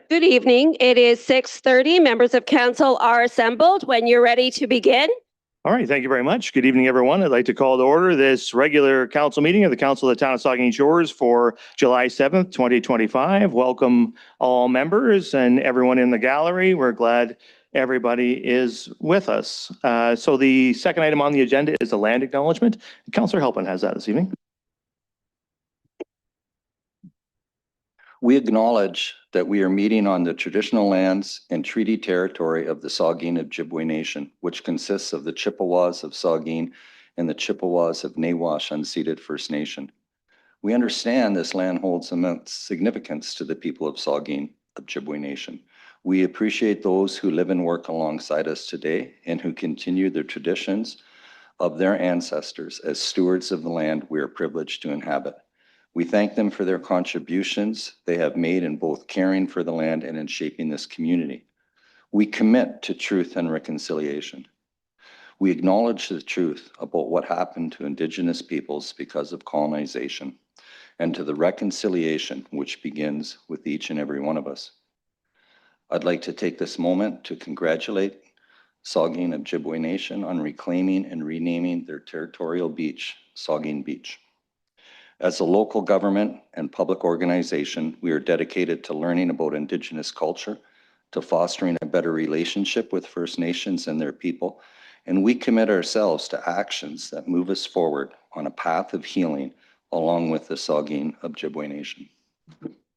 Good evening. It is 6:30. Members of council are assembled. When you're ready to begin. All right, thank you very much. Good evening, everyone. I'd like to call to order this regular council meeting of the Council of the Town of Saugeen Shores for July 7th, 2025. Welcome all members and everyone in the gallery. We're glad everybody is with us. So the second item on the agenda is the land acknowledgement. Councillor Halpin has that this evening. We acknowledge that we are meeting on the traditional lands and treaty territory of the Saugeen Ojibwe Nation, which consists of the Chippewas of Saugeen and the Chippewas of Nawash Unceded First Nation. We understand this land holds immense significance to the people of Saugeen Ojibwe Nation. We appreciate those who live and work alongside us today and who continue the traditions of their ancestors as stewards of the land we are privileged to inhabit. We thank them for their contributions they have made in both caring for the land and in shaping this community. We commit to truth and reconciliation. We acknowledge the truth about what happened to Indigenous peoples because of colonization and to the reconciliation which begins with each and every one of us. I'd like to take this moment to congratulate Saugeen Ojibwe Nation on reclaiming and renaming their territorial beach, Saugeen Beach. As a local government and public organization, we are dedicated to learning about Indigenous culture, to fostering a better relationship with First Nations and their people, and we commit ourselves to actions that move us forward on a path of healing along with the Saugeen Ojibwe Nation.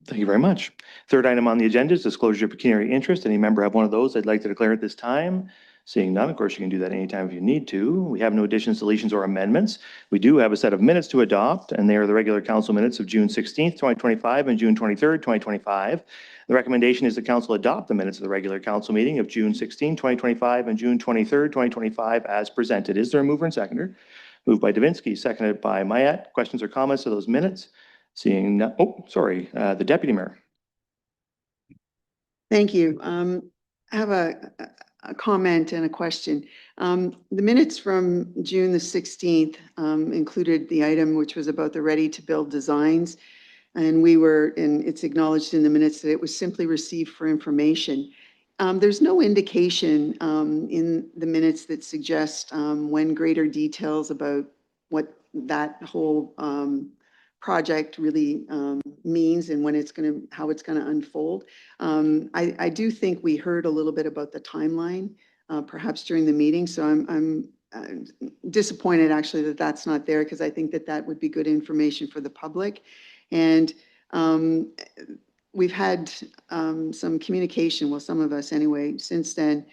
Thank you very much. Third item on the agenda is disclosure of pecuniary interest. Any member have one of those I'd like to declare at this time? Seeing none, of course, you can do that anytime if you need to. We have no additions, deletions, or amendments. We do have a set of minutes to adopt, and they are the regular council minutes of June 16th, 2025 and June 23rd, 2025. The recommendation is the council adopt the minutes of the regular council meeting of June 16, 2025 and June 23rd, 2025 as presented. Is there a mover and seconder? Moved by Davinsky, seconded by Mayette. Questions or comments to those minutes? Seeing none. Oh, sorry, the deputy mayor. Thank you. I have a comment and a question. The minutes from June the 16th included the item which was about the ready to build designs. And it's acknowledged in the minutes that it was simply received for information. There's no indication in the minutes that suggest when greater details about what that whole project really means and when how it's going to unfold. I do think we heard a little bit about the timeline, perhaps during the meeting. So I'm disappointed actually that that's not there, because I think that that would be good information for the public. And we've had some communication, well, some of us anyway, since then,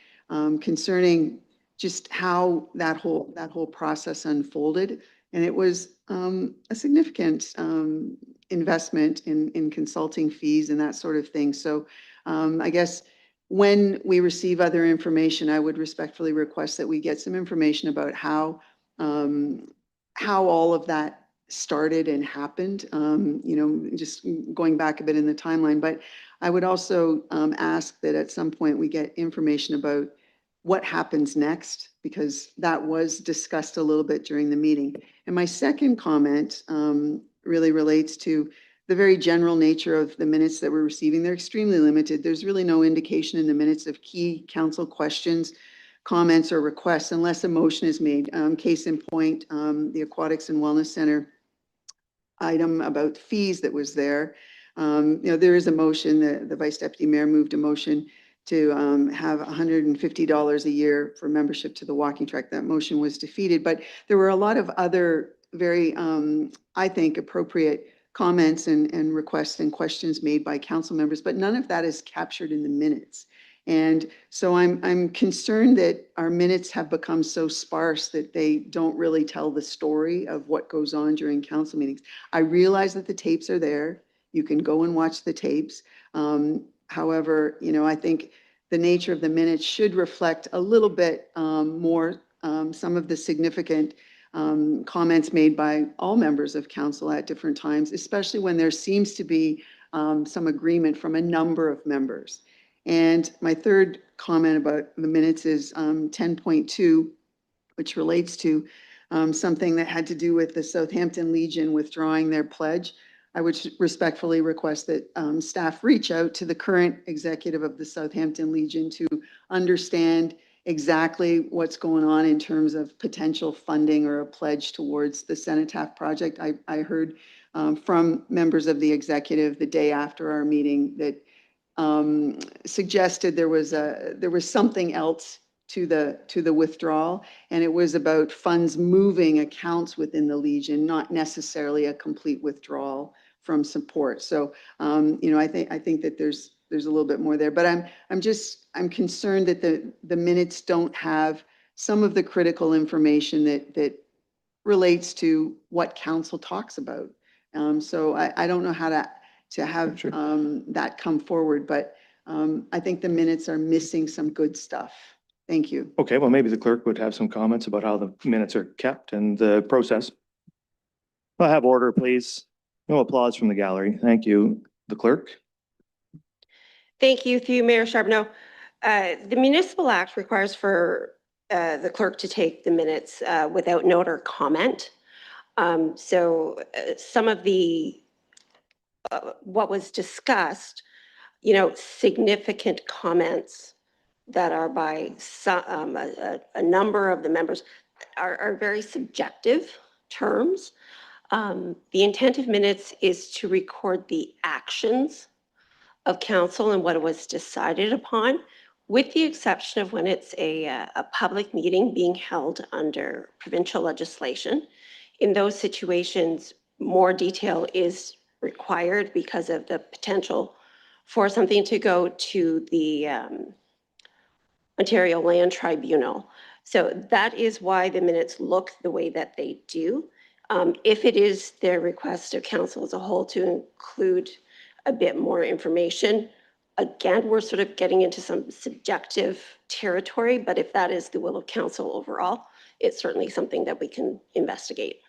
concerning just how that whole process unfolded. And it was a significant investment in consulting fees and that sort of thing. So I guess when we receive other information, I would respectfully request that we get some information about how all of that started and happened, just going back a bit in the timeline. But I would also ask that at some point we get information about what happens next, because that was discussed a little bit during the meeting. And my second comment really relates to the very general nature of the minutes that we're receiving. They're extremely limited. There's really no indication in the minutes of key council questions, comments, or requests unless a motion is made. Case in point, the Aquatics and Wellness Center item about fees that was there. There is a motion, the Vice Deputy Mayor moved a motion to have $150 a year for membership to the walking track. That motion was defeated, but there were a lot of other very, I think, appropriate comments and requests and questions made by council members, but none of that is captured in the minutes. And so I'm concerned that our minutes have become so sparse that they don't really tell the story of what goes on during council meetings. I realize that the tapes are there You can go and watch the tapes. However, I think the nature of the minutes should reflect a little bit more some of the significant comments made by all members of council at different times, especially when there seems to be some agreement from a number of members. And my third comment about the minutes is 10.2, which relates to something that had to do with the Southampton Legion withdrawing their pledge. I would respectfully request that staff reach out to the current executive of the Southampton Legion to understand exactly what's going on in terms of potential funding or a pledge towards the Cenotaph project. I heard from members of the executive the day after our meeting that suggested there was something else to the withdrawal, and it was about funds moving accounts within the Legion, not necessarily a complete withdrawal from support. So, I think that there's a little bit more there, but I'm concerned that the minutes don't have some of the critical information that relates to what council talks about. So I don't know how to have Sure. that come forward, but I think the minutes are missing some good stuff. Thank you. Okay, well, maybe the clerk would have some comments about how the minutes are kept and the process. I'll have order, please. No applause from the gallery. Thank you. The clerk? Thank you, through Mayor Charbonneau. The Municipal Act requires for the clerk to take the minutes without note or comment. So some of the what was discussed, significant comments that are by a number of the members are very subjective terms. The intent of minutes is to record the actions of council and what was decided upon, with the exception of when it's a public meeting being held under provincial legislation. In those situations, more detail is required because of the potential for something to go to the Ontario Land Tribunal. So that is why the minutes look the way that they do. If it is their request of council as a whole to include a bit more information, again, we're sort of getting into some subjective territory, but if that is the will of council overall, it's certainly something that we can investigate.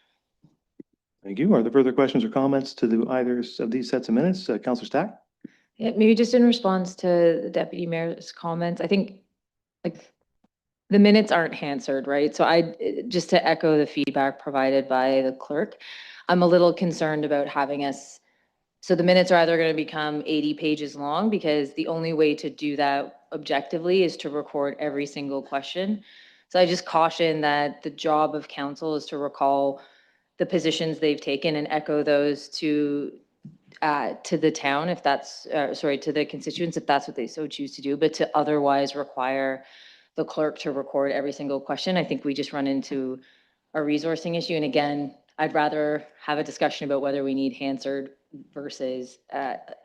Thank you. Are there further questions or comments to either of these sets of minutes? Councillor Stack? Yeah, maybe just in response to the deputy mayor's comments, I think like the minutes aren't Hansard, right? So just to echo the feedback provided by the clerk, I'm a little concerned about having us, so the minutes are either going to become 80 pages long, because the only way to do that objectively is to record every single question. So I just caution that the job of council is to recall the positions they've taken and echo those to the town, if that's, to the constituents, if that's what they so choose to do, but to otherwise require the clerk to record every single question, I think we just run into a resourcing issue. And again, I'd rather have a discussion about whether we need Hansard versus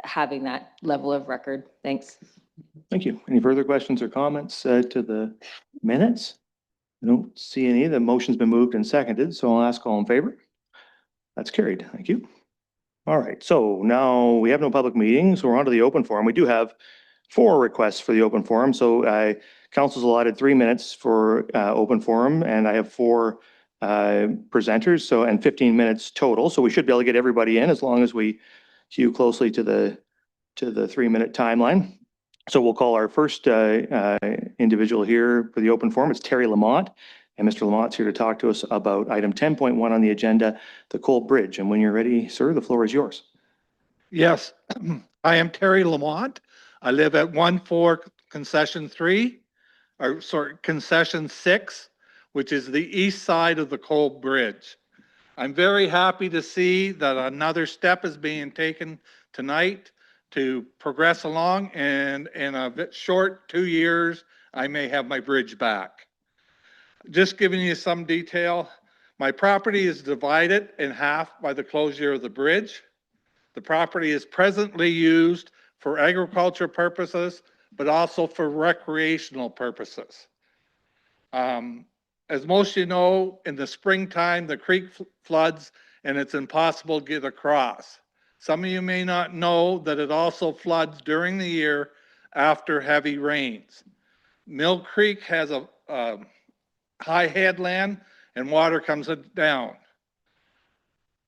having that level of record. Thanks. Thank you. Any further questions or comments to the minutes? I don't see any. The motion's been moved and seconded, so I'll ask all in favor. That's carried. Thank you. All right, so now we have no public meetings, so we're on to the open forum. We do have 4 requests for the open forum. So council's allotted 3 minutes for open forum, and I have 4 presenters, and 15 minutes total. So we should be able to get everybody in as long as we hew closely to the 3-minute timeline. So we'll call our first individual here for the open forum. It's Terry Lamont. And Mr. Lamont's here to talk to us about item 10.1 on the agenda, the Cole Bridge. And when you're ready, sir, the floor is yours. Yes, I am Terry Lamont. I live at 14 Concession 3, or sorry, Concession 6, which is the east side of the Cole Bridge. I'm very happy to see that another step is being taken tonight to progress along, and in a bit short 2 years, I may have my bridge back. Just giving you some detail, my property is divided in half by the closure of the bridge. The property is presently used for agriculture purposes, but also for recreational purposes. As most of you know, in the springtime, the creek floods and it's impossible to get across. Some of you may not know that it also floods during the year after heavy rains. Mill Creek has a high headland and water comes down.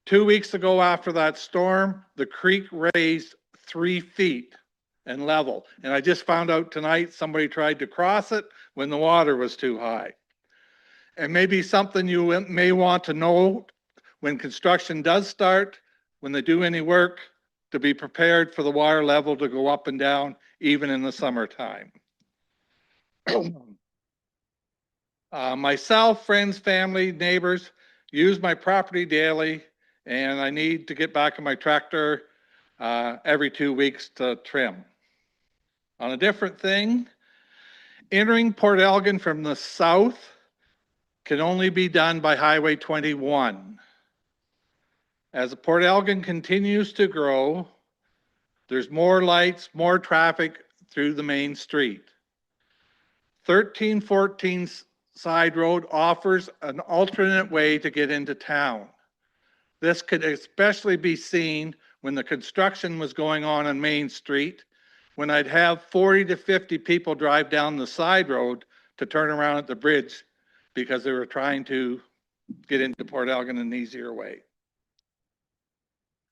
2 weeks ago after that storm, the creek raised 3 feet and level. And I just found out tonight somebody tried to cross it when the water was too high. And maybe something you may want to know when construction does start, when they do any work, to be prepared for the water level to go up and down, even in the summertime. Myself, friends, family, neighbors use my property daily, and I need to get back on my tractor every 2 weeks to trim. On a different thing, entering Port Elgin from the south can only be done by Highway 21. As Port Elgin continues to grow, there's more lights, more traffic through the main street. 1314 Side Road offers an alternate way to get into town. This could especially be seen when the construction was going on Main Street, when I'd have 40 to 50 people drive down the side road to turn around at the bridge because they were trying to get into Port Elgin an easier way.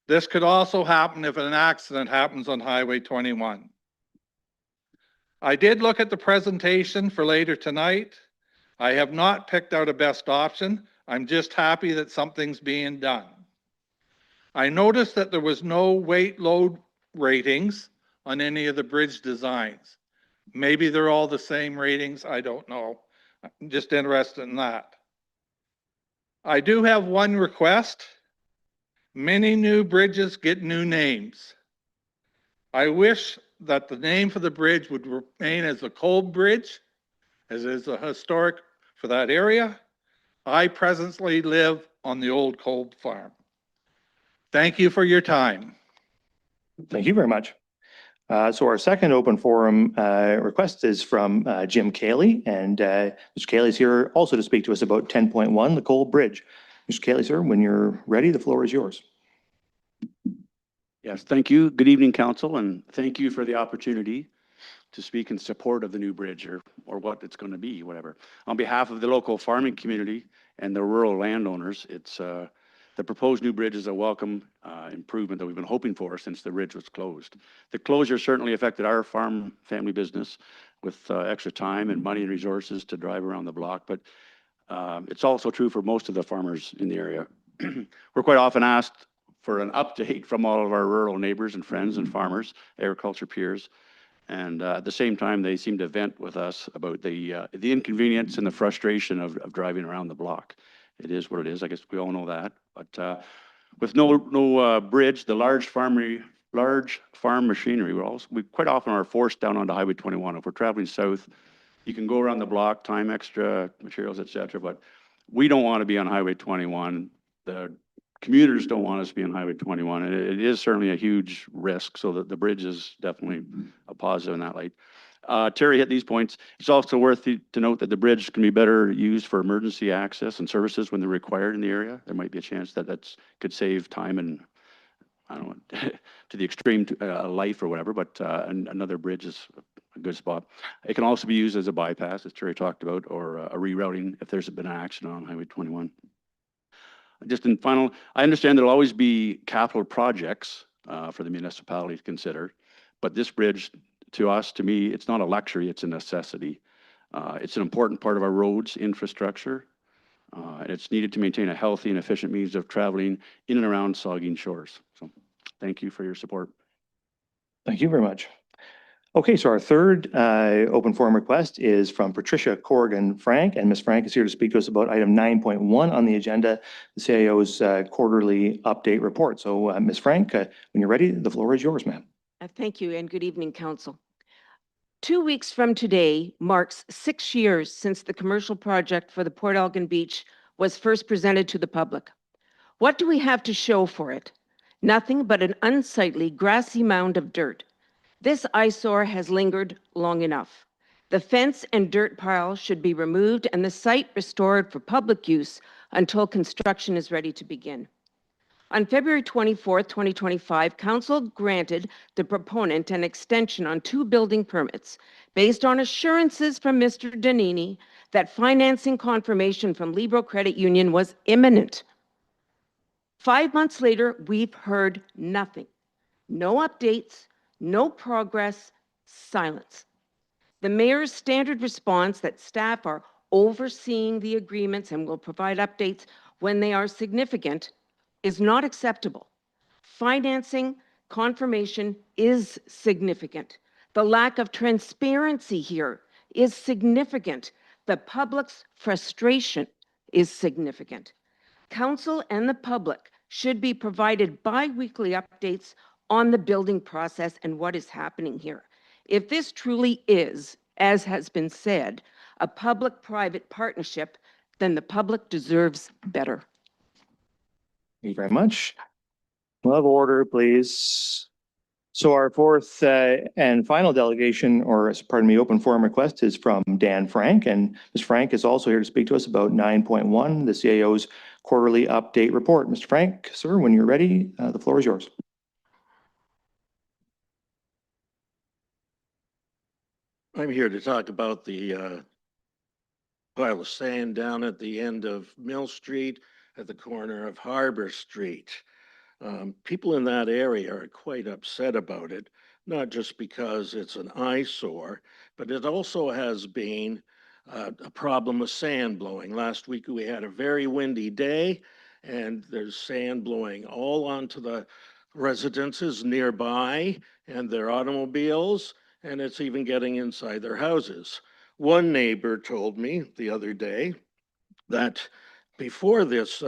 This could also happen if an accident happens on Highway 21. I did look at the presentation for later tonight. I have not picked out a best option. I'm just happy that something's being done. I noticed that there was no weight load ratings on any of the bridge designs. Maybe they're all the same ratings, I don't know. I'm just interested in that. I do have one request. Many new bridges get new names. I wish that the name for the bridge would remain as the Kolb Bridge, as is a historic for that area. I presently live on the old Kolb farm. Thank you for your time. Thank you very much. So our second open forum request is from Jim Cayley, and Mr. Cayley is here also to speak to us about 10.1, the Cole Bridge. Mr. Cayley, sir, when you're ready, the floor is yours. Yes, thank you. Good evening, council, and thank you for the opportunity to speak in support of the new bridge or what it's going to be, whatever. On behalf of the local farming community and the rural landowners, it's the proposed new bridge is a welcome improvement that we've been hoping for since the bridge was closed. The closure certainly affected our farm family business with extra time and money and resources to drive around the block, but it's also true for most of the farmers in the area. We're quite often asked for an update from all of our rural neighbors and friends and farmers, agriculture peers, and at the same time, they seem to vent with us about the inconvenience and the frustration of driving around the block. It is what it is. I guess we all know that. But with no bridge, the large farm machinery, we quite often are forced down onto Highway 21. If we're traveling south, you can go around the block, time extra materials, etc. But we don't want to be on Highway 21. The commuters don't want us to be on Highway 21, and it is certainly a huge risk. So the bridge is definitely a positive in that light. Terry hit these points. It's also worth to note that the bridge can be better used for emergency access and services when they're required in the area. There might be a chance that could save time and, I don't know, to the extreme life or whatever, but another bridge is a good spot. It can also be used as a bypass, as Terry talked about, or a rerouting if there's been an accident on Highway 21. Just in final, I understand there'll always be capital projects for the municipality to consider, but this bridge, to me, it's not a luxury, it's a necessity. It's an important part of our roads infrastructure, and it's needed to maintain a healthy and efficient means of traveling in and around Saugeen Shores. So thank you for your support. Thank you very much. Okay, so our third open forum request is from Patricia Corrigan-Frank, and Ms. Frank is here to speak to us about item 9.1 on the agenda, the CIO's quarterly update report. So Ms. Frank, when you're ready, the floor is yours, ma'am. Thank you and good evening, Council. 2 weeks from today marks 6 years since the commercial project for the Port Elgin Beach was first presented to the public. What do we have to show for it? Nothing but an unsightly grassy mound of dirt. This eyesore has lingered long enough. The fence and dirt pile should be removed and the site restored for public use until construction is ready to begin. On February 24th, 2025, Council granted the proponent an extension on 2 building permits based on assurances from Mr. Danini that financing confirmation from Libro Credit Union was imminent. 5 months later, we've heard nothing. No updates, no progress, silence. The mayor's standard response that staff are overseeing the agreements and will provide updates when they are significant is not acceptable. Financing confirmation is significant. The lack of transparency here is significant. The public's frustration is significant. Council and the public should be provided bi-weekly updates on the building process and what is happening here. If this truly is, as has been said, a public-private partnership, then the public deserves better. Thank you very much. We'll have order, please. So our fourth and final delegation, or pardon me, open forum request is from Dan Frank. And Ms. Frank is also here to speak to us about 9.1, the CAO's quarterly update report. Mr. Frank, sir, when you're ready, the floor is yours. I'm here to talk about the pile of sand down at the end of Mill Street at the corner of Harbor Street. People in that area are quite upset about it, not just because it's an eyesore, but it also has been a problem with sand blowing. Last week we had a very windy day and there's sand blowing all onto the residences nearby and their automobiles, and it's even getting inside their houses. One neighbor told me the other day that before this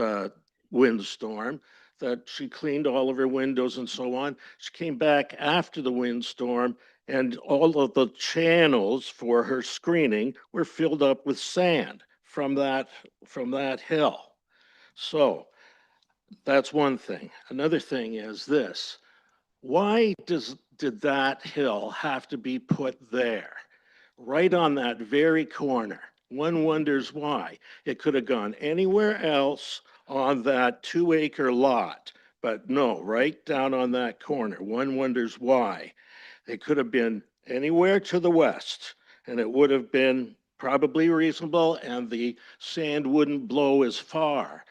windstorm, that she cleaned all of her windows and so on. She came back after the windstorm and all of the channels for her screening were filled up with sand from that hill. So that's one thing. Another thing is this. Why did that hill have to be put there? Right on that very corner. One wonders why. It could have gone anywhere else on that 2-acre lot, but no, right down on that corner. One wonders why. It could have been anywhere to the west, and it would have been probably reasonable, and the sand wouldn't blow as far.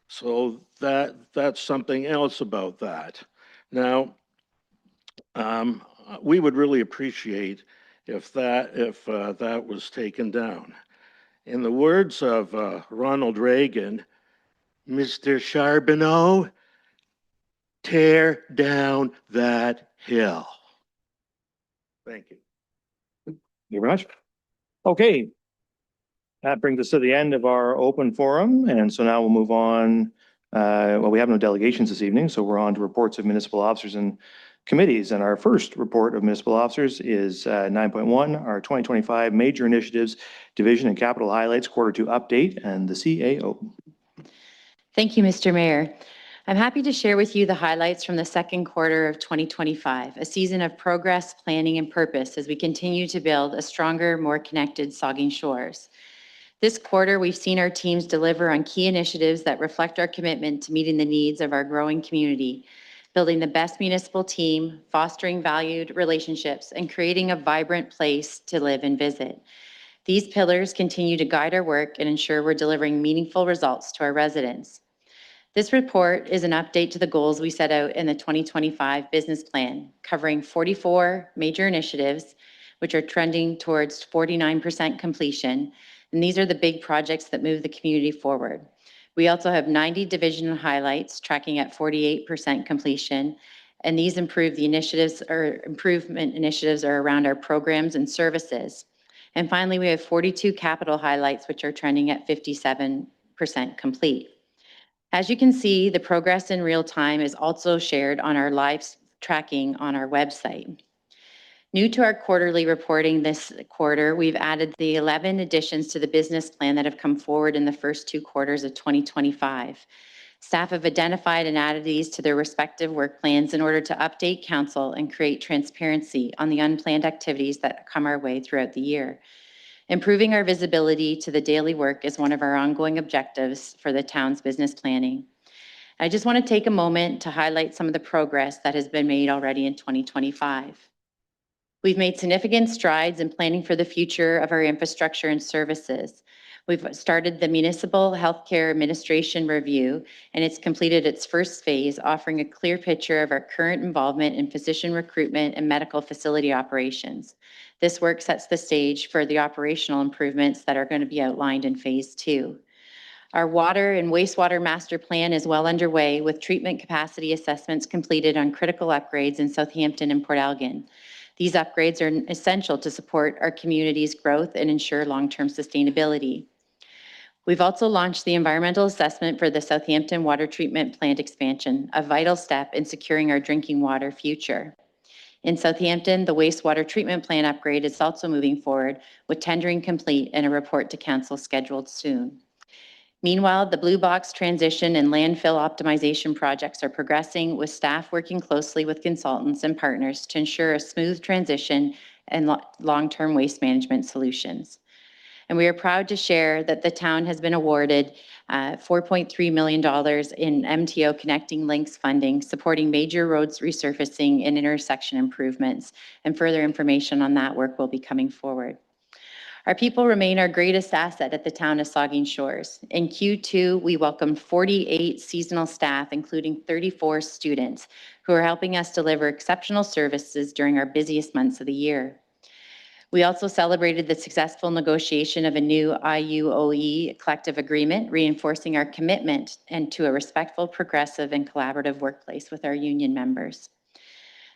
So that's something else about that. Now, we would really appreciate if that was taken down. In the words of Ronald Reagan, Mr. Charbonneau, tear down that hill. Thank you. Thank you very much. Okay. That brings us to the end of our open forum. And so now we'll move on. Well, we have no delegations this evening, so we're on to reports of municipal officers and committees. And our first report of municipal officers is 9.1, our 2025 Major Initiatives Division and Capital Highlights Quarter 2 Update, and the CAO. Thank you, Mr. Mayor. I'm happy to share with you the highlights from the second quarter of 2025, a season of progress, planning, and purpose as we continue to build a stronger, more connected Saugeen Shores. This quarter, we've seen our teams deliver on key initiatives that reflect our commitment to meeting the needs of our growing community, building the best municipal team, fostering valued relationships, and creating a vibrant place to live and visit. These pillars continue to guide our work and ensure we're delivering meaningful results to our residents. This report is an update to the goals we set out in the 2025 business plan, covering 44 major initiatives, which are trending towards 49% completion. And these are the big projects that move the community forward. We also have 90 divisional highlights tracking at 48% completion. And these improvement initiatives are around our programs and services. And finally, we have 42 capital highlights, which are trending at 57% complete. As you can see, the progress in real time is also shared on our live tracking on our website. New to our quarterly reporting this quarter, we've added the 11 additions to the business plan that have come forward in the first 2 quarters of 2025. Staff have identified and added these to their respective work plans in order to update council and create transparency on the unplanned activities that come our way throughout the year. Improving our visibility to the daily work is one of our ongoing objectives for the town's business planning. I just want to take a moment to highlight some of the progress that has been made already in 2025. We've made significant strides in planning for the future of our infrastructure and services. We've started the Municipal Healthcare Administration Review, and it's completed its first phase, offering a clear picture of our current involvement in physician recruitment and medical facility operations. This work sets the stage for the operational improvements that are going to be outlined in phase 2. Our water and wastewater master plan is well underway, with treatment capacity assessments completed on critical upgrades in Southampton and Port Elgin. These upgrades are essential to support our community's growth and ensure long-term sustainability. We've also launched the environmental assessment for the Southampton water treatment plant expansion, a vital step in securing our drinking water future. In Southampton, the wastewater treatment plant upgrade is also moving forward, with tendering complete and a report to council scheduled soon. Meanwhile, the Blue Box transition and landfill optimization projects are progressing, with staff working closely with consultants and partners to ensure a smooth transition and long-term waste management solutions. And we are proud to share that the town has been awarded $4.3 million in MTO Connecting Links funding, supporting major roads resurfacing and intersection improvements. And further information on that work will be coming forward. Our people remain our greatest asset at the town of Saugeen Shores. In Q2, we welcomed 48 seasonal staff, including 34 students, who are helping us deliver exceptional services during our busiest months of the year. We also celebrated the successful negotiation of a new IUOE collective agreement, reinforcing our commitment and to a respectful, progressive, and collaborative workplace with our union members.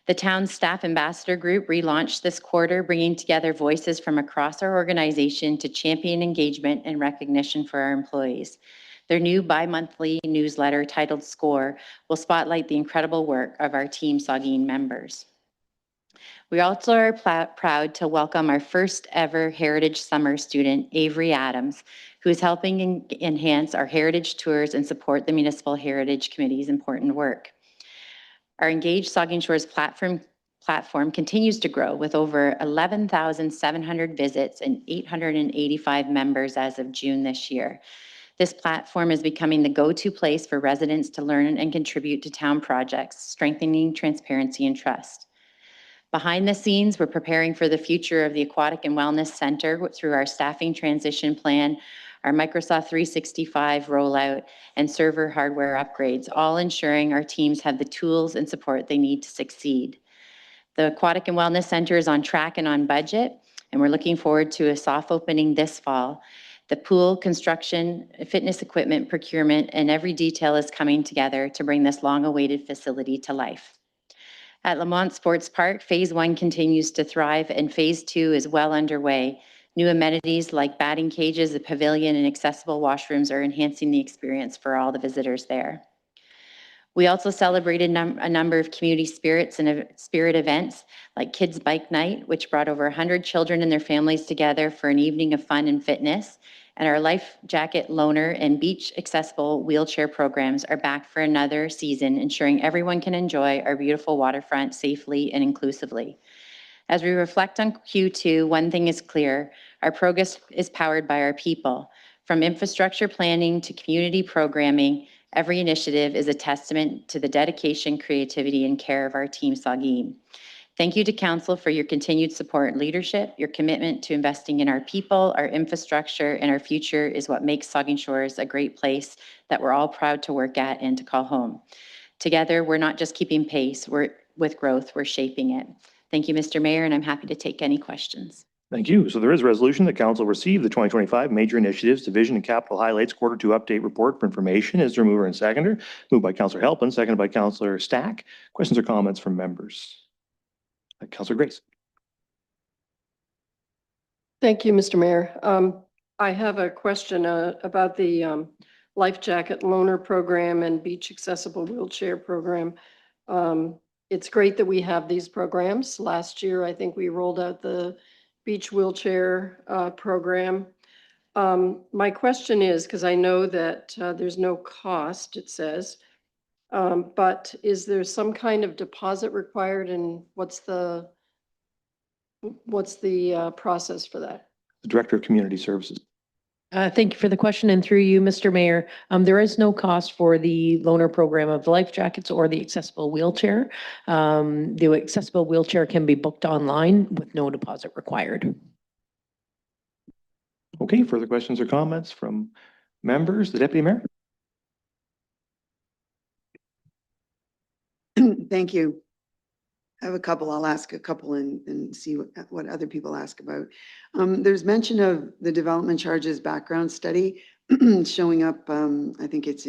The town's staff ambassador group relaunched this quarter, bringing together voices from across our organization to champion engagement and recognition for our employees. Their new bi-monthly newsletter titled SCORE will spotlight the incredible work of our Team Saugeen members. We also are proud to welcome our first ever Heritage Summer student, Avery Adams, who is helping enhance our heritage tours and support the Municipal Heritage Committee's important work. Our Engaged Saugeen Shores platform continues to grow, with over 11,700 visits and 885 members as of June this year. This platform is becoming the go-to place for residents to learn and contribute to town projects, strengthening transparency and trust. Behind the scenes, we're preparing for the future of the Aquatic and Wellness Center through our staffing transition plan, our Microsoft 365 rollout, and server hardware upgrades, all ensuring our teams have the tools and support they need to succeed. The Aquatic and Wellness Center is on track and on budget, and we're looking forward to a soft opening this fall. The pool, construction, fitness equipment, procurement, and every detail is coming together to bring this long-awaited facility to life. At Lamont Sports Park, Phase 1 continues to thrive, and Phase 2 is well underway. New amenities like batting cages, a pavilion, and accessible washrooms are enhancing the experience for all the visitors there. We also celebrated a number of community spirits and spirit events like Kids Bike Night, which brought over 100 children and their families together for an evening of fun and fitness. And our Life Jacket Loaner and Beach Accessible Wheelchair programs are back for another season, ensuring everyone can enjoy our beautiful waterfront safely and inclusively. As we reflect on Q2, one thing is clear: our progress is powered by our people. From infrastructure planning to community programming, every initiative is a testament to the dedication, creativity, and care of our Team Saugeen. Thank you to Council for your continued support and leadership. Your commitment to investing in our people, our infrastructure, and our future is what makes Saugeen Shores a great place that we're all proud to work at and to call home. Together, we're not just keeping pace, with growth, we're shaping it. Thank you, Mr. Mayor, and I'm happy to take any questions. Thank you. So there is a resolution that council receive the 2025 Major Initiatives Division and Capital Highlights Quarter 2 Update Report for information. Is there a mover and seconder? Moved by Councillor Halpin, seconded by Councillor Stack. Questions or comments from members? Councillor Grace. Thank you, Mr. Mayor. I have a question about the Life Jacket Loaner Program and Beach Accessible Wheelchair Program. It's great that we have these programs. Last year, I think we rolled out the Beach Wheelchair Program. My question is, because I know that there's no cost, it says, but is there some kind of deposit required, and what's the process for that? The Director of Community Services. Thank you for the question, and through you, Mr. Mayor. There is no cost for the loaner program of the life jackets or the accessible wheelchair. The accessible wheelchair can be booked online with no deposit required. Okay, further questions or comments from members? The Deputy Mayor? Thank you. I have a couple. I'll ask a couple and see what other people ask about. There's mention of the development charges background study showing up. I think it's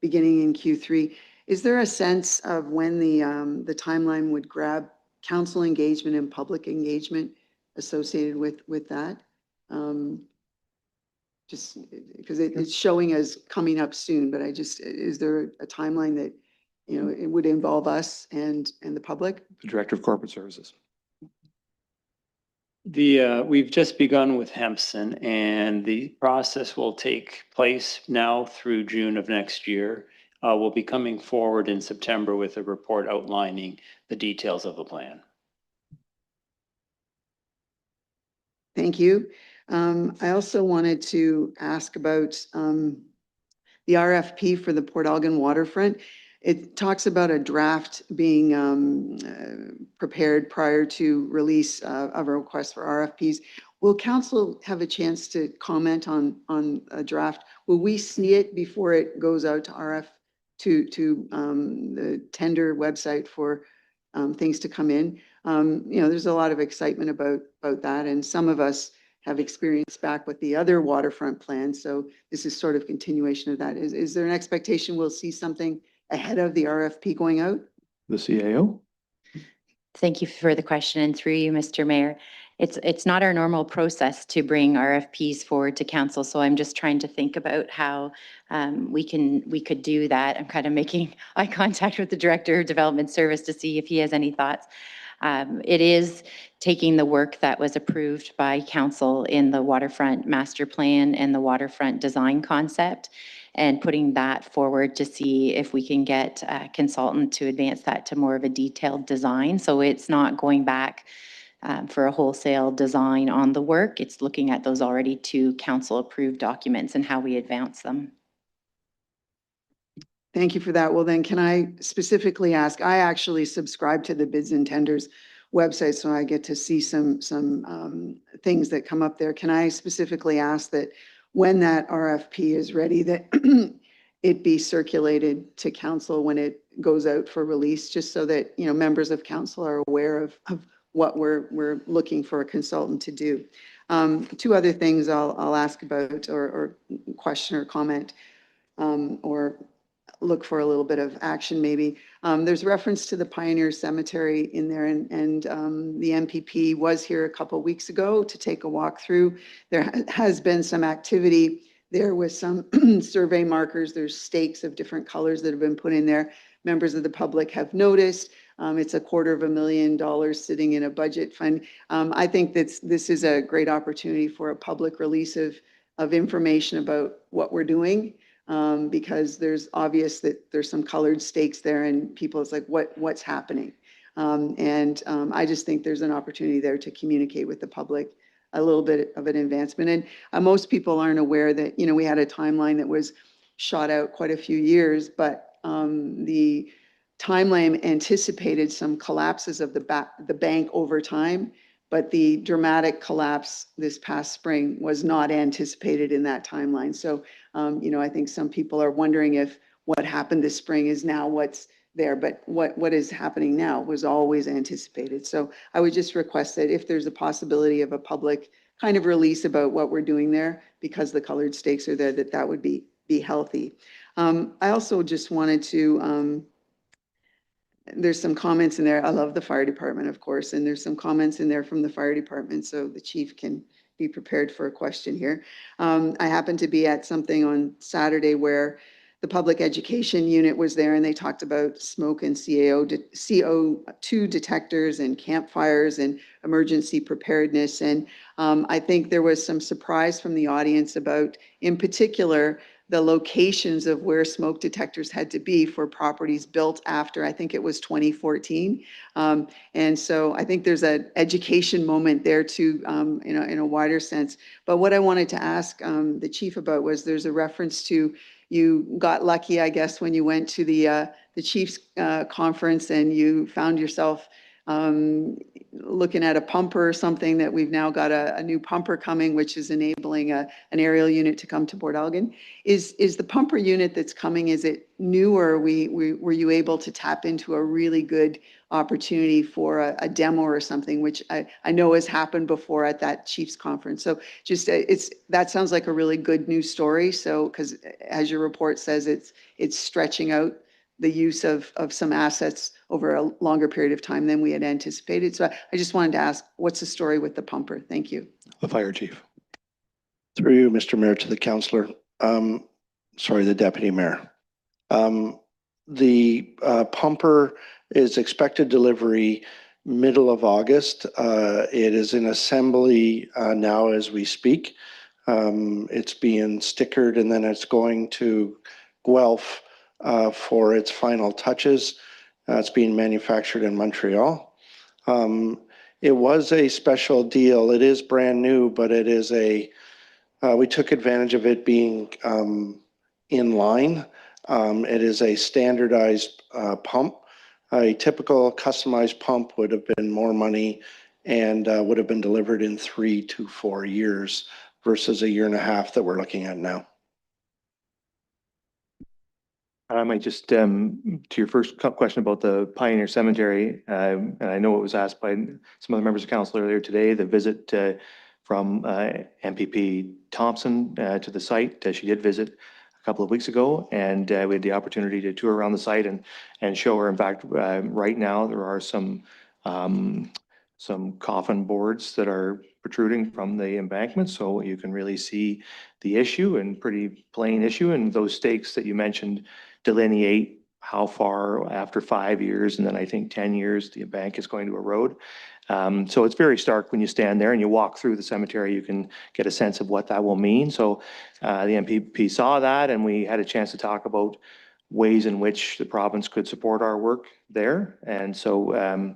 beginning in Q3. Is there a sense of when the timeline would grab council engagement and public engagement associated with that? Just because it's showing as coming up soon, but is there a timeline that, it would involve us and the public? The Director of Corporate Services. We've just begun with Hempson, and the process will take place now through June of next year. We'll be coming forward in September with a report outlining the details of the plan. Thank you. I also wanted to ask about the RFP for the Port Elgin waterfront. It talks about a draft being prepared prior to release of a request for RFPs. Will council have a chance to comment on a draft? Will we see it before it goes out to the tender website for things to come in? There's a lot of excitement about that, and some of us have experience back with the other waterfront plan. So this is sort of continuation of that. Is there an expectation we'll see something ahead of the RFP going out? The CAO? Thank you for the question, and through you, Mr. Mayor. It's not our normal process to bring RFPs forward to council, so I'm just trying to think about how we could do that. I'm kind of making eye contact with the Director of Development Service to see if he has any thoughts. It is taking the work that was approved by council in the waterfront master plan and the waterfront design concept and putting that forward to see if we can get a consultant to advance that to more of a detailed design. So it's not going back for a wholesale design on the work. It's looking at those already two council approved documents and how we advance them. Thank you for that. Well, then can I specifically ask, I actually subscribe to the bids and tenders website, so I get to see some things that come up there. Can I specifically ask that when that RFP is ready, that it be circulated to council when it goes out for release, just so that, members of council are aware of what we're looking for a consultant to do. Two other things I'll ask about or question or comment, or look for a little bit of action maybe. There's reference to the Pioneer Cemetery in there, and the MPP was here a couple of weeks ago to take a walk through. There has been some activity there with some survey markers. There's stakes of different colors that have been put in there. Members of the public have noticed. It's $250,000 sitting in a budget fund. I think that this is a great opportunity for a public release of information about what we're doing. Because there's obvious that there's some colored stakes there and people, it's like, what's happening? I just think there's an opportunity there to communicate with the public a little bit of an advancement. And most people aren't aware that, we had a timeline that was shot out quite a few years, but the timeline anticipated some collapses of the bank over time. But the dramatic collapse this past spring was not anticipated in that timeline. So, I think some people are wondering if what happened this spring is now what's there. But what is happening now was always anticipated. So I would just request that if there's a possibility of a public kind of release about what we're doing there, because the colored stakes are there, that would be healthy. I also just wanted to, there's some comments in there. I love the fire department, of course, and there's some comments in there from the fire department, so the chief can be prepared for a question here. I happened to be at something on Saturday where the public education unit was there, and they talked about smoke and CO2 detectors and campfires and emergency preparedness. And I think there was some surprise from the audience about, in particular, the locations of where smoke detectors had to be for properties built after, I think it was 2014. And so I think there's an education moment there too, in a wider sense. But what I wanted to ask the chief about was there's a reference to you got lucky, I guess, when you went to the chief's conference and you found yourself looking at a pumper or something, that we've now got a new pumper coming, which is enabling an aerial unit to come to Port Elgin. Is the pumper unit that's coming, is it new, or were you able to tap into a really good opportunity for a demo or something, which I know has happened before at that chief's conference? So just that sounds like a really good news story. So, because as your report says, it's stretching out the use of some assets over a longer period of time than we had anticipated. So I just wanted to ask, what's the story with the pumper? Thank you. The fire chief. Through you, Mr. Mayor, to the councillor. The deputy mayor. The pumper is expected delivery middle of August. It is in assembly now as we speak. It's being stickered and then it's going to Guelph for its final touches. It's being manufactured in Montreal. It was a special deal. It is brand new, but it is we took advantage of it being in line. It is a standardized pump. A typical customized pump would have been more money and would have been delivered in 3 to 4 years versus a year and a half that we're looking at now. I might just, to your first question about the Pioneer Cemetery, and I know it was asked by some other members of council earlier today, the visit from MPP Thompson to the site. She did visit a couple of weeks ago, and we had the opportunity to tour around the site and show her. In fact, right now there are some coffin boards that are protruding from the embankment, so you can really see the issue, and pretty plain issue. And those stakes that you mentioned delineate how far after 5 years, and then I think 10 years, the bank is going to erode. So it's very stark when you stand there and you walk through the cemetery. You can get a sense of what that will mean. So the MPP saw that, and we had a chance to talk about ways in which the province could support our work there. And so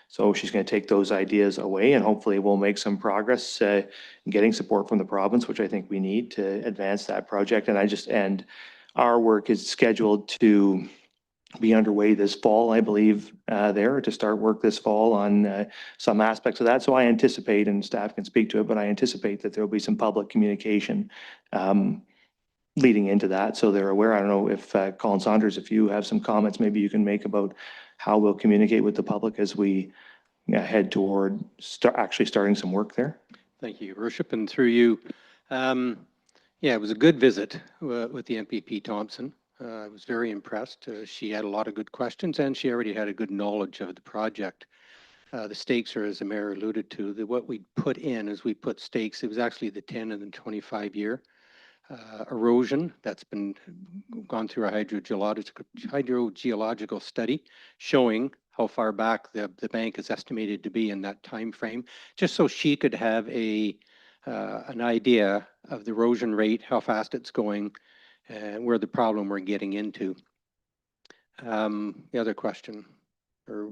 so she's going to take those ideas away, and hopefully we'll make some progress in getting support from the province, which I think we need to advance that project. And our work is scheduled to be underway this fall, I believe, to start work this fall on some aspects of that. So I anticipate, and staff can speak to it, but I anticipate that there will be some public communication leading into that, so they're aware. I don't know if Colin Saunders, if you have some comments, maybe you can make about how we'll communicate with the public as we head toward actually starting some work there. Thank you, Your Worship, and through you. Yeah, it was a good visit with the MPP Thompson. I was very impressed. She had a lot of good questions, and she already had a good knowledge of the project. The stakes are, as the mayor alluded to, what we put in is we put stakes. It was actually the 10 and the 25-year erosion that's been gone through a hydrogeological study showing how far back the bank is estimated to be in that time frame, just so she could have an idea of the erosion rate, how fast it's going, and where the problem we're getting into. The other question, or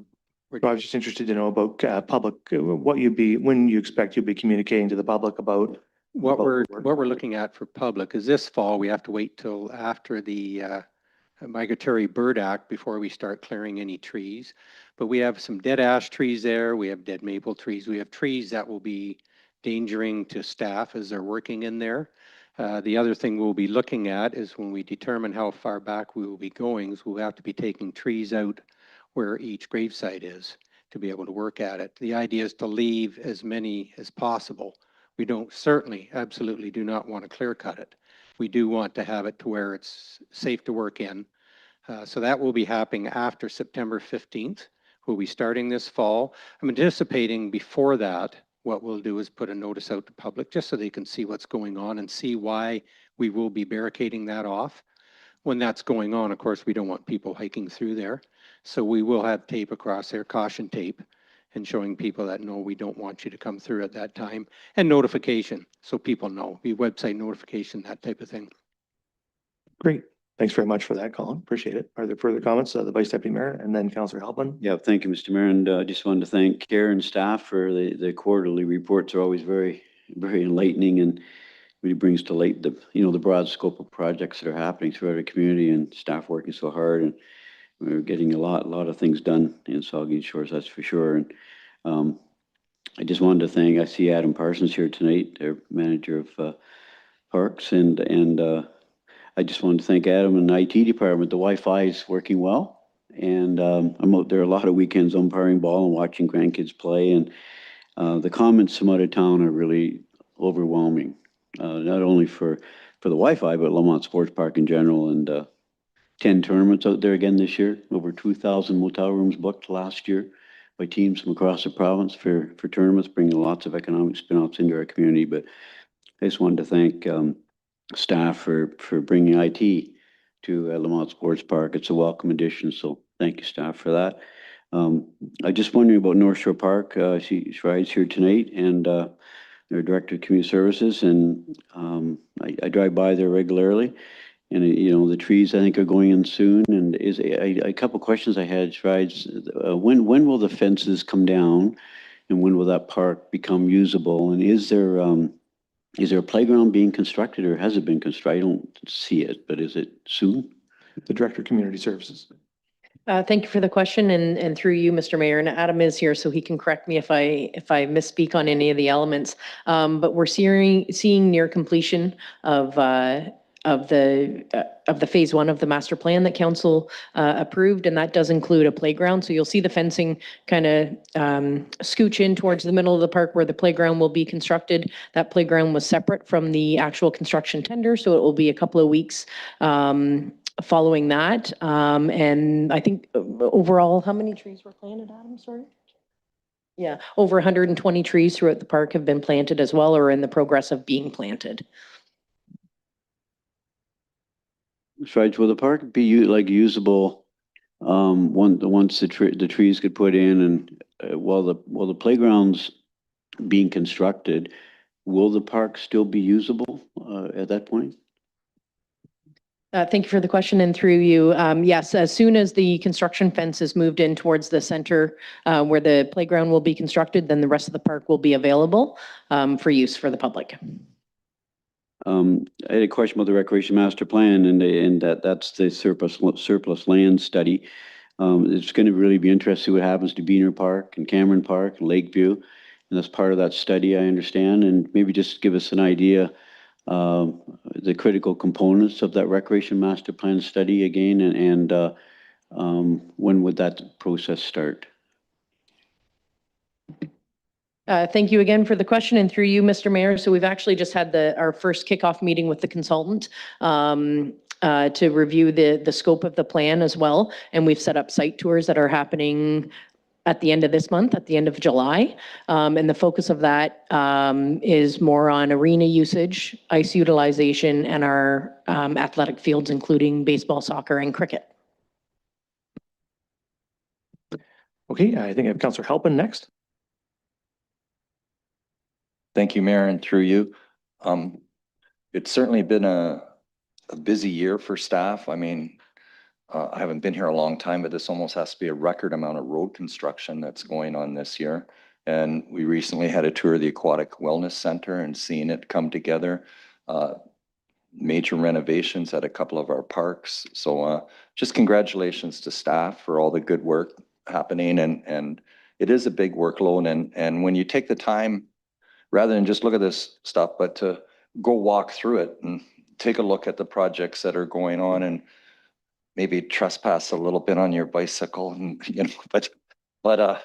I was just interested to know about public, when you expect you'll be communicating to the public about what we're looking at for public is this fall. We have to wait till after the Migratory Bird Act before we start clearing any trees. But we have some dead ash trees there. We have dead maple trees. We have trees that will be endangering to staff as they're working in there. The other thing we'll be looking at is when we determine how far back we will be going, is we'll have to be taking trees out where each gravesite is to be able to work at it. The idea is to leave as many as possible. We don't absolutely do not want to clear cut it. We do want to have it to where it's safe to work in. So that will be happening after September 15th. We'll be starting this fall. I'm anticipating before that, what we'll do is put a notice out to public just so they can see what's going on and see why we will be barricading that off. When that's going on, of course, we don't want people hiking through there. So we will have tape across there, caution tape, and showing people that, no, we don't want you to come through at that time, and notification so people know, be website notification, that type of thing. Great. Thanks very much for that, Colin. Appreciate it. Are there further comments? The Vice Deputy Mayor and then Councillor Halpin. Yeah, thank you, Mr. Mayor. And I just wanted to thank Karen and staff for the quarterly reports are always very, very enlightening and really brings to light the broad scope of projects that are happening throughout our community and staff working so hard. And we're getting a lot of things done in Saugeen Shores, that's for sure. And I just wanted to thank, I see Adam Parsons here tonight, their manager of parks, and I just wanted to thank Adam and the IT department. The Wi-Fi is working well, and I'm out there a lot of weekends umpiring ball and watching grandkids play, and the comments from out of town are really overwhelming, not only for the Wi-Fi, but Lamont Sports Park in general, and 10 tournaments out there again this year, over 2,000 motel rooms booked last year by teams from across the province for tournaments, bringing lots of economic spin-offs into our community. But I just wanted to thank staff for bringing IT to Lamont Sports Park. It's a welcome addition, so thank you, staff, for that. I'm just wondering about North Shore Park. She rides here tonight, and their Director of Community Services, and I drive by there regularly. And the trees I think are going in soon. And a couple questions I had, Strides. When will the fences come down, and when will that park become usable? And is there a playground being constructed, or has it been constructed? I don't see it, but is it soon? The Director of Community Services. Thank you for the question, and through you, Mr. Mayor, and Adam is here, so he can correct me if I misspeak on any of the elements. But we're seeing near completion of the phase 1 of the master plan that council approved, and that does include a playground. So you'll see the fencing kind of scooch in towards the middle of the park where the playground will be constructed. That playground was separate from the actual construction tender, so it will be a couple of weeks following that. And I think overall, how many trees were planted, Adam? Sorry. Yeah, over 120 trees throughout the park have been planted as well, or in the progress of being planted. Strides, will the park be usable once the trees get put in, and while the playground's being constructed, will the park still be usable at that point? Thank you for the question, and through you, yes, as soon as the construction fence is moved in towards the center where the playground will be constructed, then the rest of the park will be available for use for the public. I had a question about the Recreation Master Plan, and that's the surplus land study. It's going to really be interesting to see what happens to Beaner Park and Cameron Park and Lakeview, and that's part of that study, I understand. And maybe just give us an idea the critical components of that Recreation Master Plan study again, and when would that process start? Thank you again for the question, and through you, Mr. Mayor. So we've actually just had our first kickoff meeting with the consultant to review the scope of the plan as well. And we've set up site tours that are happening at the end of this month, at the end of July. And the focus of that is more on arena usage, ice utilization, and our athletic fields, including baseball, soccer, and cricket. Okay, I think I have Councillor Halpin next. Thank you, Mayor, and through you. It's certainly been a busy year for staff. I mean, I haven't been here a long time, but this almost has to be a record amount of road construction that's going on this year. And we recently had a tour of the Aquatic Wellness Center and seeing it come together. Major renovations at a couple of our parks. So just congratulations to staff for all the good work happening. And it is a big workload. And when you take the time, rather than just look at this stuff, but to go walk through it and take a look at the projects that are going on, and maybe trespass a little bit on your bicycle, and but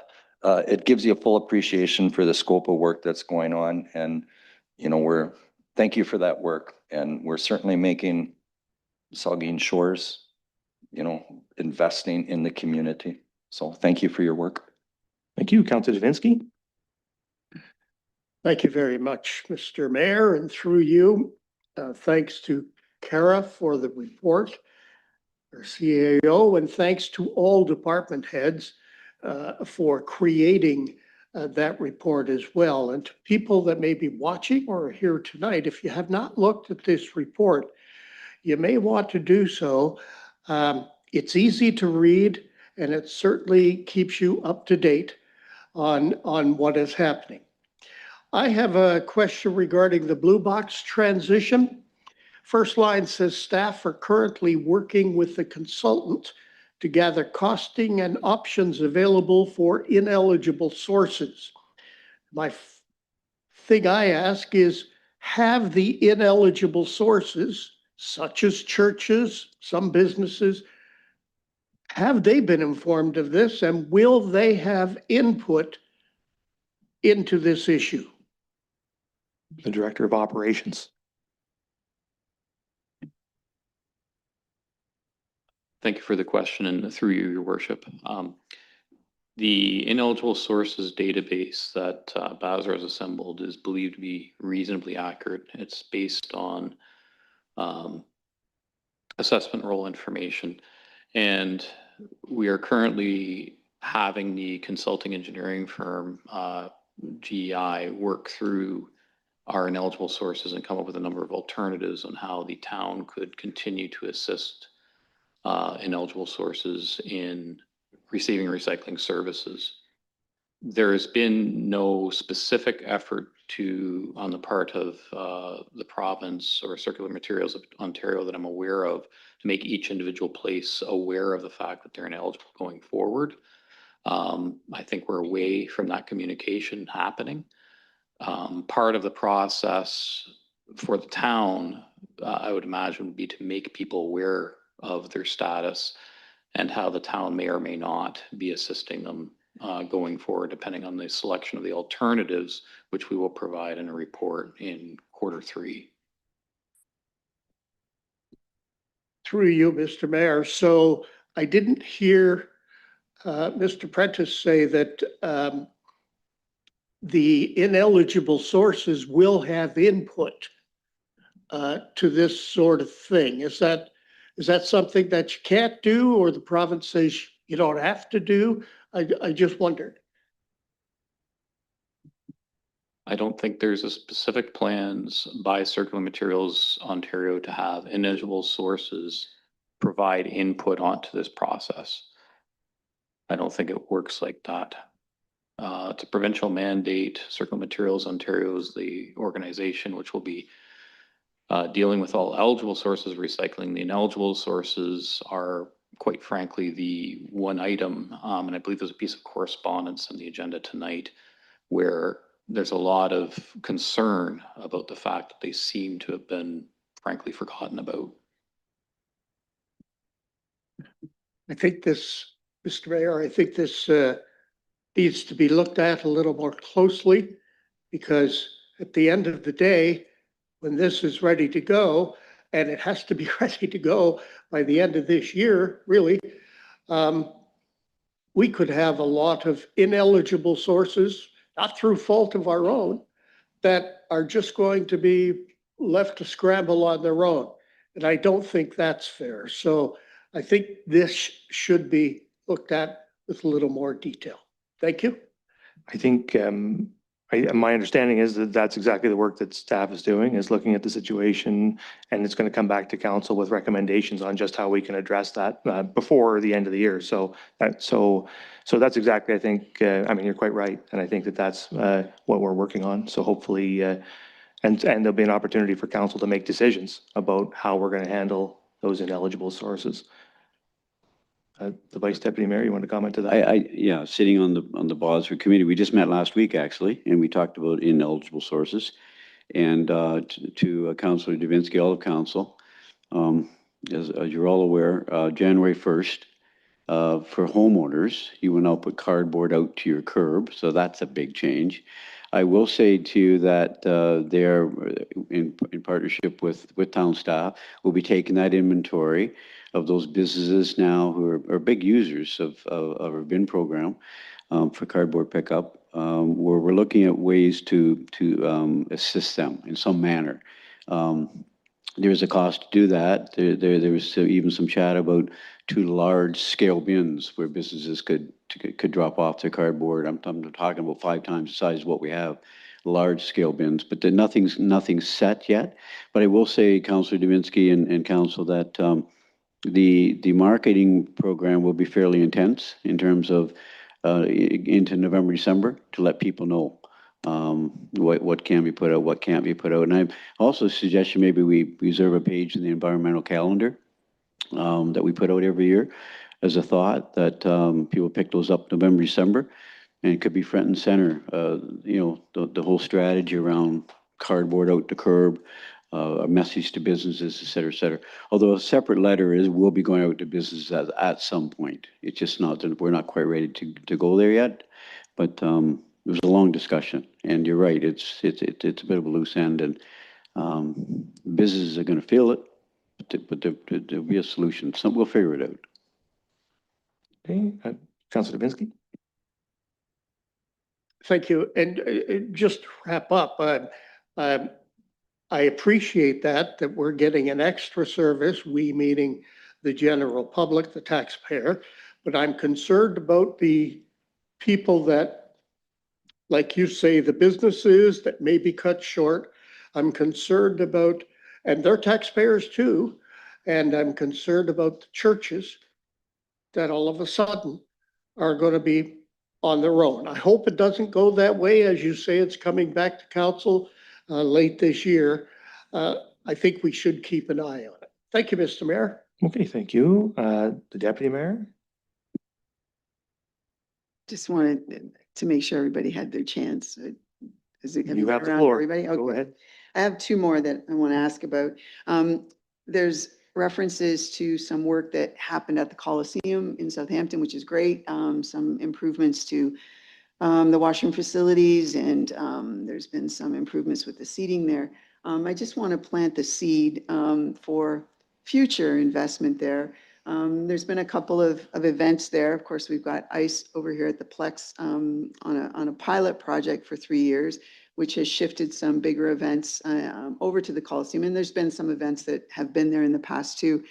it gives you a full appreciation for the scope of work that's going on. And thank you for that work, and we're certainly making Saugeen Shores, investing in the community. So thank you for your work. Thank you, Councillor Davinsky. Thank you very much, Mr. Mayor, and through you, thanks to Kara for the report, our CAO, and thanks to all department heads for creating that report as well. And to people that may be watching or are here tonight, if you have not looked at this report, you may want to do so. It's easy to read, and it certainly keeps you up to date on what is happening. I have a question regarding the Blue Box transition. First line says staff are currently working with the consultant to gather costing and options available for ineligible sources. My thing I ask is, have the ineligible sources, such as churches, some businesses, have they been informed of this, and will they have input into this issue? The Director of Operations. Thank you for the question, and through you, Your Worship. The ineligible sources database that Bazar has assembled is believed to be reasonably accurate. It's based on assessment roll information, and we are currently having the consulting engineering firm GEI work through our ineligible sources and come up with a number of alternatives on how the town could continue to assist ineligible sources in receiving recycling services. There has been no specific effort on the part of the province or Circular Materials of Ontario that I'm aware of to make each individual place aware of the fact that they're ineligible going forward. I think we're away from that communication happening. Part of the process for the town, I would imagine, would be to make people aware of their status and how the town may or may not be assisting them going forward, depending on the selection of the alternatives, which we will provide in a report in Q3. Through you, Mr. Mayor. So I didn't hear Mr. Prentice say that the ineligible sources will have input to this sort of thing. Is that something that you can't do, or the province says you don't have to do? I just wondered. I don't think there's a specific plans by Circular Materials Ontario to have ineligible sources provide input onto this process. I don't think it works like that. It's a provincial mandate. Circular Materials Ontario is the organization which will be dealing with all eligible sources of recycling. The ineligible sources are, quite frankly, the one item, and I believe there's a piece of correspondence on the agenda tonight where there's a lot of concern about the fact that they seem to have been, frankly, forgotten about. I think this, Mr. Mayor, I think this needs to be looked at a little more closely, because at the end of the day, when this is ready to go, and it has to be ready to go by the end of this year, really, we could have a lot of ineligible sources, not through fault of our own, that are just going to be left to scramble on their own. And I don't think that's fair. So I think this should be looked at with a little more detail. Thank you. I think my understanding is that that's exactly the work that staff is doing, is looking at the situation, and it's going to come back to council with recommendations on just how we can address that before the end of the year. So that's exactly, I think, I mean, you're quite right. And I think that that's what we're working on. So hopefully, and there'll be an opportunity for council to make decisions about how we're going to handle those ineligible sources. The Vice Deputy Mayor, you want to comment to that? Yeah, sitting on the Basra committee, we just met last week actually, and we talked about ineligible sources. And to Councillor Dubinsky, all of council, as you're all aware, January 1st, for homeowners, you will now put cardboard out to your curb, so that's a big change. I will say to you that they're in partnership with town staff, will be taking that inventory of those businesses now who are big users of our bin program for cardboard pickup, where we're looking at ways to assist them in some manner. There's a cost to do that. There was even some chat about 2 large-scale bins where businesses could drop off their cardboard. I'm talking about 5 times the size of what we have large scale bins, but nothing's set yet. But I will say, Councillor Dubinsky and Council, that the marketing program will be fairly intense in terms of into November, December, to let people know what can be put out, what can't be put out. And I also suggest maybe we reserve a page in the environmental calendar that we put out every year as a thought that people pick those up November, December, and it could be front and center. The whole strategy around cardboard out to curb, a message to businesses, et cetera, et cetera. Although a separate letter will be going out to businesses at some point. It's just not that we're not quite ready to go there yet. But it was a long discussion, and you're right. It's a bit of a loose end, and businesses are going to feel it, but there'll be a solution. We'll figure it out. Okay, Councillor Dubinsky. Thank you. And just to wrap up, I appreciate that we're getting an extra service, we meaning the general public, the taxpayer, but I'm concerned about the people that, like you say, the businesses that may be cut short. I'm concerned about, and they're taxpayers too, and I'm concerned about the churches that all of a sudden are going to be on their own. I hope it doesn't go that way. As you say, it's coming back to council late this year. I think we should keep an eye on it. Thank you, Mr. Mayor. Okay, thank you. The Deputy Mayor. Just wanted to make sure everybody had their chance. You have the floor. Everybody? Go Okay. ahead. I have two more that I want to ask about. There's references to some work that happened at the Coliseum in Southampton, which is great. Some improvements to the washroom facilities, and there's been some improvements with the seating there. I just want to plant the seed for future investment there. There's been a couple of events there. Of course, we've got ICE over here at the Plex on a pilot project for 3 years, which has shifted some bigger events over to the Coliseum. And there's been some events that have been there in the past too.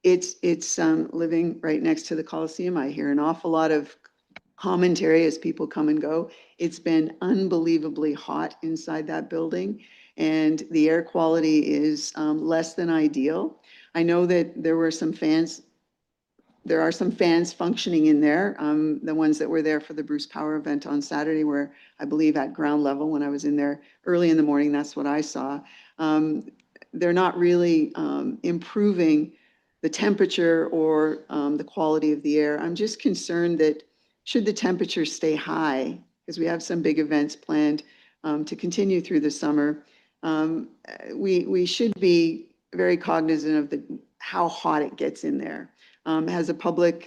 It's living right next to the Coliseum. I hear an awful lot of commentary as people come and go. It's been unbelievably hot inside that building, and the air quality is less than ideal. I know that there are some fans functioning in there. The ones that were there for the Bruce Power event on Saturday were, I believe, at ground level. When I was in there early in the morning, that's what I saw. They're not really improving the temperature or the quality of the air. I'm just concerned that should the temperature stay high, because we have some big events planned to continue through the summer, we should be very cognizant of how hot it gets in there. As a public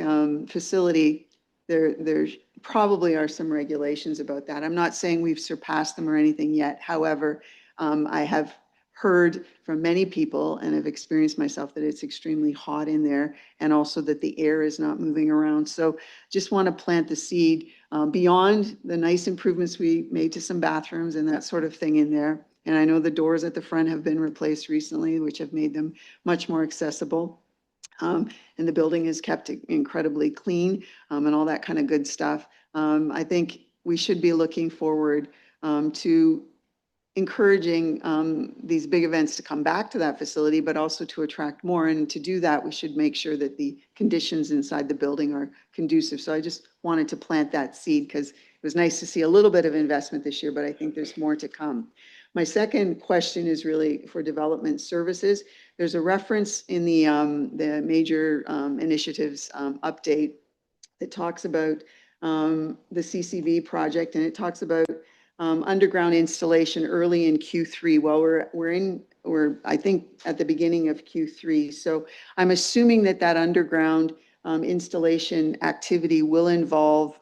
facility, there probably are some regulations about that. I'm not saying we've surpassed them or anything yet. However, I have heard from many people and have experienced myself that it's extremely hot in there, and also that the air is not moving around. So just want to plant the seed beyond the nice improvements we made to some bathrooms and that sort of thing in there. And I know the doors at the front have been replaced recently, which have made them much more accessible. And the building is kept incredibly clean and all that kind of good stuff. I think we should be looking forward to encouraging these big events to come back to that facility, but also to attract more. And to do that, we should make sure that the conditions inside the building are conducive. So I just wanted to plant that seed because it was nice to see a little bit of investment this year, but I think there's more to come. My second question is really for development services. There's a reference in the major initiatives update that talks about the CCV project, and it talks about underground installation early in Q3. Well, we're I think at the beginning of Q3. So I'm assuming that underground installation activity will involve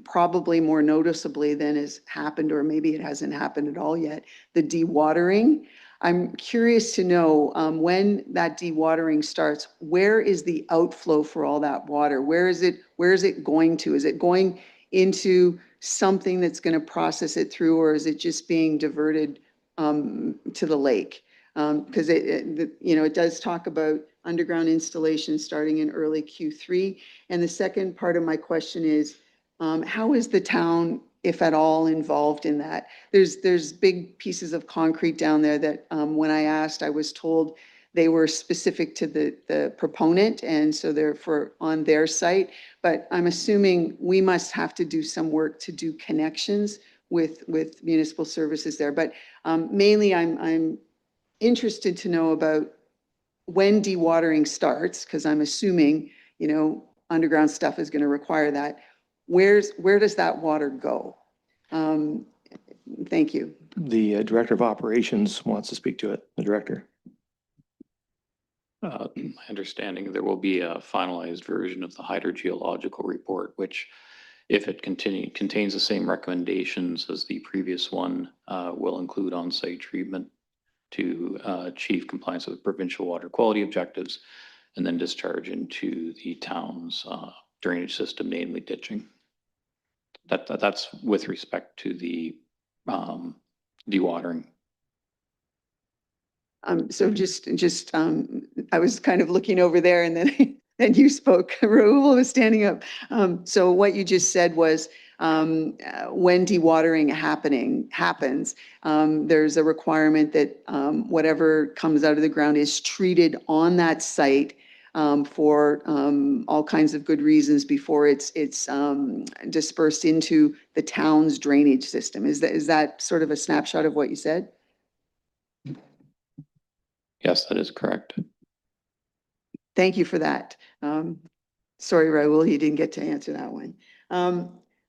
probably more noticeably than has happened, or maybe it hasn't happened at all yet, the dewatering. I'm curious to know when that dewatering starts, where is the outflow for all that water? Where is it going to? Is it going into something that's going to process it through, or is it just being diverted to the lake? Because it does talk about underground installation starting in early Q3. And the second part of my question is, how is the town if at all, involved in that. There's big pieces of concrete down there that, when I asked, I was told they were specific to the proponent, and so they're on their site. But I'm assuming we must have to do some work to do connections with municipal services there. But mainly, I'm interested to know about when dewatering starts, because I'm assuming, underground stuff is going to require that. Where does that water go? Thank you. The Director of Operations wants to speak to it, the Director. My understanding, there will be a finalized version of the hydrogeological report, which, if it contains the same recommendations as the previous one, will include on-site treatment to achieve compliance with provincial water quality objectives, and then discharge into the town's drainage system, namely ditching. That's with respect to the dewatering. So I was kind of looking over there, and then and you spoke. Rahul was standing up. So what you just said was, when dewatering happens, there's a requirement that whatever comes out of the ground is treated on that site for all kinds of good reasons before it's dispersed into the town's drainage system. Is that sort of a snapshot of what you said? Yes, that is correct. Thank you for that. Sorry, Rahul, you didn't get to answer that one.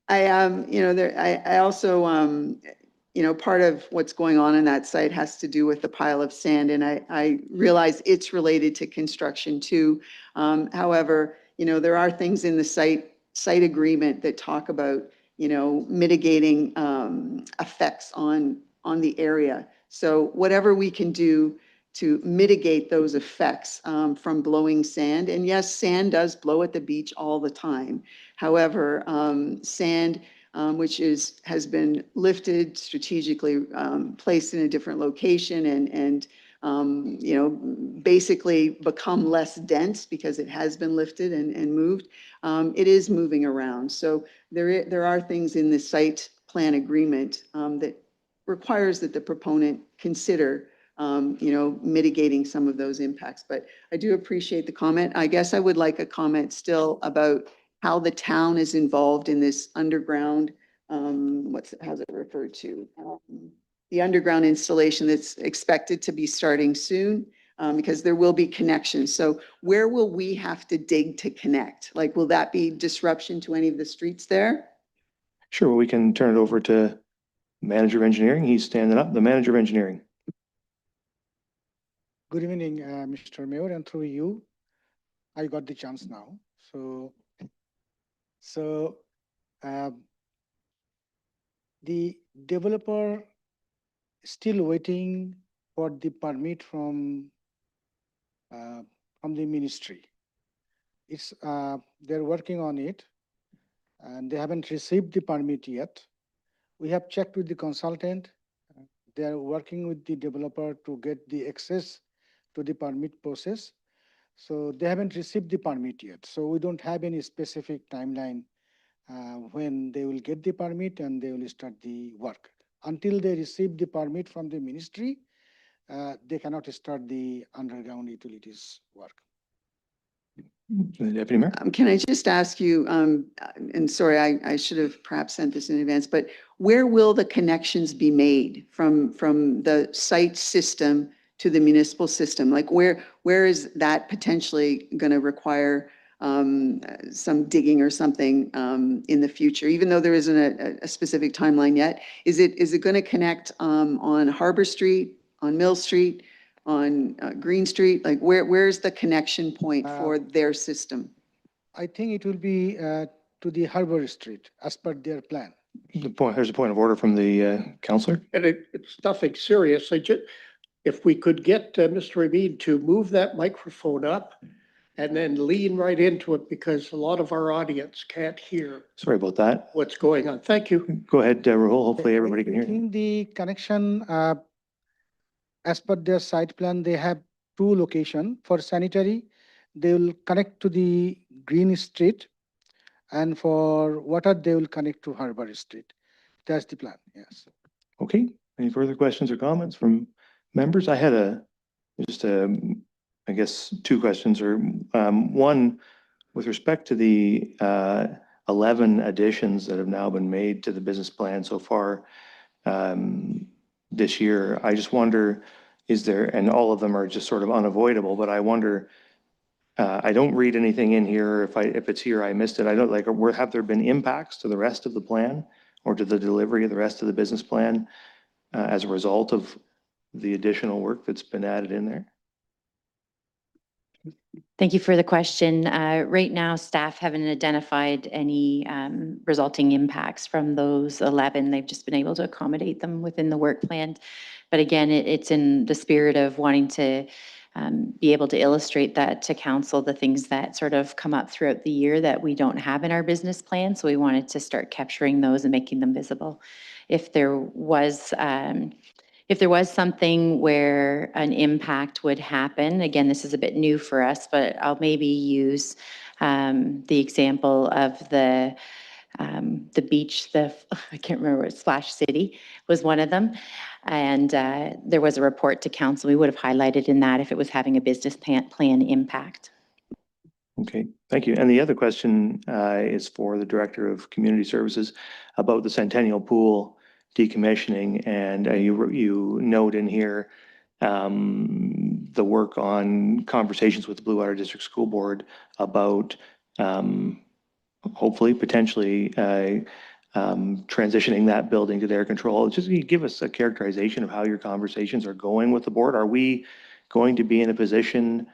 I also, part of what's going on in that site has to do with the pile of sand, and I realize it's related to construction too. However, there are things in the site agreement that talk about, mitigating effects on the area. So whatever we can do to mitigate those effects from blowing sand. And yes, sand does blow at the beach all the time. However, sand, which has been lifted strategically, placed in a different location and basically become less dense because it has been lifted and moved. It is moving around. So there are things in the site plan agreement that requires that the proponent consider mitigating some of those impacts. But I do appreciate the comment. I guess I would like a comment still about how the town is involved in this underground, how's it referred to? The underground installation that's expected to be starting soon, because there will be connections. So where will we have to dig to connect? Like, will that be disruption to any of the streets there? Sure, well, we can turn it over to Manager of Engineering. He's standing up, the Manager of Engineering. Good evening, Mr. Mayor, and through you, I got the chance now. So the developer still waiting for the permit from the ministry. They're working on it, and they haven't received the permit yet. We have checked with the consultant. They are working with the developer to get the access to the permit process. So they haven't received the permit yet. So we don't have any specific timeline when they will get the permit and they will start the work. Until they receive the permit from the ministry, they cannot start the underground utilities work. Deputy Mayor. Can I just ask you, and sorry, I should have perhaps sent this in advance, but where will the connections be made from the site system to the municipal system? Like where is that potentially going to require some digging or something in the future, even though there isn't a specific timeline yet? Is it going to connect on Harbor Street, on Mill Street, on Green Street? Like where's the connection point for their system? I think it will be to the Harbor Street as per their plan. There's a point of order from the councillor. And it's nothing serious. If we could get Mr. Emid to move that microphone up and then lean right into it, because a lot of our audience can't hear Sorry about that. what's going on. Thank you. Go ahead, Rahul. Hopefully everybody can I hear you. think the connection, as per their site plan, they have two locations. For sanitary, they will connect to the Green Street, and for water, they will connect to Harbor Street. That's the plan, yes. Okay, any further questions or comments from members? I had just I guess, two questions or one with respect to the 11 additions that have now been made to the business plan so far this year. I just wonder, is there, and all of them are just sort of unavoidable, but I wonder, I don't read anything in here. If it's here, I missed it. I don't like, have there been impacts to the rest of the plan or to the delivery of the rest of the business plan as a result of the additional work that's been added in there? Thank you for the question. Right now, staff haven't identified any resulting impacts from those 11. They've just been able to accommodate them within the work plan. But again, it's in the spirit of wanting to be able to illustrate that to council, the things that sort of come up throughout the year that we don't have in our business plan. So we wanted to start capturing those and making them visible. If there was something where an impact would happen, again, this is a bit new for us, but I'll maybe use the example of the beach, I can't remember, Splash City was one of them. And there was a report to council. We would have highlighted in that if it was having a business plan impact. Okay, thank you. And the other question is for the Director of Community Services about the Centennial Pool decommissioning. And you note in here the work on conversations with the Blue Water District School Board about hopefully, potentially transitioning that building to their control. Just give us a characterization of how your conversations are going with the board. Are we going to be in a position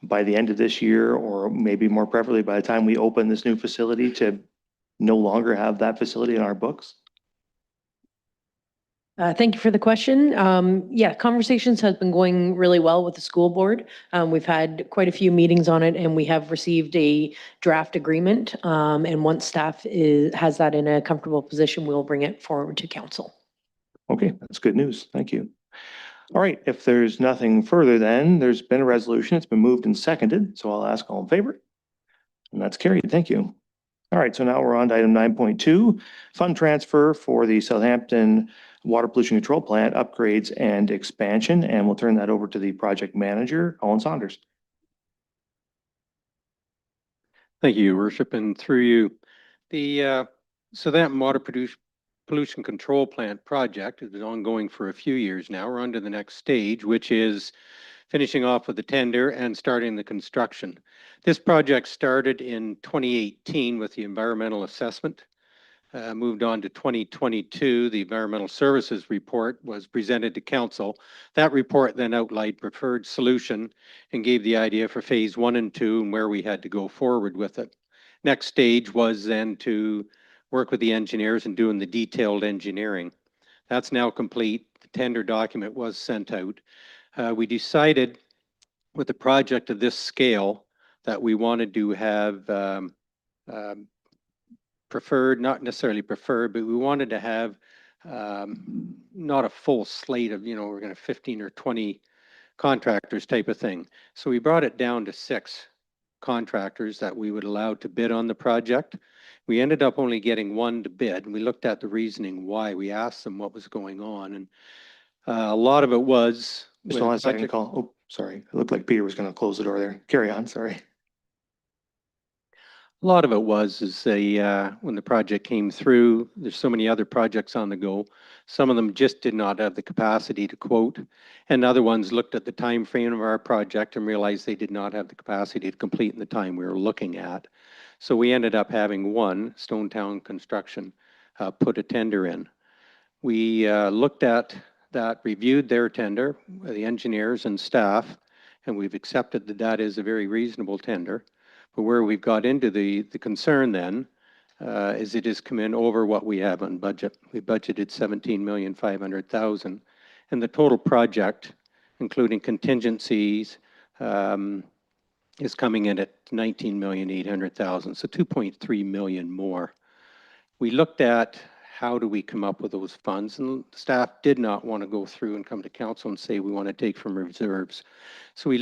by the end of this year, or maybe more preferably by the time we open this new facility, to no longer have that facility in our books? Thank you for the question. Yeah, conversations have been going really well with the school board. We've had quite a few meetings on it, and we have received a draft agreement. And once staff has that in a comfortable position, we'll bring it forward to council. Okay, that's good news. Thank you. All right, if there's nothing further, then there's been a resolution. It's been moved and seconded, so I'll ask all in favor. And that's carried. Thank you. All right, so now we're on to item 9.2, fund transfer for the Southampton Water Pollution Control Plant upgrades and expansion. And we'll turn that over to the project manager, Colin Saunders. Thank you, Your Worship, and through you. The Southampton Water Pollution Control Plant project has been ongoing for a few years now. We're on to the next stage, which is finishing off with the tender and starting the construction. This project started in 2018 with the environmental assessment. Moved on to 2022, the environmental services report was presented to council. That report then outlined preferred solution and gave the idea for phase 1 and 2 and where we had to go forward with it. Next stage was then to work with the engineers and doing the detailed engineering. That's now complete. The tender document was sent out. We decided with a project of this scale that we wanted to have preferred, not necessarily preferred, but we wanted to have not a full slate of, we're going to 15 or 20 contractors type of thing. So we brought it down to 6 contractors that we would allow to bid on the project. We ended up only getting 1 to bid, and we looked at the reasoning why. We asked them what was going on, and a lot of it was... Just one second, call. Oh, sorry. It looked like Peter was going to close the door there. Carry on, sorry. A lot of it was when the project came through, there's so many other projects on the go. Some of them just did not have the capacity to quote, and other ones looked at the time frame of our project and realized they did not have the capacity to complete in the time we were looking at. So we ended up having one, Stonetown Construction, put a tender in. We looked at that, reviewed their tender, the engineers and staff, and we've accepted that that is a very reasonable tender. But where we've got into the concern then is it has come in over what we have on budget. We budgeted $17,500,000, and the total project, including contingencies, is coming in at $19,800,000, so $2.3 million more. We looked at how do we come up with those funds, and staff did not want to go through and come to council and say we want to take from reserves. So we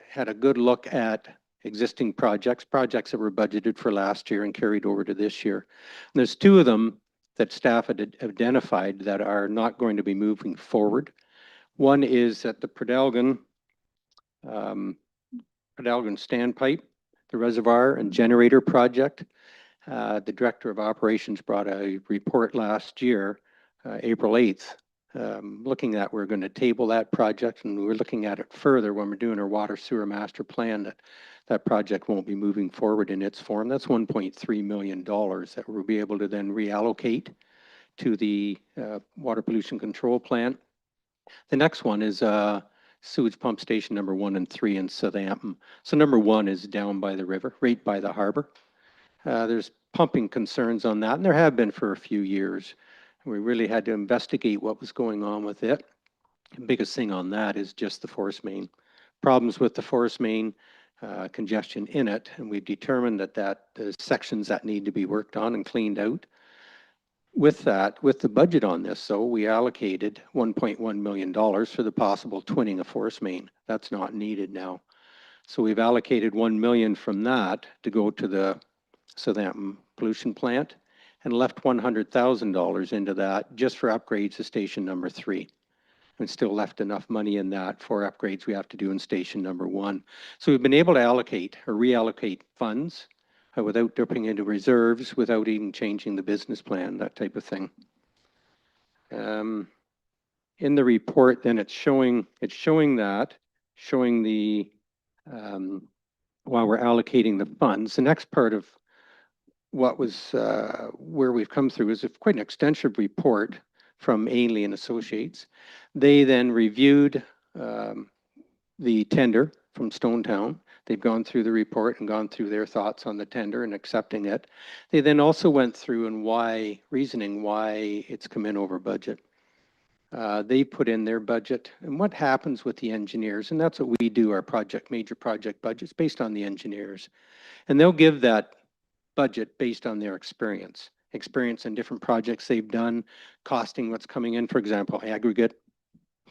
had a good look at existing projects that were budgeted for last year and carried over to this year. And there's 2 of them that staff had identified that are not going to be moving forward. One is at the Port Elgin standpipe, the reservoir and generator project. The Director of Operations brought a report last year, April 8th, looking at, we're going to table that project, and we're looking at it further when we're doing our water sewer master plan, that project won't be moving forward in its form. That's $1.3 million that we'll be able to then reallocate to the water pollution control plant. The next one is sewage pump station number 1 and 3 in Southampton. So number 1 is down by the river, right by the harbor. There's pumping concerns on that, and there have been for a few years. We really had to investigate what was going on with it. The biggest thing on that is just the force main. Problems with the force main, congestion in it, and we've determined that there's sections that need to be worked on and cleaned out. With that, with the budget on this, so we allocated $1.1 million for the possible twinning of force main. That's not needed now. So we've allocated $1 million from that to go to the Southampton pollution plant and left $100,000 into that just for upgrades to station number 3. And still left enough money in that for upgrades we have to do in station number 1. So we've been able to allocate or reallocate funds without dipping into reserves, without even changing the business plan, that type of thing. In the report, then it's showing the while we're allocating the funds. The next part of what was where we've come through is quite an extensive report from Ainley and Associates. They then reviewed the tender from Stonetown. They've gone through the report and gone through their thoughts on the tender and accepting it. They then also went through and reasoning why it's come in over budget. They put in their budget and what happens with the engineers, and that's what we do, our major project budgets based on the engineers. And they'll give that budget based on their experience in different projects they've done, costing what's coming in, for example, aggregate,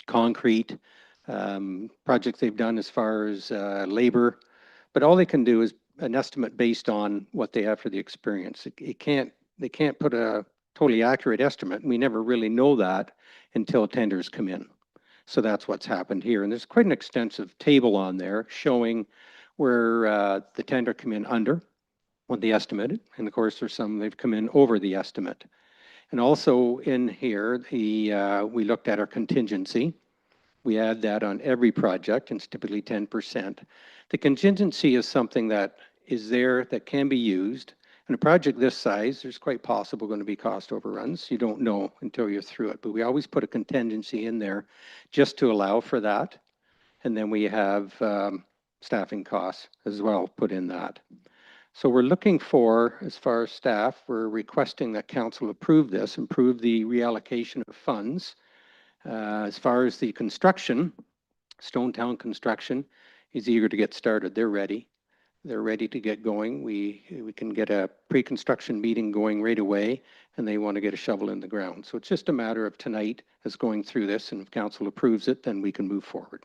concrete, projects they've done as far as labor, but all they can do is an estimate based on what they have for the experience. They can't put a totally accurate estimate, and we never really know that until tenders come in. So that's what's happened here. And there's quite an extensive table on there showing where the tender come in under what they estimated. And of course, there's some they've come in over the estimate. And also in here, we looked at our contingency. We add that on every project, and it's typically 10%. The contingency is something that is there that can be used. In a project this size, there's quite possible going to be cost overruns. You don't know until you're through it, but we always put a contingency in there just to allow for that. And then we have staffing costs as well put in that. So we're looking for, as far as staff, we're requesting that council approve this, improve the reallocation of funds. As far as the construction, Stonetown Construction is eager to get started. They're ready. They're ready to get going. We can get a pre-construction meeting going right away, and they want to get a shovel in the ground. So it's just a matter of tonight as going through this, and if council approves it, then we can move forward.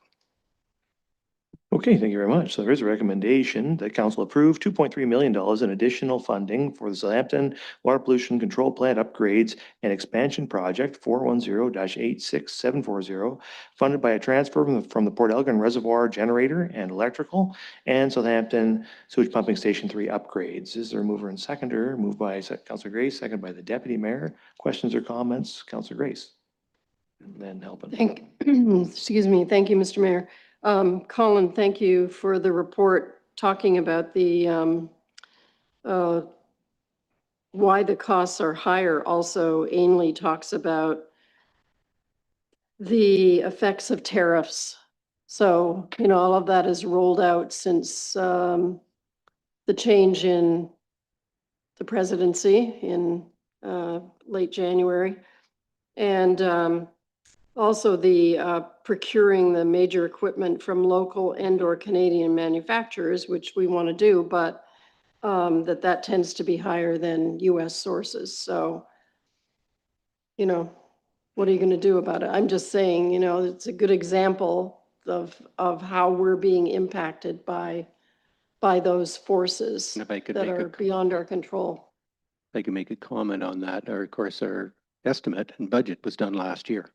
Okay, thank you very much. So there is a recommendation that council approve $2.3 million in additional funding for the Southampton Water Pollution Control Plant upgrades and expansion project 410-86740, funded by a transfer from the Port Elgin Reservoir Generator and Electrical and Southampton Sewage Pumping Station 3 upgrades. Is there a mover and seconder? Moved by Councillor Grace, second by the Deputy Mayor. Questions or comments? Councillor Grace. And then Halpin. Excuse me. Thank you, Mr. Mayor. Colin, thank you for the report talking about the why the costs are higher. Also, Ainley talks about the effects of tariffs. So, all of that is rolled out since the change in the presidency in late January. And also the procuring the major equipment from local and/or Canadian manufacturers, which we want to do, but that tends to be higher than US sources. So, what are you going to do about it? I'm just saying, it's a good example of how we're being impacted by those forces And if I could that make are beyond our control. I can make a comment on that. Of course, our estimate and budget was done last year,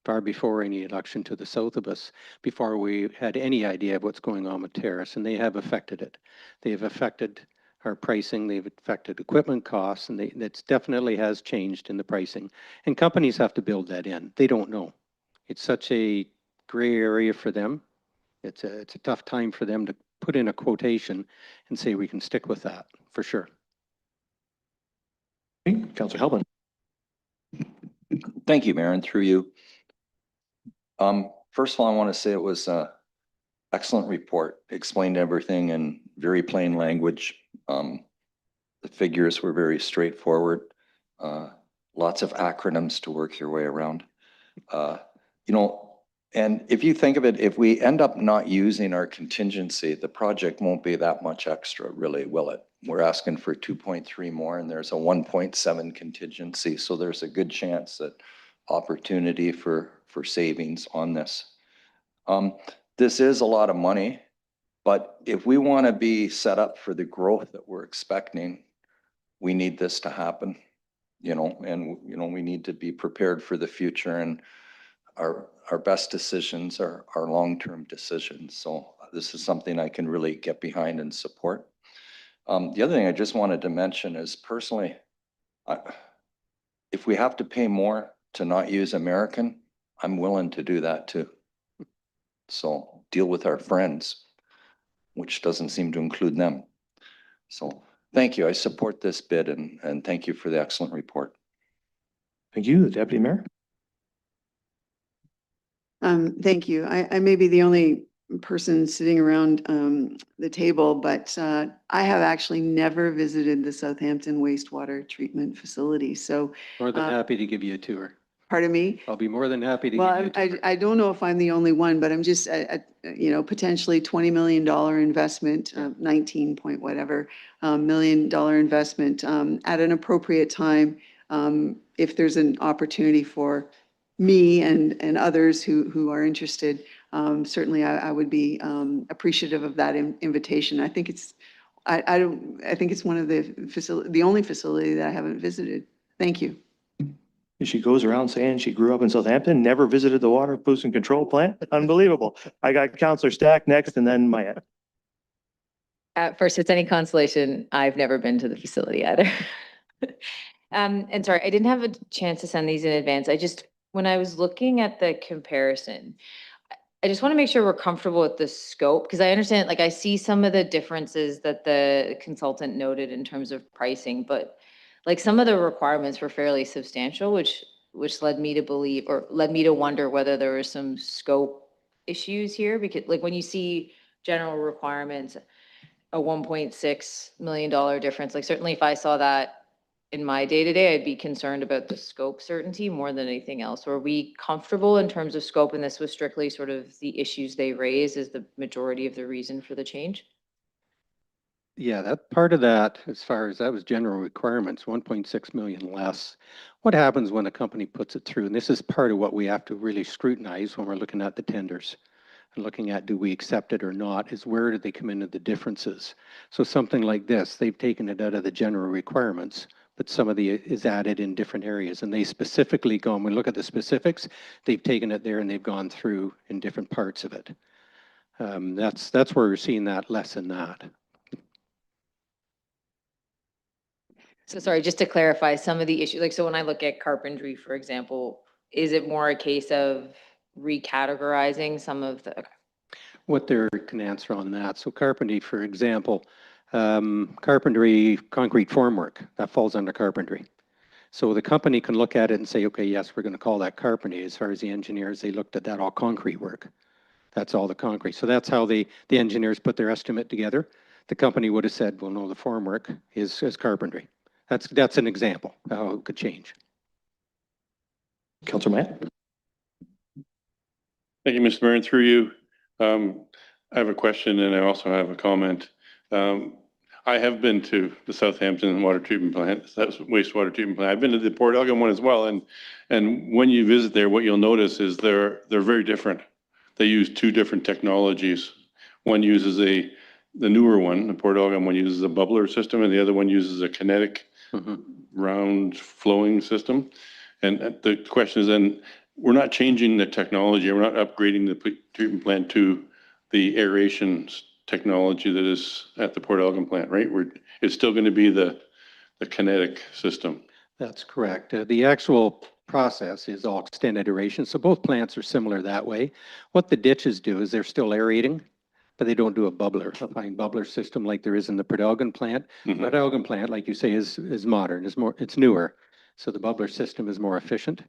far before any election to the south of us, before we had any idea of what's going on with tariffs, and they have affected it. They have affected our pricing, they've affected equipment costs, and that definitely has changed in the pricing. And companies have to build that in. They don't know. It's such a gray area for them. It's a tough time for them to put in a quotation and say we can stick with that, for sure. Councillor Helpin. Thank you, Mayor, and through you. First of all, I want to say it was an excellent report. Explained everything in very plain language. The figures were very straightforward. Lots of acronyms to work your way around. You know, and if you think of it, if we end up not using our contingency, the project won't be that much extra, really, will it? We're asking for 2.3 more, and there's a 1.7 contingency, so there's a good chance that opportunity for savings on this. This is a lot of money, but if we want to be set up for the growth that we're expecting, we need this to happen, you know, and we need to be prepared for the future, and our best decisions are long-term decisions. So this is something I can really get behind and support. The other thing I just wanted to mention is personally, if we have to pay more to not use American, I'm willing to do that too. So deal with our friends, which doesn't seem to include them. So thank you. I support this bid, and thank you for the excellent report. Thank you, the Deputy Mayor. Thank you. I may be the only person sitting around the table, but I have actually never visited the Southampton wastewater treatment facility. So More than happy to give you a tour. pardon me? I'll be more than happy to give Well, you a tour. I don't know if I'm the only one, but I'm just, potentially $20 million investment, 19 point whatever, million dollar investment at an appropriate time. If there's an opportunity for me and others who are interested, certainly I would be appreciative of that invitation. I think it's, I think it's one of the only facility that I haven't visited. Thank you. She goes around saying she grew up in Southampton, never visited the water pollution control plant. Unbelievable. I got Councillor Stack next and then Maya. First, if it's any consolation, I've never been to the facility either. And sorry, I didn't have a chance to send these in advance. When I was looking at the comparison, I just want to make sure we're comfortable with the scope, because I understand, like, I see some of the differences that the consultant noted in terms of pricing, but like some of the requirements were fairly substantial, which led me to believe, or led me to wonder whether there were some scope issues here, because like when you see general requirements, a $1.6 million difference, like certainly if I saw that in my day-to-day, I'd be concerned about the scope certainty more than anything else. Were we comfortable in terms of scope, and this was strictly sort of the issues they raised as the majority of the reason for the change? Yeah, that part of that, as far as that was general requirements, 1.6 million less. What happens when a company puts it through? And this is part of what we have to really scrutinize when we're looking at the tenders and looking at, do we accept it or not, is where do they come into the differences? So something like this, they've taken it out of the general requirements, but some of the is added in different areas, and they specifically go, when we look at the specifics, they've taken it there and they've gone through in different parts of it. That's where we're seeing that less in that. So sorry, just to clarify some of the issues, like, so when I look at carpentry, for example, is it more a case of recategorizing some of the, okay. What there can answer on that. So carpentry, for example, carpentry, concrete formwork, that falls under carpentry. So the company can look at it and say, okay, yes, we're going to call that carpentry. As far as the engineers, they looked at that all concrete work. That's all the concrete. So that's how the engineers put their estimate together. The company would have said, well, no, the formwork is carpentry. That's an example of how it could change. Councillor Matt. Thank you, Mr. Mayor, and through you. I have a question and I also have a comment. I have been to the Southampton water treatment plant, that's wastewater treatment plant. I've been to the Port Elgin one as well, and when you visit there, what you'll notice is they're very different. They use two different technologies. One uses the newer one, the Port Elgin one uses a bubbler system, and the other one uses a kinetic round flowing system. And the question is then, we're not changing the technology, we're not upgrading the treatment plant to the aeration technology that is at the Port Elgin plant, right? It's still going to be the kinetic system. That's correct. The actual process is all extended aeration, so both plants are similar that way. What the ditches do is they're still aerating, but they don't do a bubbler, a fine bubbler system like there is in the Port Elgin plant. Mhm. Port Elgin plant, like you say, is modern, it's newer, so the bubbler system is more efficient,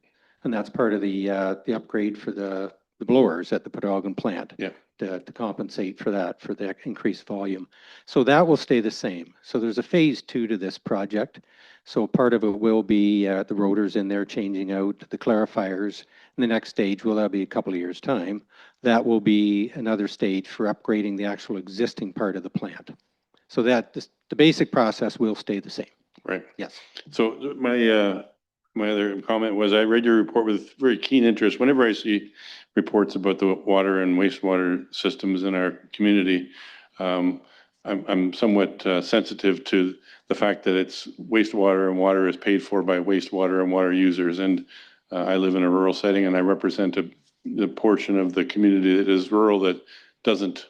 and that's part of the upgrade for the blowers at the Port Elgin plant. Yeah. To compensate for that, for the increased volume. So that will stay the same. So there's a phase 2 to this project. So part of it will be the rotors in there changing out, the clarifiers. And the next stage will be a couple of years' time. That will be another stage for upgrading the actual existing part of the plant. So that the basic process will stay the same. Right. Yes. So my other comment was I read your report with very keen interest. Whenever I see reports about the water and wastewater systems in our community, I'm somewhat sensitive to the fact that it's wastewater and water is paid for by wastewater and water users. And I live in a rural setting and I represent the portion of the community that is rural that doesn't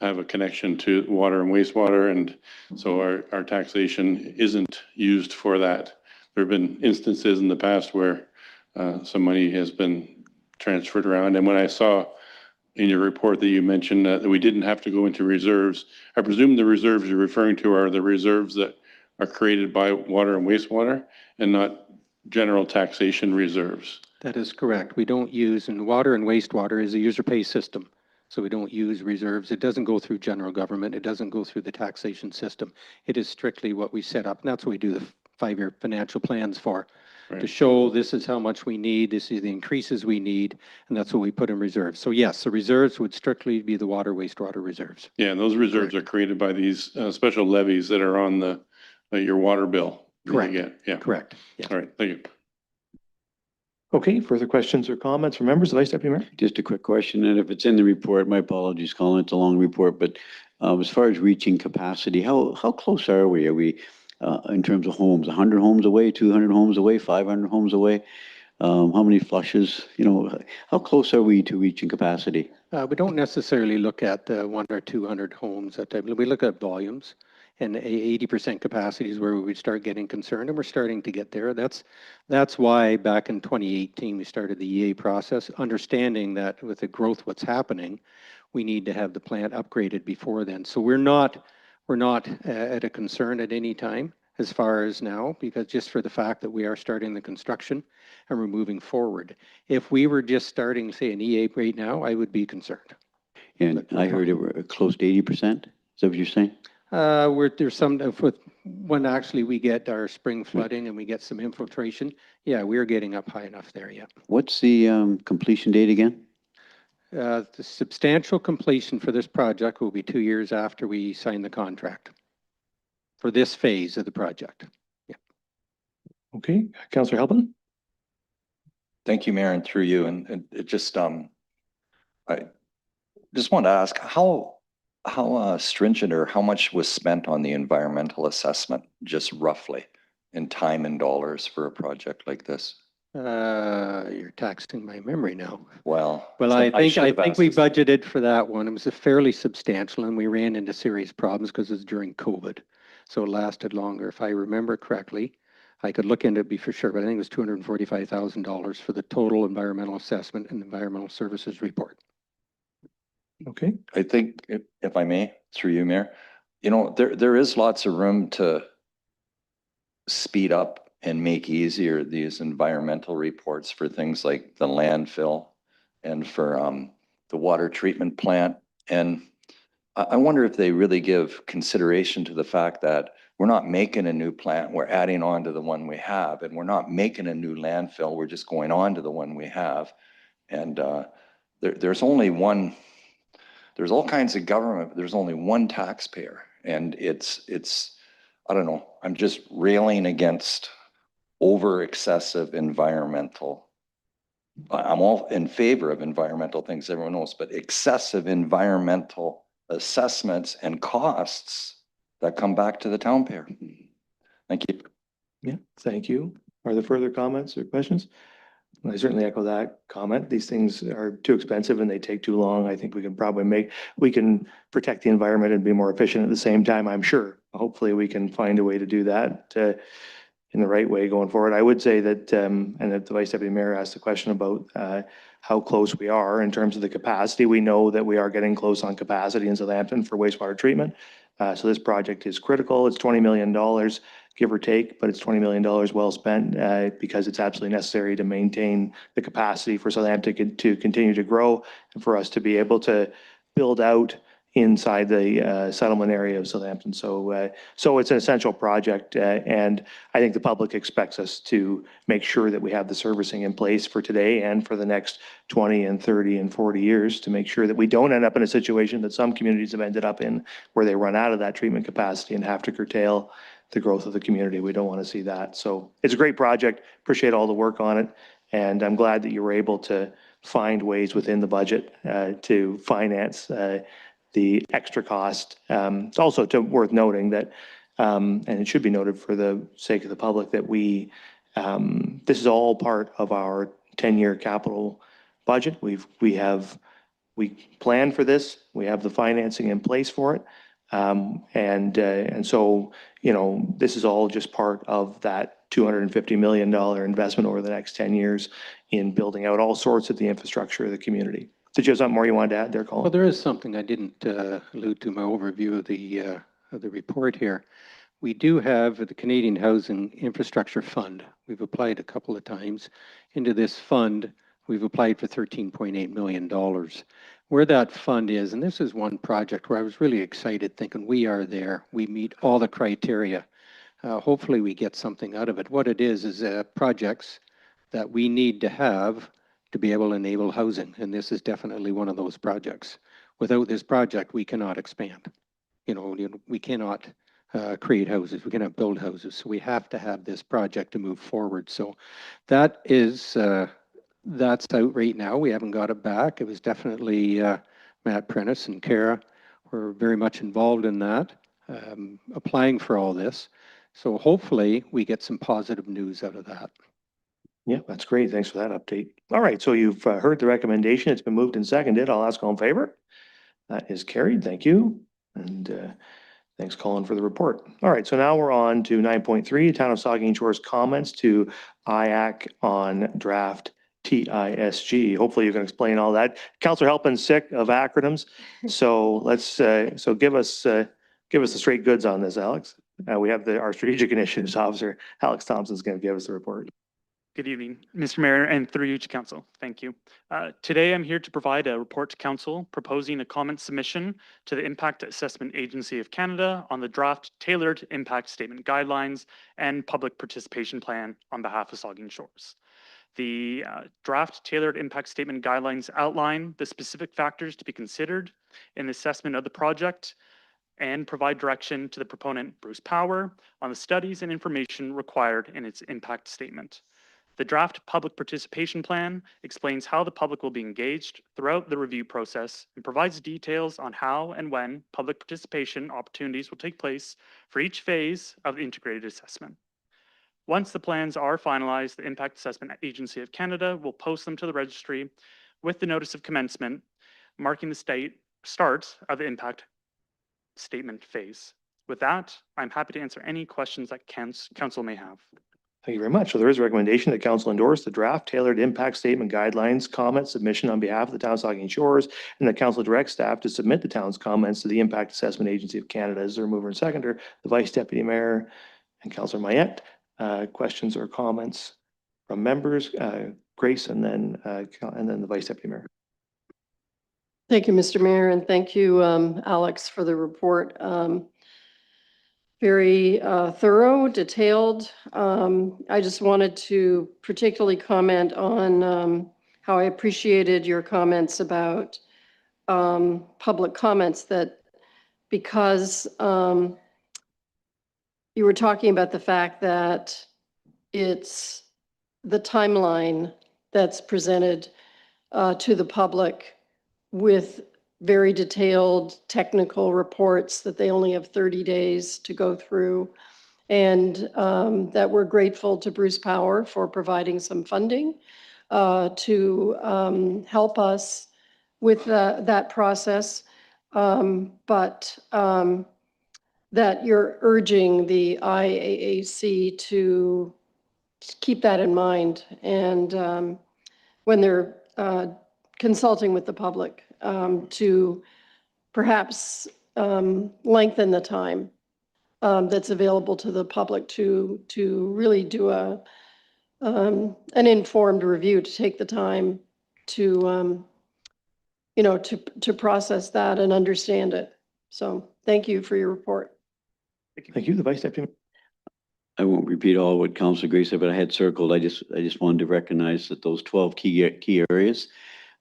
have a connection to water and wastewater. And so our taxation isn't used for that. There have been instances in the past where some money has been transferred around. And when I saw in your report that you mentioned that we didn't have to go into reserves, I presume the reserves you're referring to are the reserves that are created by water and wastewater and not general taxation reserves. That is correct. We don't use, and water and wastewater is a user pay system. So we don't use reserves. It doesn't go through general government. It doesn't go through the taxation system. It is strictly what we set up. And that's what we do the 5-year financial plans for, to show this is how much we need, this is the increases we need, and that's what we put in reserves. So yes, the reserves would strictly be the water, wastewater reserves. Yeah, and those reserves are created by these special levies that are on your water bill. Correct. Yeah. Correct. Yes. All right, thank you. Okay, further questions or comments from members? Vice Deputy Mayor? Just a quick question, and if it's in the report, my apologies, Colin, it's a long report, but as far as reaching capacity, how close are we? Are we in terms of homes, 100 homes away, 200 homes away, 500 homes away? How many flushes? How close are we to reaching capacity? We don't necessarily look at 100 or 200 homes that type. We look at volumes, and 80% capacity is where we would start getting concerned, and we're starting to get there. That's why back in 2018 we started the EA process, understanding that with the growth what's happening, we need to have the plant upgraded before then. So we're not at a concern at any time as far as now, because just for the fact that we are starting the construction and we're moving forward. If we were just starting, say, an EA right now, I would be concerned. And I heard it were close to 80%. Is that what you're saying? There's some, when actually we get our spring flooding and we get some infiltration, yeah, we're getting up high enough there, yeah. What's the completion date again? The substantial completion for this project will be 2 years after we sign the contract for this phase of the project. Yeah. Okay, Councillor Halpin? Thank you, Mayor, and through you. And it just, I just want to ask how stringent or how much was spent on the environmental assessment, just roughly, in time and dollars for a project like this? You're taxing my memory now. Well, I think we this. budgeted for that one. It was a fairly substantial, and we ran into serious problems because it was during COVID. So it lasted longer. If I remember correctly, I could look into it for sure, but I think it was $245,000 for the total environmental assessment and environmental services report. Okay. I think, if I may, through you, Mayor, there is lots of room to speed up and make easier these environmental reports for things like the landfill and for the water treatment plant. And I wonder if they really give consideration to the fact that we're not making a new plant, we're adding on to the one we have, and we're not making a new landfill, we're just going on to the one we have. And there's only one, there's all kinds of government, but there's only one taxpayer. And it's, I don't know, I'm just railing against over excessive environmental. I'm all in favor of environmental things, everyone knows, but excessive environmental assessments and costs that come back to the town payer. Thank you. Yeah, thank you. Are there further comments or questions? I certainly echo that comment. These things are too expensive and they take too long. I think we can protect the environment and be more efficient at the same time, I'm sure. Hopefully we can find a way to do that in the right way going forward. I would say that, and that the Vice Deputy Mayor asked a question about how close we are in terms of the capacity. We know that we are getting close on capacity in Southampton for wastewater treatment. So this project is critical. It's $20 million, give or take, but it's $20 million well spent because it's absolutely necessary to maintain the capacity for Southampton to continue to grow and for us to be able to build out inside the settlement area of Southampton. So it's an essential project, and I think the public expects us to make sure that we have the servicing in place for today and for the next 20 and 30 and 40 years to make sure that we don't end up in a situation that some communities have ended up in where they run out of that treatment capacity and have to curtail the growth of the community. We don't want to see that. So it's a great project. Appreciate all the work on it. And I'm glad that you were able to find ways within the budget to finance the extra cost. It's also worth noting that, and it should be noted for the sake of the public, that this is all part of our 10-year capital budget. We planned for this. We have the financing in place for it. And so, this is all just part of that $250 million investment over the next 10 years in building out all sorts of the infrastructure of the community. Did you have something more you wanted to add there, Colin? Well, there is something I didn't allude to in my overview of the report here. We do have the Canadian Housing Infrastructure Fund. We've applied a couple of times into this fund. We've applied for $13.8 million. Where that fund is, and this is one project where I was really excited thinking we are there. We meet all the criteria. Hopefully we get something out of it. What it is projects that we need to have to be able to enable housing. And this is definitely one of those projects. Without this project, we cannot expand. We cannot create houses. We cannot build houses. So we have to have this project to move forward. So that is, that's out right now. We haven't got it back. It was definitely Matt Prentice and Kara were very much involved in that, applying for all this. So hopefully we get some positive news out of that. Yeah, that's great. Thanks for that update. All right, so you've heard the recommendation. It's been moved and seconded. I'll ask all in favor. That is carried. Thank you. And thanks, Colin, for the report. All right, so now we're on to 9.3, Town of Saugeen Shores comments to IAC on draft TISG. Hopefully you can explain all that. Councillor Halpin's sick of acronyms, so let's give us the straight goods on this, Alex. We have our Strategic Initiatives Officer, Alex Thompson's going to give us the report. Good evening, Mr. Mayor, and through you to Council. Thank you. Today, I'm here to provide a report to Council proposing a comment submission to the Impact Assessment Agency of Canada on the draft Tailored Impact Statement Guidelines and Public Participation Plan on behalf of Saugeen Shores. The draft Tailored Impact Statement Guidelines outline the specific factors to be considered in the assessment of the project and provide direction to the proponent, Bruce Power, on the studies and information required in its impact statement. The draft public participation plan explains how the public will be engaged throughout the review process and provides details on how and when public participation opportunities will take place for each phase of the integrated assessment. Once the plans are finalized, the Impact Assessment Agency of Canada will post them to the registry with the notice of commencement, marking the start of the impact statement phase. With that, I'm happy to answer any questions that Council may have. Thank you very much. So there is a recommendation that Council endorse the draft Tailored Impact Statement Guidelines comment submission on behalf of the Town of Saugeen Shores, and the Council directs staff to submit the town's comments to the Impact Assessment Agency of Canada. Is there a mover and seconder? The Vice Deputy Mayor and Councillor Mayette. Questions or comments from members? Grace, and then the Vice Deputy Mayor. Thank you, Mr. Mayor, and thank you, Alex, for the report. Very thorough, detailed. I just wanted to particularly comment on how I appreciated your comments about public comments, that because you were talking about the fact that it's the timeline that's presented to the public with very detailed technical reports that they only have 30 days to go through. and that we're grateful to Bruce Power for providing some funding to help us with that process. But that you're urging the IAAC to keep that in mind and when they're consulting with the public to perhaps lengthen the time that's available to the public to really do an informed review, to take the time to to process that and understand it. So thank you for your report. Thank you. The Vice Deputy. I won't repeat all what Councilor Gray said, but I had circled. I just wanted to recognize that those 12 key areas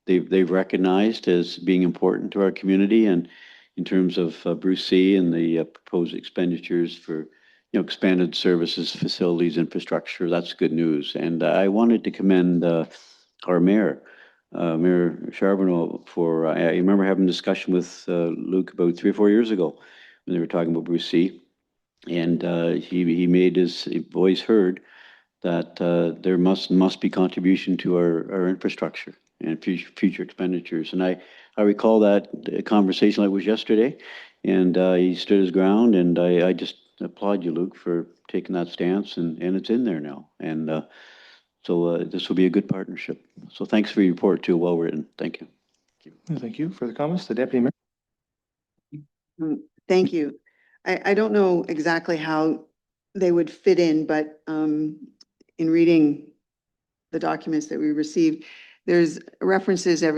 they've recognized as being important to our community, and in terms of Bruce C. and the proposed expenditures for expanded services, facilities, infrastructure. That's good news. And I wanted to commend our mayor. Mayor Charbonneau for, I remember having a discussion with Luke about 3 or 4 years ago when they were talking about Bruce C. And he made his voice heard that there must be contribution to our infrastructure and future expenditures. And I recall that conversation like it was yesterday, and he stood his ground, and I just applaud you, Luke, for taking that stance, and it's in there now. And so this will be a good partnership. So thanks for your report too, well written. Thank you. Thank you. Further comments? The Deputy Mayor. Thank you. I don't know exactly how they would fit in, but in reading the documents that we received, there's references I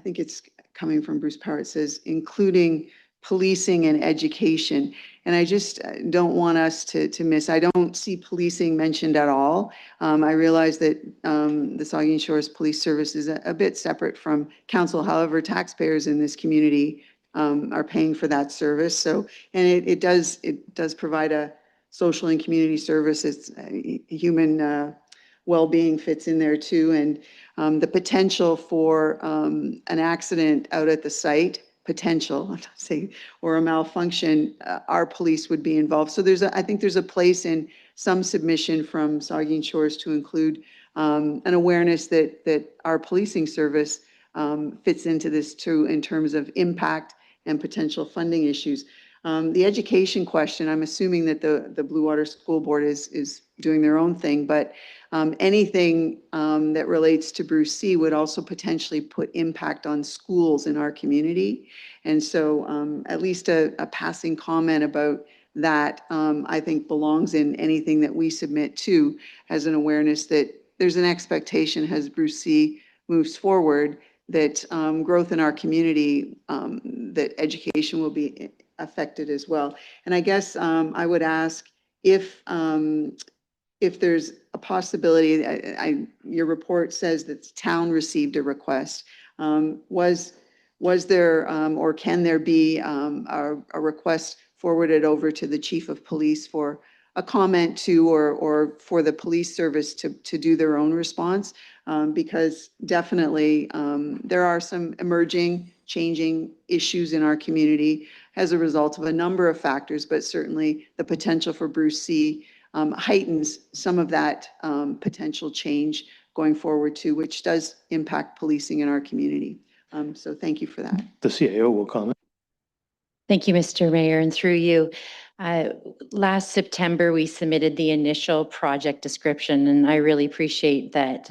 think it's coming from Bruce Power. It says, including policing and education. And I just don't want us to miss. I don't see policing mentioned at all. I realize that the Saugeen Shores Police Service is a bit separate from council. However, taxpayers in this community are paying for that service. So, and it does provide a social and community service. It's human well-being fits in there too. And the potential for an accident out at the site, potential, I'm not saying, or a malfunction, our police would be involved. So I think there's a place in some submission from Saugeen Shores to include an awareness that our policing service fits into this too in terms of impact and potential funding issues. The education question, I'm assuming that the Blue Water School Board is doing their own thing, but anything that relates to Bruce C. would also potentially put impact on schools in our community. And so at least a passing comment about that, I think belongs in anything that we submit to, as an awareness that there's an expectation as Bruce C. moves forward that growth in our community, that education will be affected as well. And I guess I would ask if there's a possibility, your report says that the town received a request. Was there or can there be a request forwarded over to the chief of police for a comment to, or for the police service to do their own response? Because definitely there are some emerging, changing issues in our community as a result of a number of factors, but certainly the potential for Bruce C. Heightens some of that potential change going forward too, which does impact policing in our community. So thank you for that. The CAO will comment. Thank you, Mr. Mayor, and through you. Last September, we submitted the initial project description, and I really appreciate that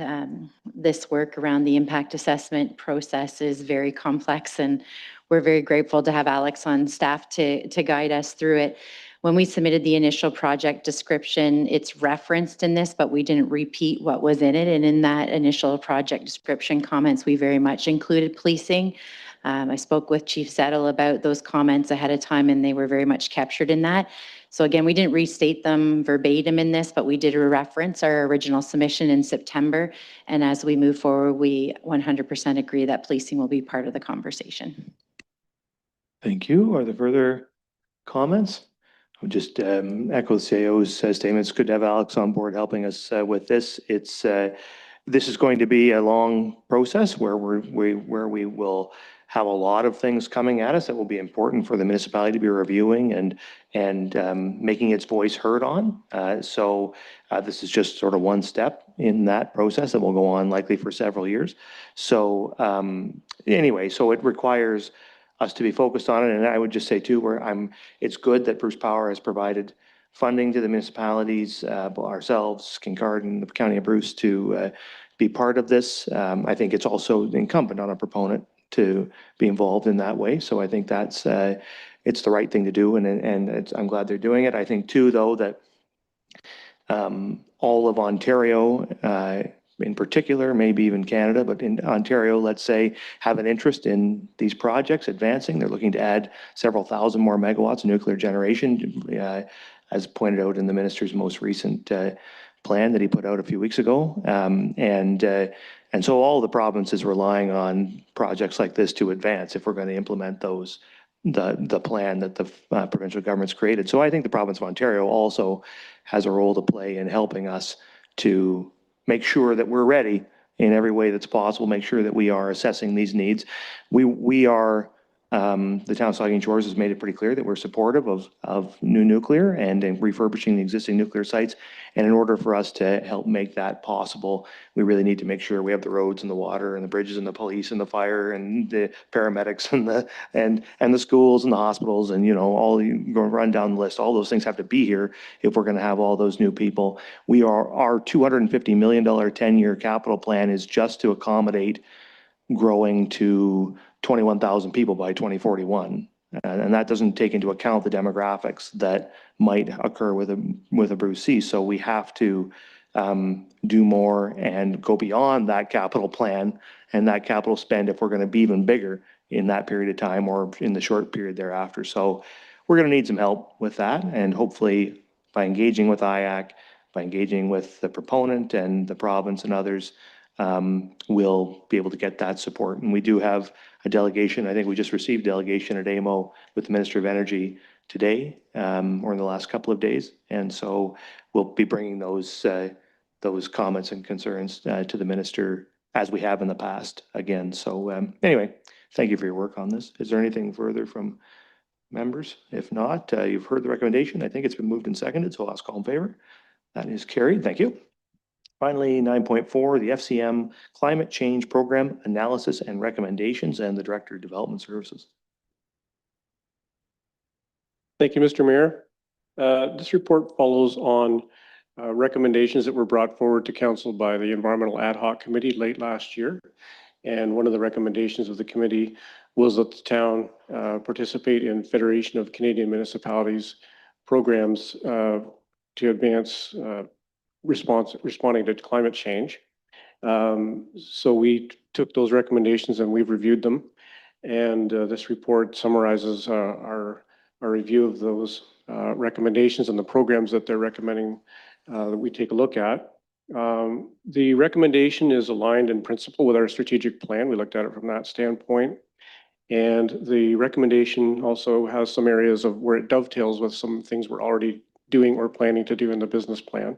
this work around the impact assessment process is very complex, and we're very grateful to have Alex on staff to guide us through it. When we submitted the initial project description, it's referenced in this, but we didn't repeat what was in it. And in that initial project description comments, we very much included policing. I spoke with Chief Settle about those comments ahead of time, and they were very much captured in that. So again, we didn't restate them verbatim in this, but we did reference our original submission in September. And as we move forward, we 100% agree that policing will be part of the conversation. Thank you. Are there further comments? I'll just echo the CAO's statements. Good to have Alex on board helping us with this. This is going to be a long process where we will have a lot of things coming at us that will be important for the municipality to be reviewing and making its voice heard on. So this is just sort of one step in that process that will go on likely for several years. So anyway, so it requires us to be focused on it. And I would just say too, it's good that Bruce Power has provided funding to the municipalities, ourselves, Kincard and the County of Bruce to be part of this. I think it's also incumbent on a proponent to be involved in that way. So I think that's it's the right thing to do, and I'm glad they're doing it. I think too, though, that all of Ontario, in particular, maybe even Canada, but in Ontario, let's say, have an interest in these projects advancing. They're looking to add several thousand more megawatts of nuclear generation, as pointed out in the minister's most recent plan that he put out a few weeks ago. And so all the province is relying on projects like this to advance if we're going to implement those, the plan that the provincial government's created. So I think the province of Ontario also has a role to play in helping us to make sure that we're ready in every way that's possible, make sure that we are assessing these needs. We are, the town of Saugeen Shores has made it pretty clear that we're supportive of new nuclear and in refurbishing the existing nuclear sites. And in order for us to help make that possible, we really need to make sure we have the roads and the water and the bridges and the police and the fire and the paramedics and the schools and the hospitals and, you know, all you go run down the list. All those things have to be here if we're going to have all those new people. Our $250 million 10-year capital plan is just to accommodate growing to 21,000 people by 2041. And that doesn't take into account the demographics that might occur with a Bruce C. So we have to do more and go beyond that capital plan and that capital spend if we're going to be even bigger in that period of time or in the short period thereafter. So we're going to need some help with that. And hopefully by engaging with IAC, by engaging with the proponent and the province and others, we'll be able to get that support. And we do have a delegation. I think we just received a delegation at AMO with the Minister of Energy today or in the last couple of days. And so we'll be bringing those comments and concerns to the minister as we have in the past again. So anyway, thank you for your work on this. Is there anything further from members? If not, you've heard the recommendation. I think it's been moved and seconded, so I'll ask all in favor. That is carried. Thank you. Finally, 9.4, the FCM Climate Change Program Analysis and Recommendations, and the Director of Development Services. Thank you, Mr. Mayor. This report follows on recommendations that were brought forward to Council by the Environmental Ad Hoc Committee late last year. And one of the recommendations of the committee was that the town participate in Federation of Canadian Municipalities programs to advance responding to climate change. So we took those recommendations and we've reviewed them. And this report summarizes our review of those recommendations and the programs that they're recommending that we take a look at. The recommendation is aligned in principle with our strategic plan. We looked at it from that standpoint. And the recommendation also has some areas of where it dovetails with some things we're already doing or planning to do in the business plan.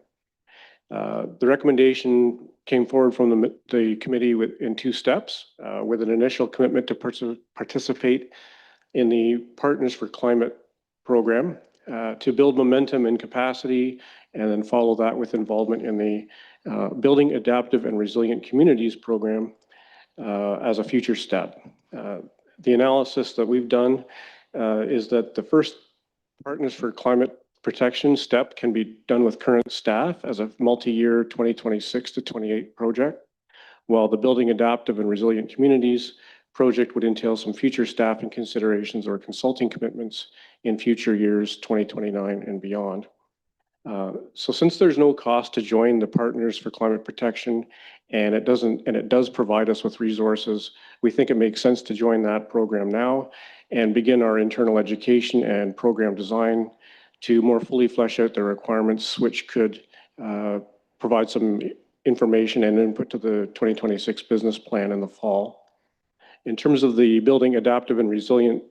The recommendation came forward from the committee in two steps, with an initial commitment to participate in the Partners for Climate program to build momentum and capacity, and then follow that with involvement in the Building Adaptive and Resilient Communities program as a future step. The analysis that we've done is that the first Partners for Climate Protection step can be done with current staff as a multi-year 2026 to 28 project, while the Building Adaptive and Resilient Communities project would entail some future staffing considerations or consulting commitments in future years, 2029 and beyond. So since there's no cost to join the Partners for Climate Protection, and it does provide us with resources, we think it makes sense to join that program now and begin our internal education and program design to more fully flesh out the requirements, which could provide some information and input to the 2026 business plan in the fall. In terms of the Building Adaptive and Resilient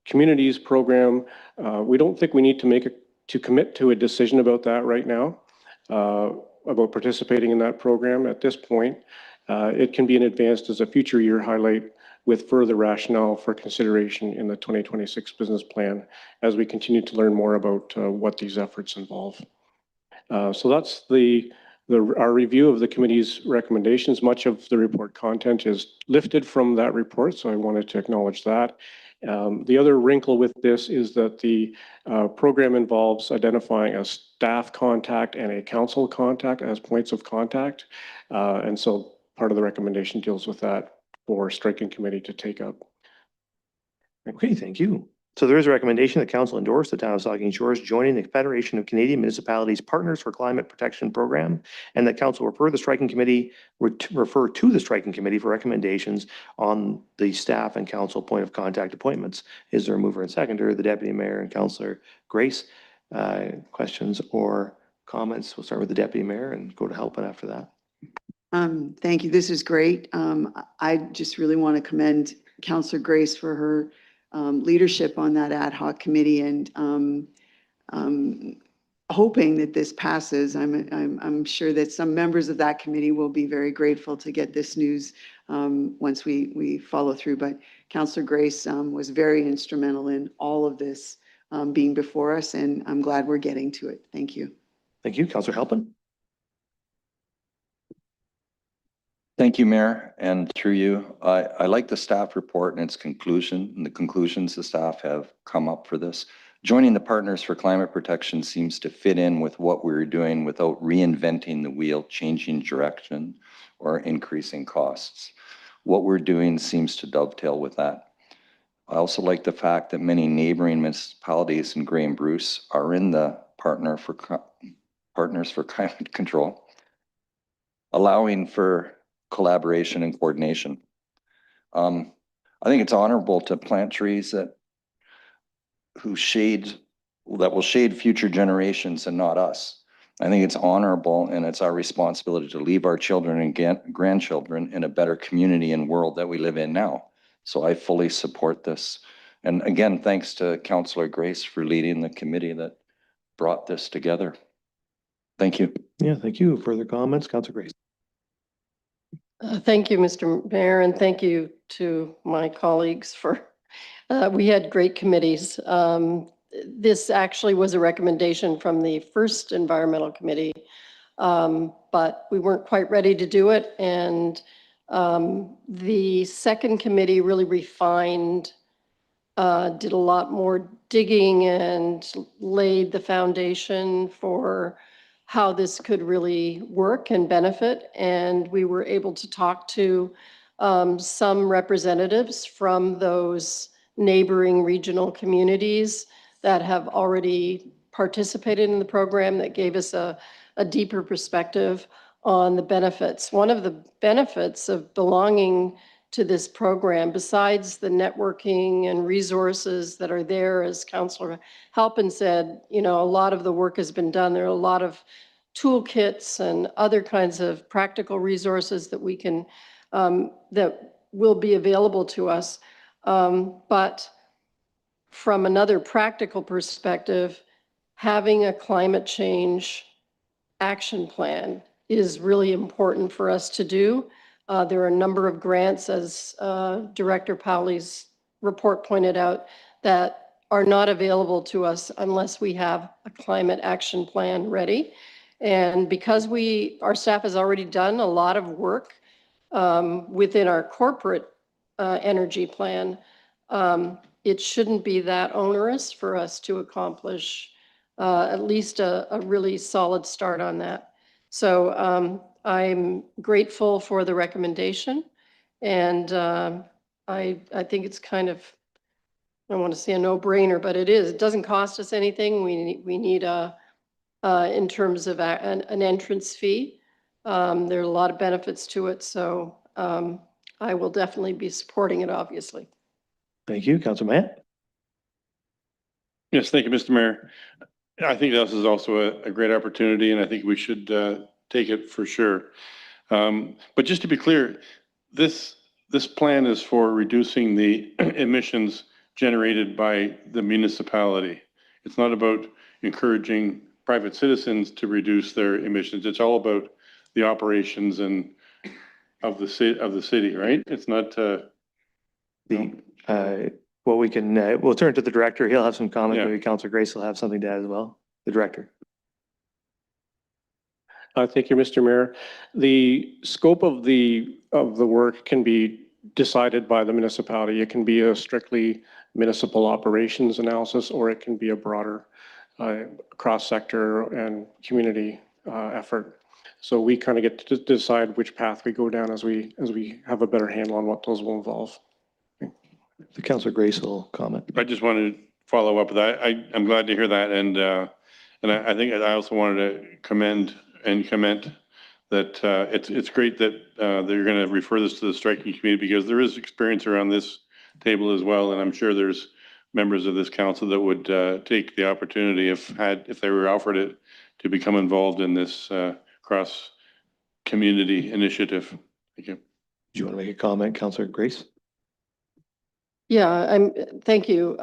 Communities program, we don't think we need to commit to a decision about that right now, about participating in that program at this point. It can be in advanced as a future year highlight with further rationale for consideration in the 2026 business plan as we continue to learn more about what these efforts involve. So that's our review of the committee's recommendations. Much of the report content is lifted from that report, so I wanted to acknowledge that. The other wrinkle with this is that the program involves identifying a staff contact and a council contact as points of contact. And so part of the recommendation deals with that for striking committee to take up. Okay, thank you. So there is a recommendation that council endorse the town of Saugeen Shores joining the Federation of Canadian Municipalities Partners for Climate Protection Program, and that council refer to the striking committee for recommendations on the staff and council point of contact appointments. Is there a mover and seconder? The deputy mayor and councillor Grace. Questions or comments? We'll start with the deputy mayor and go to Halpin after that. Thank you. This is great. I just really want to commend Councillor Grace for her leadership on that ad hoc committee, and hoping that this passes. I'm sure that some members of that committee will be very grateful to get this news once we follow through. But Councillor Grace was very instrumental in all of this being before us, and I'm glad we're getting to it. Thank you. Thank you. Councillor Halpin. Thank you, Mayor, and through you. I like the staff report and its conclusion and the conclusions the staff have come up for this. Joining the Partners for Climate Protection seems to fit in with what we're doing without reinventing the wheel, changing direction, or increasing costs. What we're doing seems to dovetail with that. I also like the fact that many neighboring municipalities in Grey and Bruce are in the Partners for Climate Control, allowing for collaboration and coordination. I think it's honorable to plant trees that will shade future generations and not us. I think it's honorable, and it's our responsibility to leave our children and grandchildren in a better community and world that we live in now. So I fully support this. And again, thanks to Councillor Grace for leading the committee that brought this together. Thank you. Yeah, thank you. Further comments, Councillor Grace. Thank you, Mr. Mayor, and thank you to my colleagues for, we had great committees. This actually was a recommendation from the first environmental committee, but we weren't quite ready to do it. And the second committee really refined, did a lot more digging and laid the foundation for how this could really work and benefit. And we were able to talk to some representatives from those neighboring regional communities that have already participated in the program, that gave us a deeper perspective on the benefits. One of the benefits of belonging to this program, besides the networking and resources that are there, as Councillor Halpin said, you know, a lot of the work has been done. There are a lot of toolkits and other kinds of practical resources that we can, that will be available to us. But from another practical perspective, having a climate change action plan is really important for us to do. There are a number of grants, as Director Powley's report pointed out, that are not available to us unless we have a climate action plan ready. And because our staff has already done a lot of work within our corporate energy plan, it shouldn't be that onerous for us to accomplish at least a really solid start on that. So I'm grateful for the recommendation, and I think it's kind of, I don't want to say a no-brainer, but it is. It doesn't cost us anything. We need in terms of an entrance fee. There are a lot of benefits to it, so I will definitely be supporting it, obviously. Thank you, Councillor Matt. Yes, thank you, Mr. Mayor. I think this is also a great opportunity, and I think we should take it for sure. But just to be clear, this plan is for reducing the emissions generated by the municipality. It's not about encouraging private citizens to reduce their emissions. It's all about the operations and of the city, right? It's not Well, we can, we'll turn to the director. He'll have some comments. Yeah. Maybe Councillor Grace will have something to add as well. The director. Thank you, Mr. Mayor. The scope of the work can be decided by the municipality. It can be a strictly municipal operations analysis, or it can be a broader cross-sector and community effort. So we kind of get to decide which path we go down as we have a better handle on what those will involve. The Councillor Grace will comment. I just wanted to follow up with that. I'm glad to hear that. And I think I also wanted to commend and comment that it's great that they're going to refer this to the striking committee, because there is experience around this table as well. And I'm sure there's members of this council that would take the opportunity if they were offered it to become involved in this cross community initiative. Thank you. Do you want to make a comment, Councillor Grace? Yeah, thank you.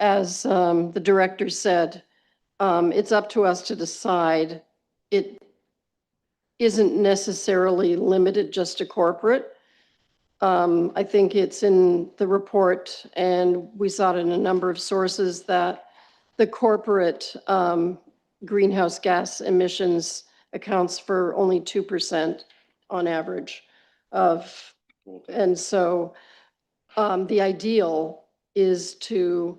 As the director said, it's up to us to decide. It isn't necessarily limited just to corporate. I think it's in the report, and we saw it in a number of sources, that the corporate greenhouse gas emissions accounts for only 2% on average of, and so the ideal is to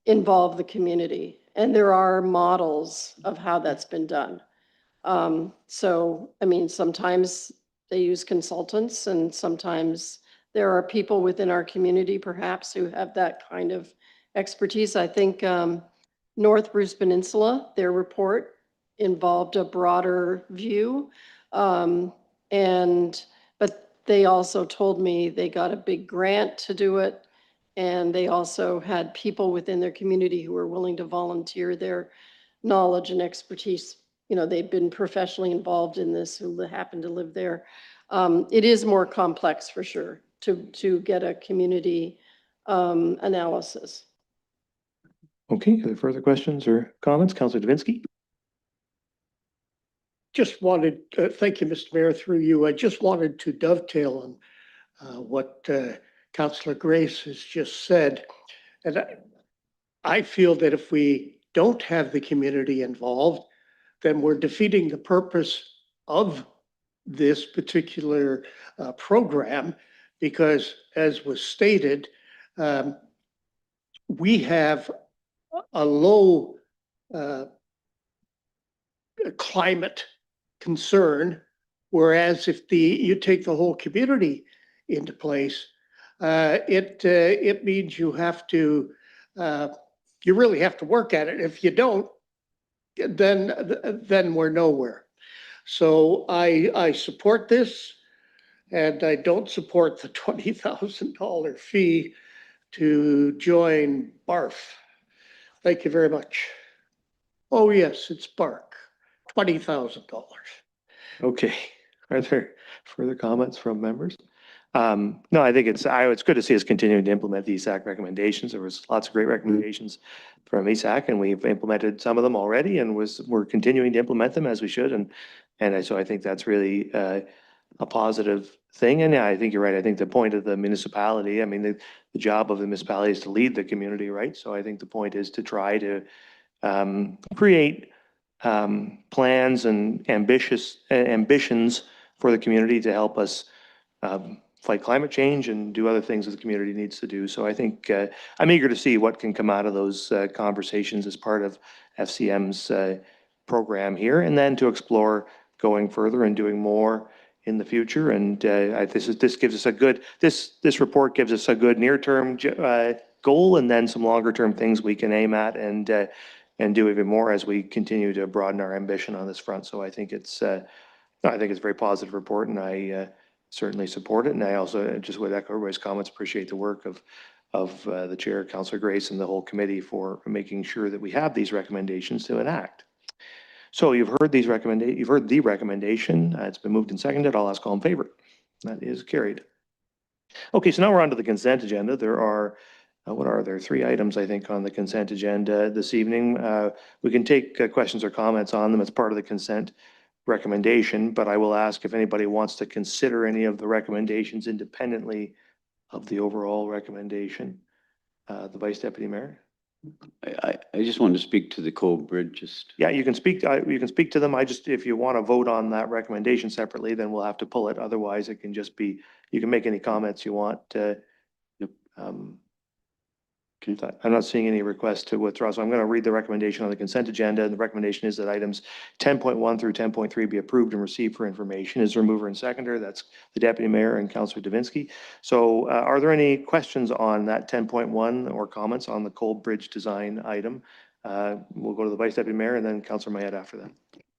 involve the community. And there are models of how that's been done. So, I mean, sometimes they use consultants, and sometimes there are people within our community perhaps who have that kind of expertise. I think North Bruce Peninsula, their report involved a broader view. But they also told me they got a big grant to do it. And they also had people within their community who were willing to volunteer their knowledge and expertise. You know, they've been professionally involved in this, who happen to live there. It is more complex for sure to get a community analysis. Okay, are there further questions or comments? Councillor Davinsky? Just wanted, thank you, Mr. Mayor, through you. I just wanted to dovetail on what Councillor Grace has just said. And I feel that if we don't have the community involved, then we're defeating the purpose of this particular program, because as was stated, we have a low climate concern, whereas if you take the whole community into place, it means you have to, you really have to work at it. If you don't, then we're nowhere. So I support this, and I don't support the $20,000 fee to join BARF. Thank you very much. Oh yes, it's BARC, $20,000. Okay. Are there further comments from members? No, I think it's good to see us continuing to implement the ESAC recommendations. There was lots of great recommendations from ESAC, and we've implemented some of them already, and we're continuing to implement them as we should. So I think that's really a positive thing. And yeah, I think you're right. I think the point of the municipality, I mean, the job of the municipality is to lead the community, right? So I think the point is to try to create plans and ambitions for the community to help us fight climate change and do other things that the community needs to do. So I think I'm eager to see what can come out of those conversations as part of FCM's program here, and then to explore going further and doing more in the future. And this gives us a good, this report gives us a good near-term goal, and then some longer-term things we can aim at and do even more as we continue to broaden our ambition on this front. So I think it's a very positive report, and I certainly support it. And I also just would echo everybody's comments, appreciate the work of the chair, Councillor Grace, and the whole committee for making sure that we have these recommendations to enact. So you've heard the recommendation. It's been moved and seconded. I'll ask all in favor. That is carried. Okay, so now we're on to the consent agenda. There are, what are there? 3 items, I think, on the consent agenda this evening. We can take questions or comments on them as part of the consent recommendation, but I will ask if anybody wants to consider any of the recommendations independently of the overall recommendation. The Vice Deputy Mayor? I just wanted to speak to the Cole Bridge, just. Yeah, you can speak to them. If you want to vote on that recommendation separately, then we'll have to pull it. Otherwise, it can just be, you can make any comments you want. I'm not seeing any requests to withdraw, so I'm going to read the recommendation on the consent agenda. The recommendation is that items 10.1 through 10.3 be approved and received for information. Is there a mover and seconder? That's the Deputy Mayor and Councillor Davinsky. So are there any questions on that 10.1 or comments on the Cole Bridge design item? We'll go to the Vice Deputy Mayor and then Councillor Mayette after that.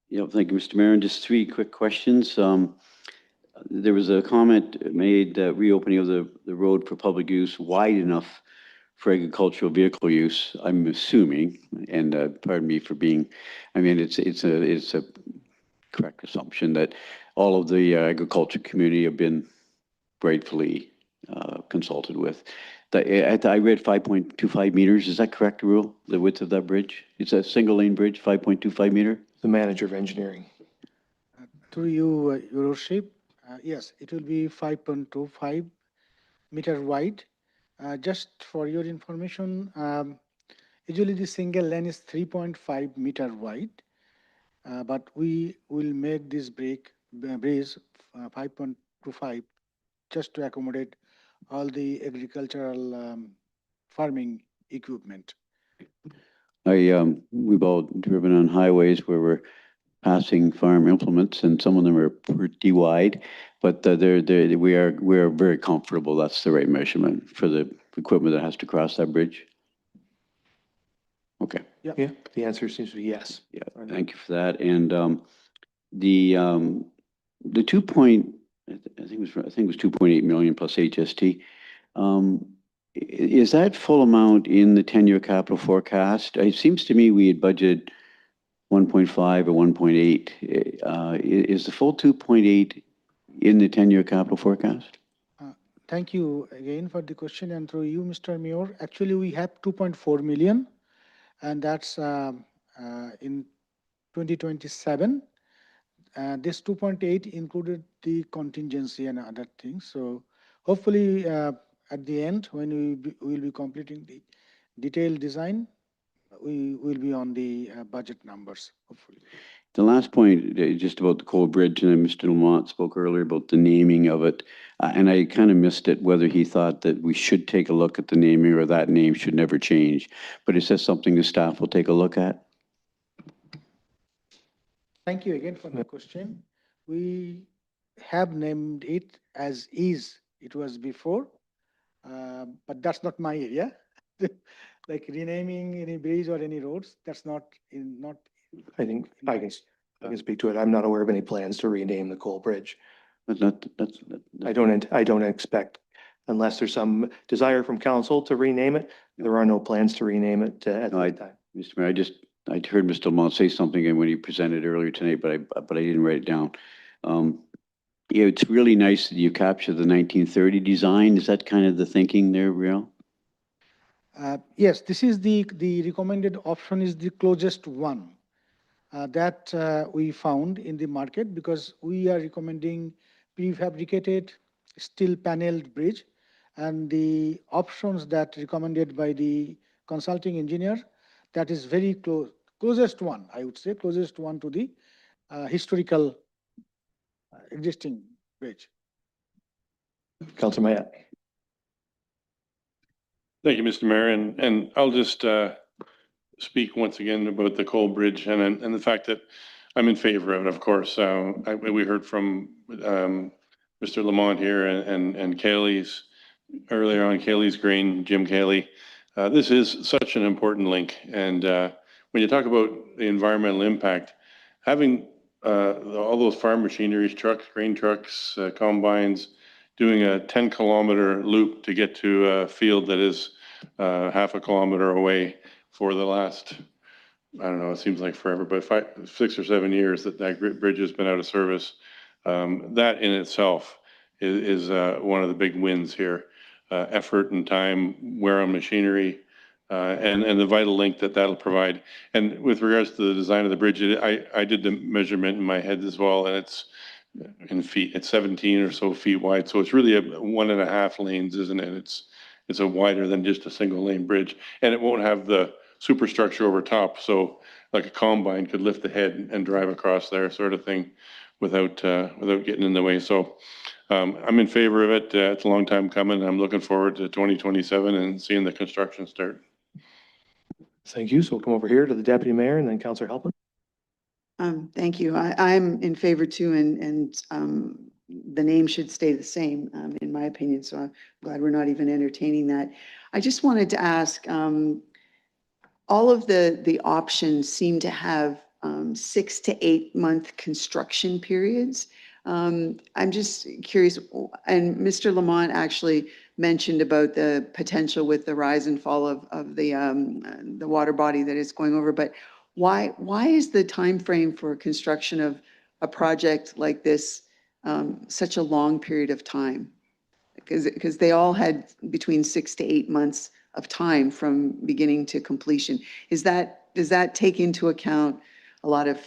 Yeah, thank you, Mr. Mayor. And just three quick questions. There was a comment made, reopening of the road for public use wide enough for agricultural vehicle use, I'm assuming, and pardon me for being, I mean, it's a correct assumption that all of the agriculture community have been rightfully consulted with. I read 5.25 meters. Is that correct, Rule? The width of that bridge? It's a single lane bridge, 5.25 meter? The Manager of Engineering. Through you, Your Worship, yes, it will be 5.25 meter wide. Just for your information, usually the single lane is 3.5 meter wide, but we will make this bridge 5.25 just to accommodate all the agricultural farming equipment. We've all driven on highways where we're passing farm implements, and some of them are pretty wide, but we are very comfortable. That's the right measurement for the equipment that has to cross that bridge. Okay. Yeah, the answer seems to be yes. Yeah, thank you for that. And the 2 point, I think it was 2.8 million plus HST. Is that full amount in the 10-year capital forecast? It seems to me we had budgeted 1.5 or 1.8. Is the full 2.8 in the 10-year capital forecast? Thank you again for the question, and through you, Mr. Mayor. Actually, we have 2.4 million, and that's in 2027. This 2.8 included the contingency and other things. So hopefully at the end, when we will be completing the detailed design, we will be on the budget numbers, hopefully. The last point, just about the Cole Bridge, and Mr. Lamont spoke earlier about the naming of it, and I kind of missed it, whether he thought that we should take a look at the naming or that name should never change. But is that something the staff will take a look at? Thank you again for the question. We have named it as is it was before, but that's not my area. Like renaming any bridge or any roads, that's not. I think I can speak to it. I'm not aware of any plans to rename the Cole Bridge. I don't expect, unless there's some desire from council to rename it, there are no plans to rename it at this time. Mr. Mayor, I heard Mr. Lamont say something when he presented earlier tonight, but I didn't write it down. Yeah, it's really nice that you capture the 1930 design. Is that kind of the thinking there, Riel? Yes, this is the recommended option is the closest one that we found in the market, because we are recommending prefabricated steel paneled bridge, and the options that recommended by the consulting engineer, that is very closest one, I would say, closest one to the historical existing bridge. Councillor Mayette. Thank you, Mr. Mayor, and I'll just speak once again about the Cole Bridge and the fact that I'm in favor of it, of course. We heard from Mr. Lamont here and Kaylee's earlier on, Kaylee's Green, Jim Kaylee. This is such an important link, and when you talk about the environmental impact, having all those farm machineries, trucks, grain trucks, combines, doing a 10-kilometer loop to get to a field that is half a kilometer away for the last, I don't know, it seems like forever, but 6 or 7 years that bridge has been out of service. That in itself is one of the big wins here. Effort and time, wear on machinery, and the vital link that that'll provide. And with regards to the design of the bridge, I did the measurement in my head as well, and it's in feet. It's 17 or so feet wide. So it's really a 1.5 lanes, isn't it? It's a wider than just a single lane bridge, and it won't have the superstructure over top. So like a combine could lift the head and drive across there, sort of thing, without getting in the way. So I'm in favor of it. It's a long time coming. I'm looking forward to 2027 and seeing the construction start. Thank you. So we'll come over here to the deputy mayor and then Councillor Halpin. Thank you. I'm in favor too, and the name should stay the same, in my opinion, so I'm glad we're not even entertaining that. I just wanted to ask, all of the options seem to have 6 to 8 month construction periods. I'm just curious, and Mr. Lamont actually mentioned about the potential with the rise and fall of the water body that is going over, but why is the time frame for construction of a project like this such a long period of time? Because they all had between 6 to 8 months of time from beginning to completion. Does that take into account a lot of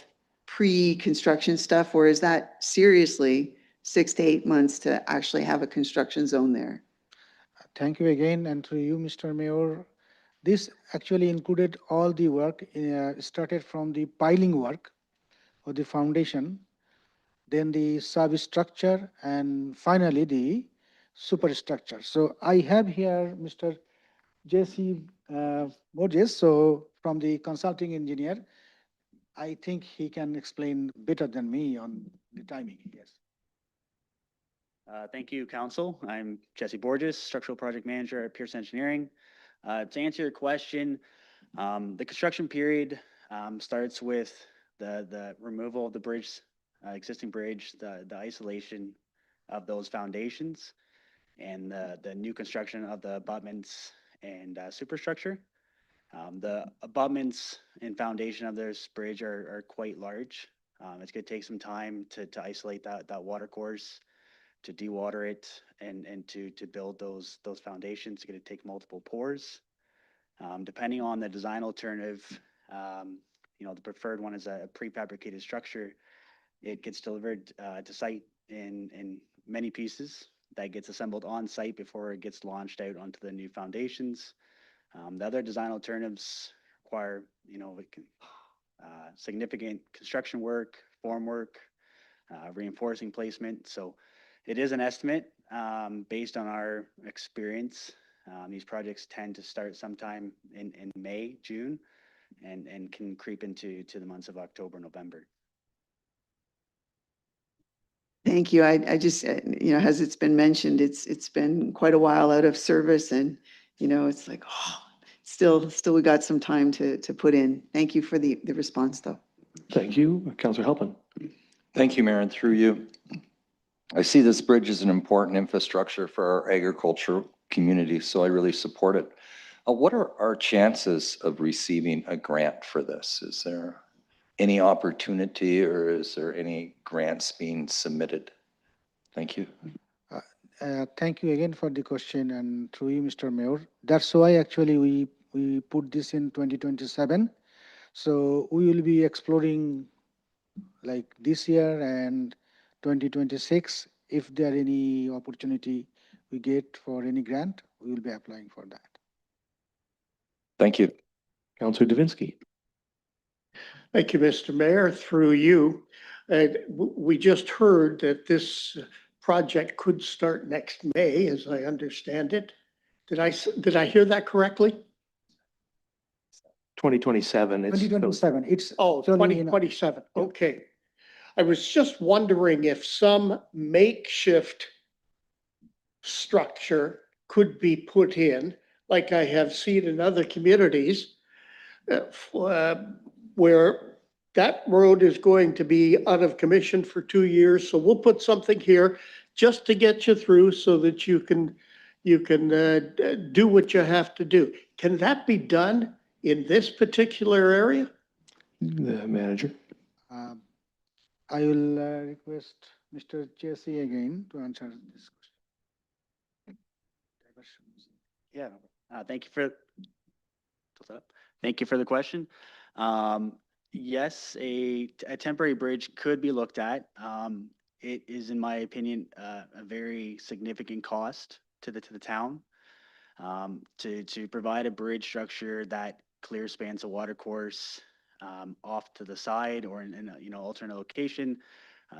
pre-construction stuff, or is that seriously 6 to 8 months to actually have a construction zone there? Thank you again, and to you, Mr. Mayor. This actually included all the work, started from the piling work or the foundation, then the substructure, and finally the superstructure. So I have here Mr. Jesse Borges, so from the consulting engineer. I think he can explain better than me on the timing, yes. Thank you, Council. I'm Jesse Borges, Structural Project Manager at Pierce Engineering. To answer your question, the construction period starts with the removal of the bridge, existing bridge, the isolation of those foundations, and the new construction of the abutments and superstructure. The abutments and foundation of this bridge are quite large. It's going to take some time to isolate that water course, to dewater it, and to build those foundations. It's going to take multiple pours. Depending on the design alternative, the preferred one is a prefabricated structure. It gets delivered to site in many pieces that gets assembled on site before it gets launched out onto the new foundations. The other design alternatives require, significant construction work, form work, reinforcing placement. So it is an estimate based on our experience. These projects tend to start sometime in May, June, and can creep into the months of October, November. Thank you. I just, as it's been mentioned, it's been quite a while out of service, and, it's like, still we got some time to put in. Thank you for the response, though. Thank you. Councillor Halpin. Thank you, Mayor, and through you. I see this bridge as an important infrastructure for our agricultural community, so I really support it. What are our chances of receiving a grant for this? Is there any opportunity, or is there any grants being submitted? Thank you. Thank you again for the question, and through you, Mr. Mayor. That's why actually we put this in 2027. So we will be exploring like this year and 2026. If there are any opportunity we get for any grant, we will be applying for that. Thank you. Councillor Davinsky. Thank you, Mr. Mayor. Through you, we just heard that this project could start next May, as I understand it. Did I hear that correctly? 2027. 2027. It's 2027. Okay. I was just wondering if some makeshift structure could be put in, like I have seen in other communities, where that road is going to be out of commission for 2 years. So we'll put something here just to get you through so that you can do what you have to do. Can that be done in this particular area? The manager. I will request Mr. Jesse again to answer this question. Yeah, thank you for the question. Yes, a temporary bridge could be looked at. it is, in my opinion, a very significant cost to the town. To provide a bridge structure that clear spans a water course off to the side or in a, alternate location.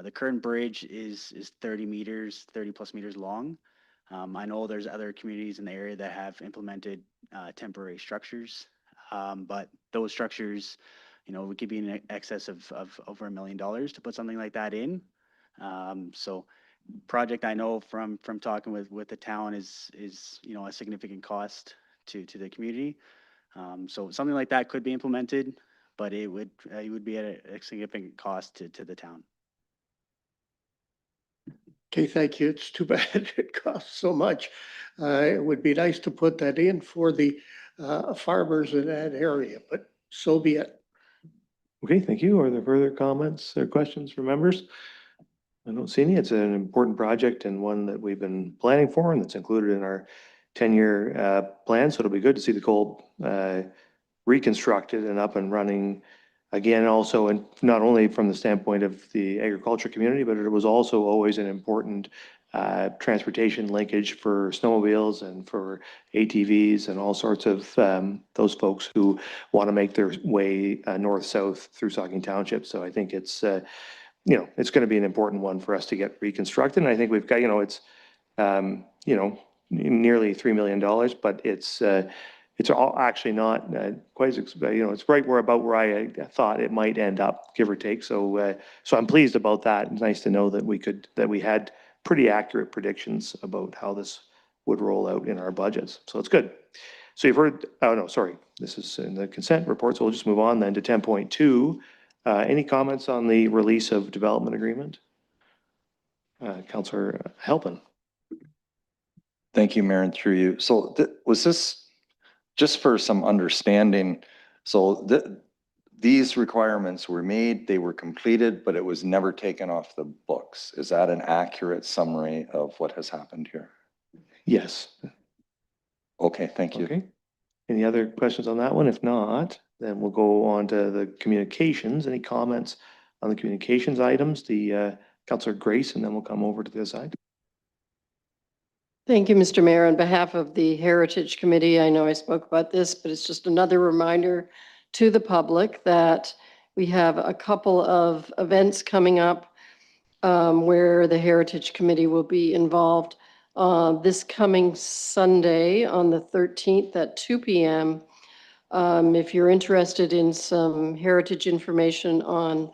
The current bridge is 30 meters, 30 plus meters long. I know there's other communities in the area that have implemented temporary structures, but those structures, we could be in excess of over $1 million to put something like that in. So project I know from talking with the town is a significant cost to the community. So something like that could be implemented, but it would be at a significant cost to the town. Okay, thank you. It's too bad it costs so much. It would be nice to put that in for the farmers in that area, but so be it. Okay, thank you. Are there further comments or questions from members? I don't see any. It's an important project and one that we've been planning for and that's included in our 10-year plan. So it'll be good to see the cold reconstructed and up and running again, also, and not only from the standpoint of the agriculture community, but it was also always an important transportation linkage for snowmobiles and for ATVs and all sorts of those folks who want to make their way north-south through Saugeen Township. So I think it's, it's going to be an important one for us to get reconstructed. And I think we've got, it's, nearly $3 million, but it's all actually not quite as, it's right where I thought it might end up, give or take. So, so I'm pleased about that. It's nice to know that we had pretty accurate predictions about how this would roll out in our budgets. So it's good. So you've heard, oh no, sorry, this is in the consent report. So we'll just move on then to 10.2. Any comments on the release of development agreement? Councillor Halpin. Thank you, Mayor, and through you. So was this, just for some understanding, so these requirements were made, they were completed, but it was never taken off the books. Is that an accurate summary of what has happened here? Yes. Okay, thank you. Okay. Any other questions on that one? If not, then we'll go on to the communications. Any comments on the communications items? The Councillor Grace, and then we'll come over to the other side. Thank you, Mr. Mayor. On behalf of the Heritage Committee, I know I spoke about this, but it's just another reminder to the public that we have a couple of events coming up where the Heritage Committee will be involved. This coming Sunday on the 13th at 2 p.m. If you're interested in some heritage information on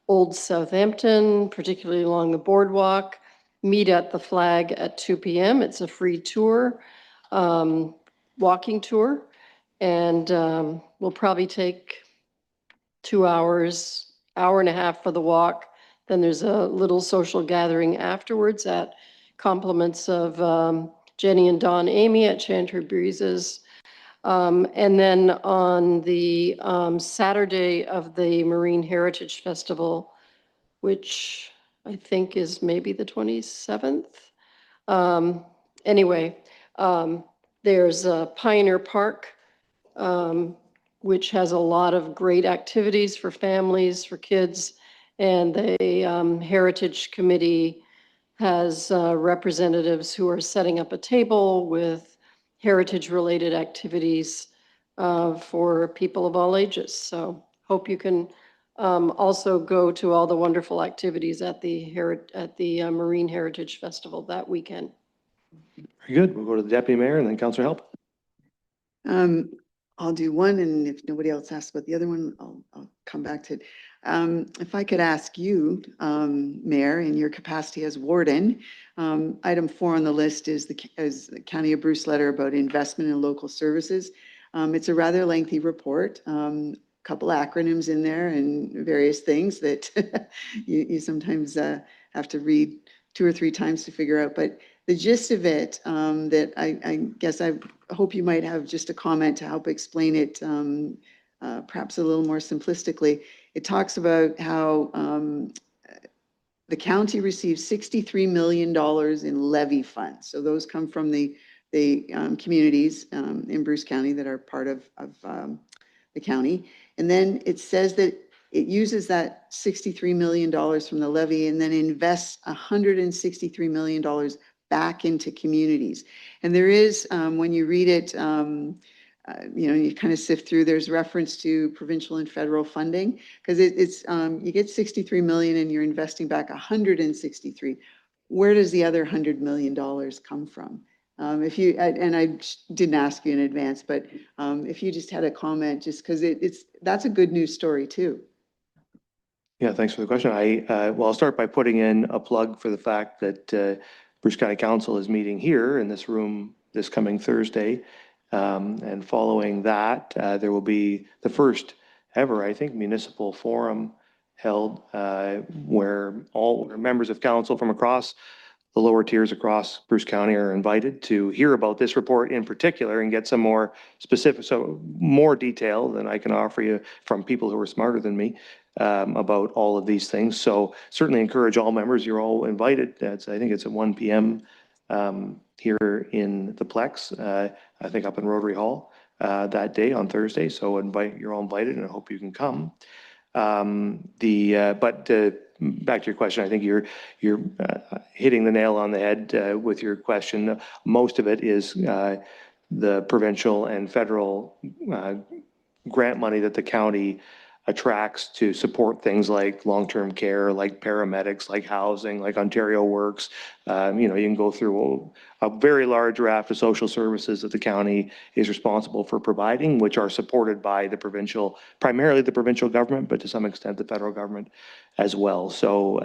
Old Southampton, particularly along the boardwalk, meet at the Flag at 2 p.m. It's a free tour, walking tour, and we'll probably take 2 hours, hour and a half for the walk. Then there's a little social gathering afterwards at compliments of Jenny and Don Amy at Chantry Breezes. And then on the Saturday of the Marine Heritage Festival, which I think is maybe the 27th. Anyway, there's Pioneer Park, which has a lot of great activities for families, for kids. And the Heritage Committee has representatives who are setting up a table with heritage-related activities for people of all ages. So hope you can also go to all the wonderful activities at the Marine Heritage Festival that weekend. Very good. We'll go to the Deputy Mayor and then Councillor Help. I'll do one, and if nobody else asks about the other one, I'll come back to it. If I could ask you, Mayor, in your capacity as warden, item 4 on the list is the County of Bruce letter about investment in local services. It's a rather lengthy report, couple acronyms in there and various things that you sometimes have to read 2 or 3 times to figure out. But the gist of it, that I guess I hope you might have just a comment to help explain it, perhaps a little more simplistically. It talks about how the county receives $63 million in levy funds. So those come from the communities in Bruce County that are part of the county. And then it says that it uses that $63 million from the levy and then invests $163 million back into communities. And there is, when you read it, you kind of sift through, there's reference to provincial and federal funding, because it's, you get 63 million and you're investing back 163. Where does the other $100 million come from? If you, and I didn't ask you in advance, but if you just had a comment, just because that's a good news story too. Yeah, thanks for the question. Well, I'll start by putting in a plug for the fact that Bruce County Council is meeting here in this room this coming Thursday. And following that, there will be the first ever, I think, municipal forum held where all members of council from across the lower tiers across Bruce County are invited to hear about this report in particular and get some more specific, so more detail than I can offer you from people who are smarter than me about all of these things. So certainly encourage all members. You're all invited. I think it's at 1 p.m. Here in the Plex, I think up in Rotary Hall that day on Thursday. So you're all invited, and I hope you can come. Back to your question, I think you're hitting the nail on the head with your question. Most of it is the provincial and federal grant money that the county attracts to support things like long-term care, like paramedics, like housing, like Ontario Works. You can go through a very large raft of social services that the county is responsible for providing, which are supported by the provincial, primarily the provincial government, but to some extent the federal government as well. So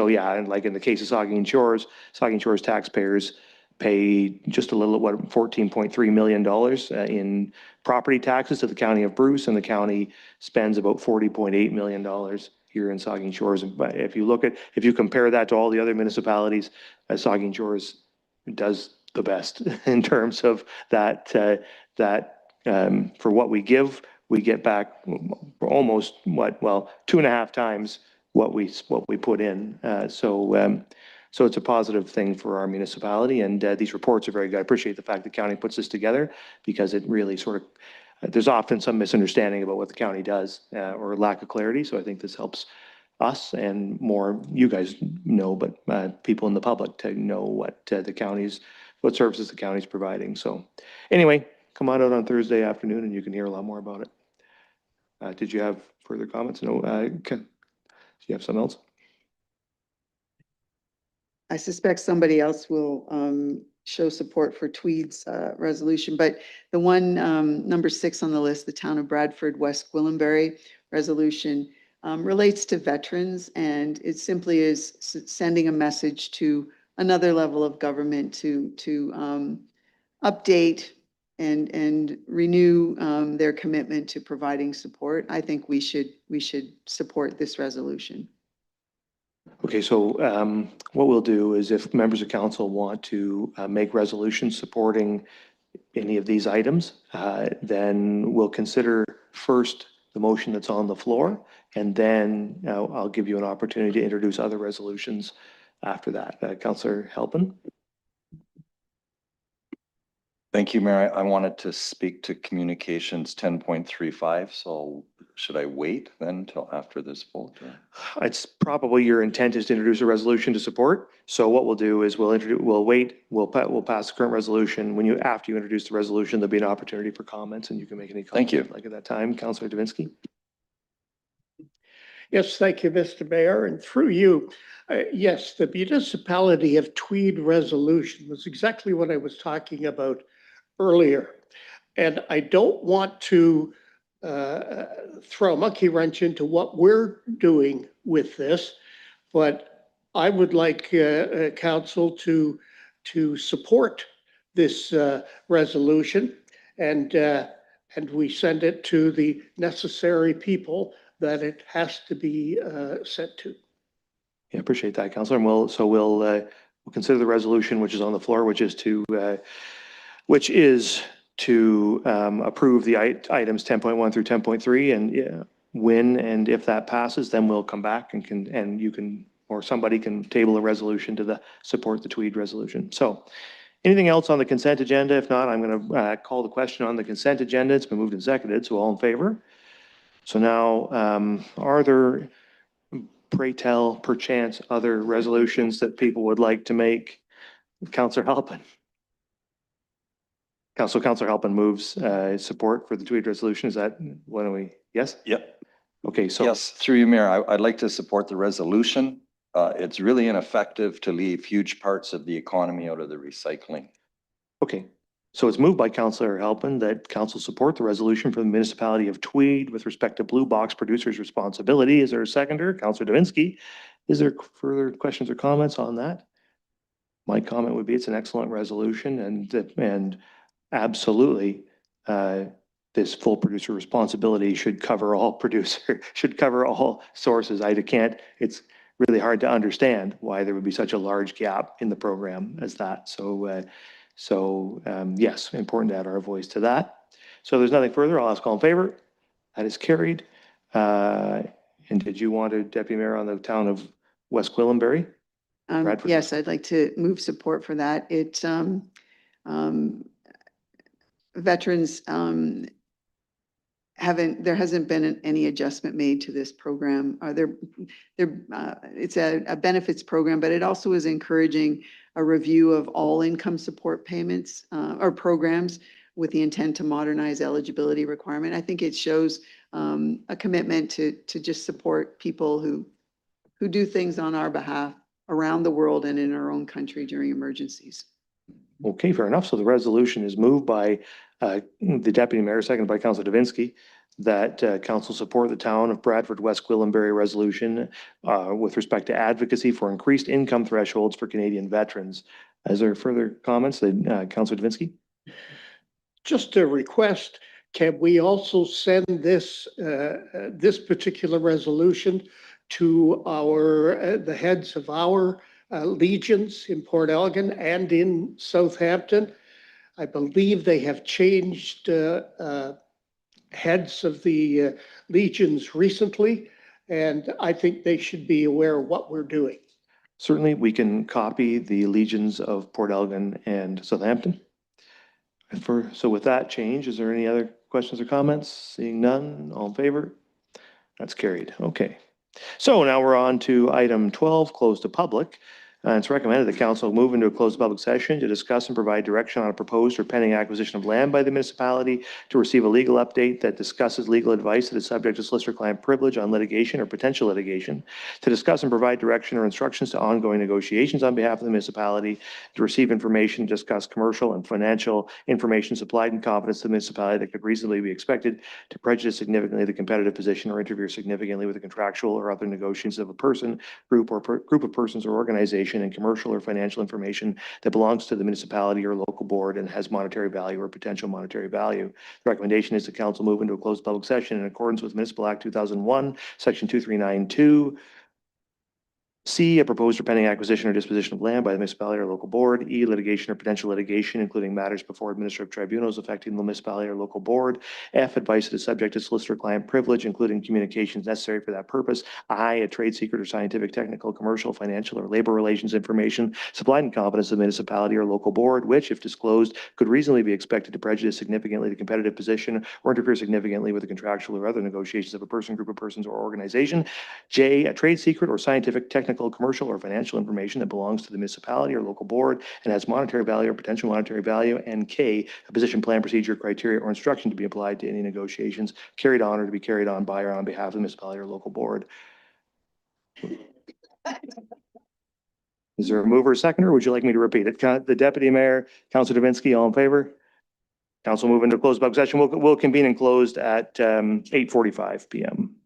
yeah, and like in the case of Saugeen Shores taxpayers pay just a little, $14.3 million in property taxes to the county of Bruce, and the county spends about $40.8 million here in Saugeen Shores. But if you compare that to all the other municipalities, Saugeen Shores does the best in terms of that, for what we give, we get back almost 2.5 times what we put in. So it's a positive thing for our municipality, and these reports are very good. I appreciate the fact the county puts this together, because it really there's often some misunderstanding about what the county does or lack of clarity. So I think this helps us and more you guys know, but people in the public to know what services the county's providing. So anyway, come on out on Thursday afternoon and you can hear a lot more about it. Did you have further comments? No, do you have something else? I suspect somebody else will show support for Tweed's resolution, but the one number 6 on the list, the Town of Bradford West Gwillimbury resolution, relates to veterans, and it simply is sending a message to another level of government to update and renew their commitment to providing support. I think we should support this resolution. Okay, so what we'll do is, if members of council want to make resolutions supporting any of these items, then we'll consider first the motion that's on the floor, and then I'll give you an opportunity to introduce other resolutions after that. Councillor Halpin. Thank you, Mayor. I wanted to speak to communications 10.35. So should I wait then until after this vote? It's probably your intent is to introduce a resolution to support. So what we'll do is we'll wait, we'll pass the current resolution. After you introduce the resolution, there'll be an opportunity for comments, and you can make any comments. Thank you. Like at that time. Councillor Davinsky. Yes, thank you, Mr. Mayor. And through you, yes, the municipality of Tweed resolution was exactly what I was talking about earlier. And I don't want to throw a monkey wrench into what we're doing with this, but I would like council to support this resolution, and we send it to the necessary people that it has to be sent to. Yeah, appreciate that, Councillor. And we'll consider the resolution which is on the floor, which is to approve the items 10.1 through 10.3, and when and if that passes, then we'll come back and you can, or somebody can table a resolution to support the Tweed resolution. So anything else on the consent agenda? If not, I'm going to call the question on the consent agenda. It's been moved and seconded, so all in favor? So now, are there, pray tell, perchance, other resolutions that people would like to make? Councillor Halpin. Councillor Halpin moves support for the tweet resolution. Is that, why don't we, yes? Yep. Okay, so. Yes, through you, Mayor, I'd like to support the resolution. It's really ineffective to leave huge parts of the economy out of the recycling. Okay, so it's moved by Councillor Halpin that council support the resolution for the municipality of Tweed with respect to blue box producers' responsibility. Is there a seconder? Councillor Davinsky. Is there further questions or comments on that? My comment would be it's an excellent resolution and absolutely this full producer responsibility should cover all should cover all sources. It's really hard to understand why there would be such a large gap in the program as that. So yes, important to add our voice to that. So there's nothing further. I'll ask all in favor. That is carried. And did you want to, Deputy Mayor, on the town of West Gwillimbury? Bradford? Yes, I'd like to move support for that. Veterans there hasn't been any adjustment made to this program. It's a benefits program, but it also is encouraging a review of all income support payments or programs with the intent to modernize eligibility requirement. I think it shows a commitment to just support people who do things on our behalf around the world and in our own country during emergencies. Okay, fair enough. So the resolution is moved by the Deputy Mayor, seconded by Councillor Davinsky, that council support the town of Bradford West Gwillimbury resolution with respect to advocacy for increased income thresholds for Canadian veterans. Is there further comments? Councillor Davinsky? Just a request, can we also send this particular resolution to the heads of our legions in Port Elgin and in Southampton? I believe they have changed heads of the legions recently, and I think they should be aware of what we're doing. Certainly, we can copy the legions of Port Elgin and Southampton. So with that change, is there any other questions or comments? Seeing none, all in favor? That's carried. Okay. So now we're on to item 12, close to public. It's recommended the council move into a closed public session to discuss and provide direction on a proposed or pending acquisition of land by the municipality, to receive a legal update that discusses legal advice that is subject to solicitor-client privilege on litigation or potential litigation, to discuss and provide direction or instructions to ongoing negotiations on behalf of the municipality, to receive information, discuss commercial and financial information supplied in confidence to the municipality that could reasonably be expected to prejudice significantly the competitive position or interfere significantly with the contractual or other negotiations of a person, group of persons or organization, and commercial or financial information that belongs to the municipality or local board and has monetary value or potential monetary value. The recommendation is the council move into a closed public session in accordance with Municipal Act 2001, Section 2392. C, a proposed or pending acquisition or disposition of land by the municipality or local board. E, litigation or potential litigation, including matters before administrative tribunals affecting the municipality or local board. F, advice that is subject to solicitor-client privilege, including communications necessary for that purpose. I, a trade secret or scientific, technical, commercial, financial, or labor relations information supplied in confidence to the municipality or local board, which, if disclosed, could reasonably be expected to prejudice significantly the competitive position or interfere significantly with the contractual or other negotiations of a person, group of persons, or organization. J, a trade secret or scientific, technical, commercial, or financial information that belongs to the municipality or local board and has monetary value or potential monetary value. And K, a position, plan, procedure, criteria, or instruction to be applied to any negotiations carried on or to be carried on by or on behalf of the municipality or local board. Is there a mover or seconder, or would you like me to repeat it? The Deputy Mayor, Councillor Davinsky, all in favor? Council move into closed public session. We'll convene and closed at 8:45 p.m.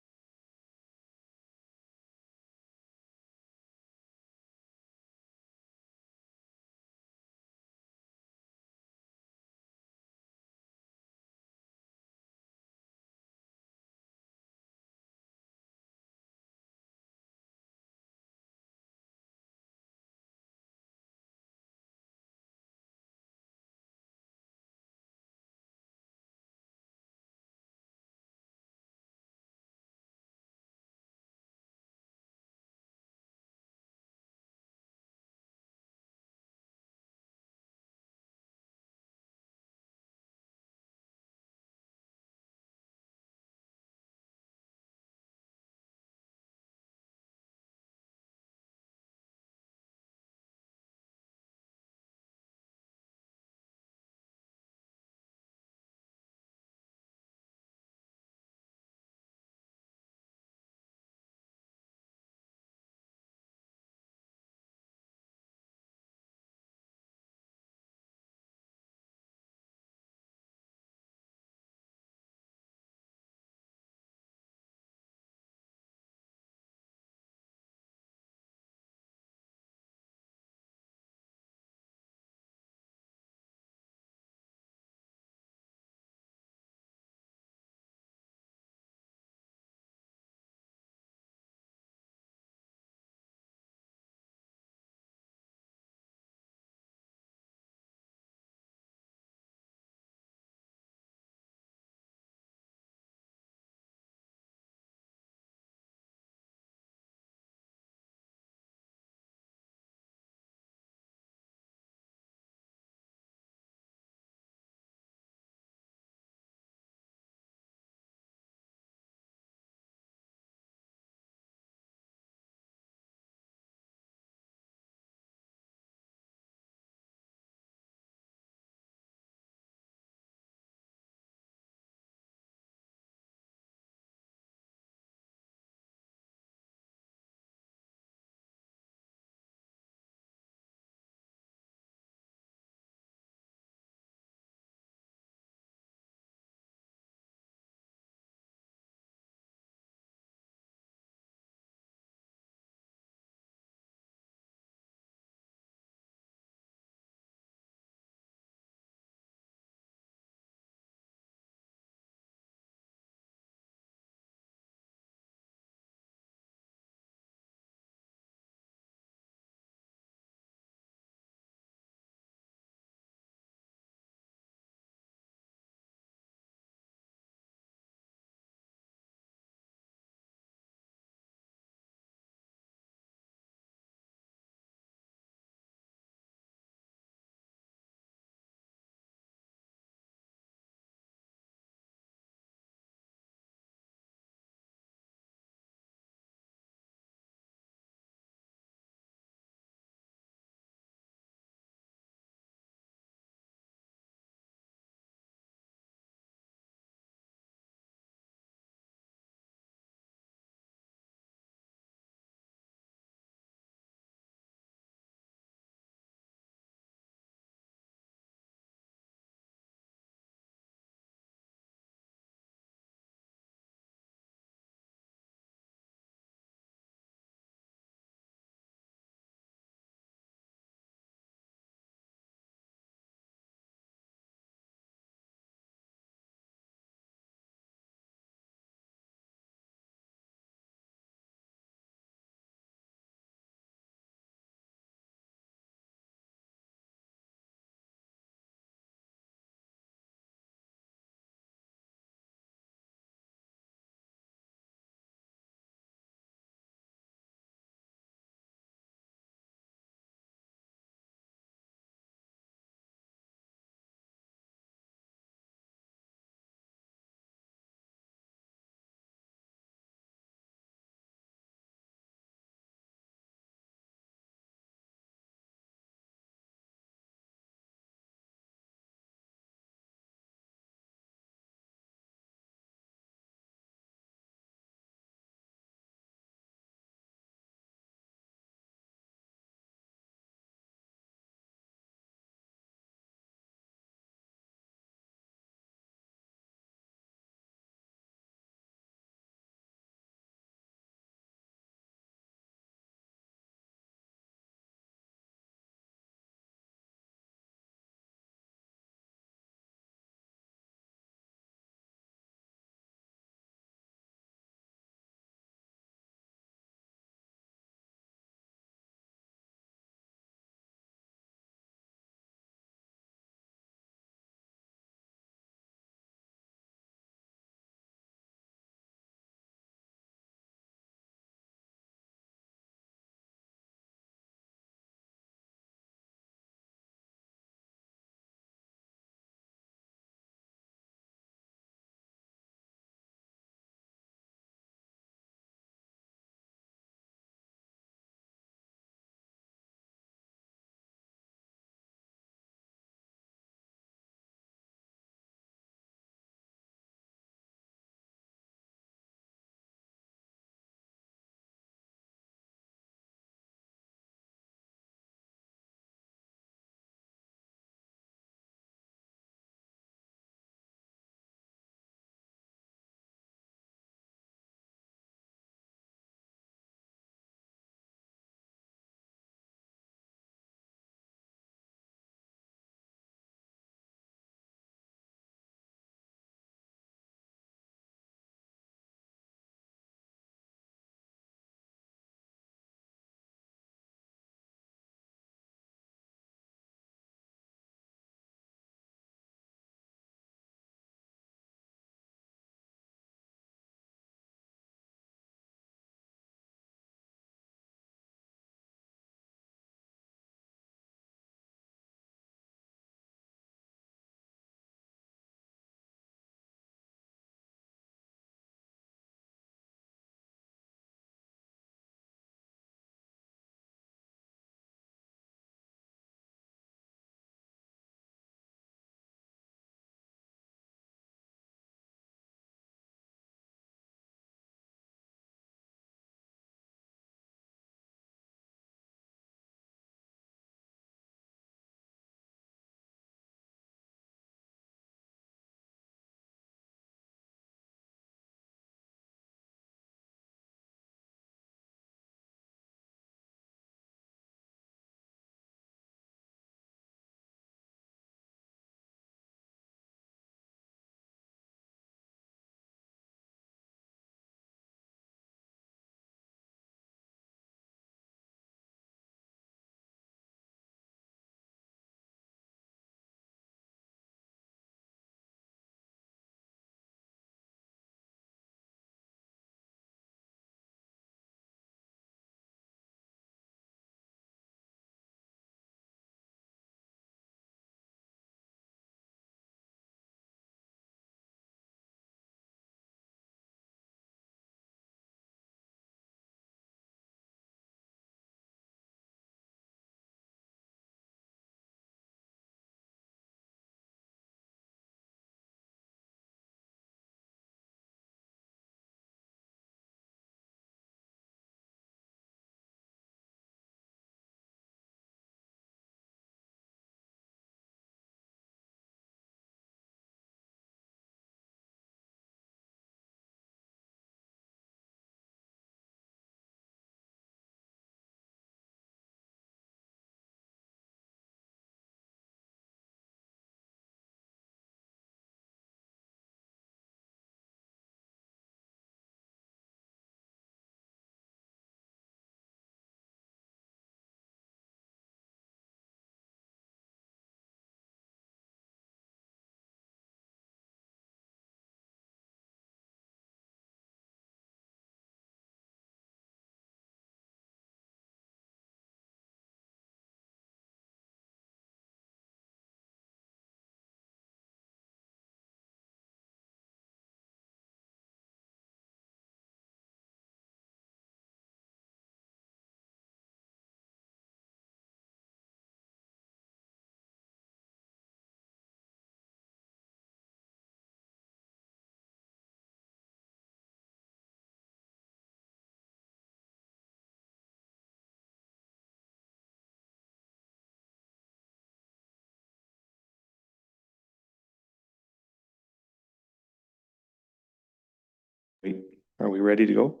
Are we ready to go?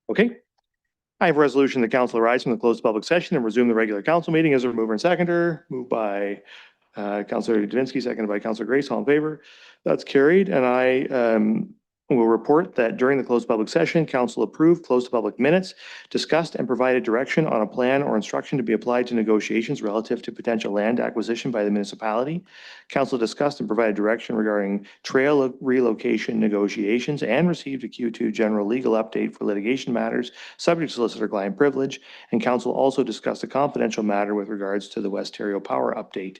Okay. I have a resolution, the council arise from the closed public session and resume the regular council meeting as a mover and seconder. Moved by Councillor Davinsky, seconded by Councillor Grace. All in favor? That's carried. And I will report that during the closed public session, council approved closed public minutes, discussed and provided direction on a plan or instruction to be applied to negotiations relative to potential land acquisition by the municipality. Council discussed and provided direction regarding trail relocation negotiations and received a Q2 general legal update for litigation matters subject to solicitor-client privilege. And council also discussed a confidential matter with regards to the West Ontario Power update.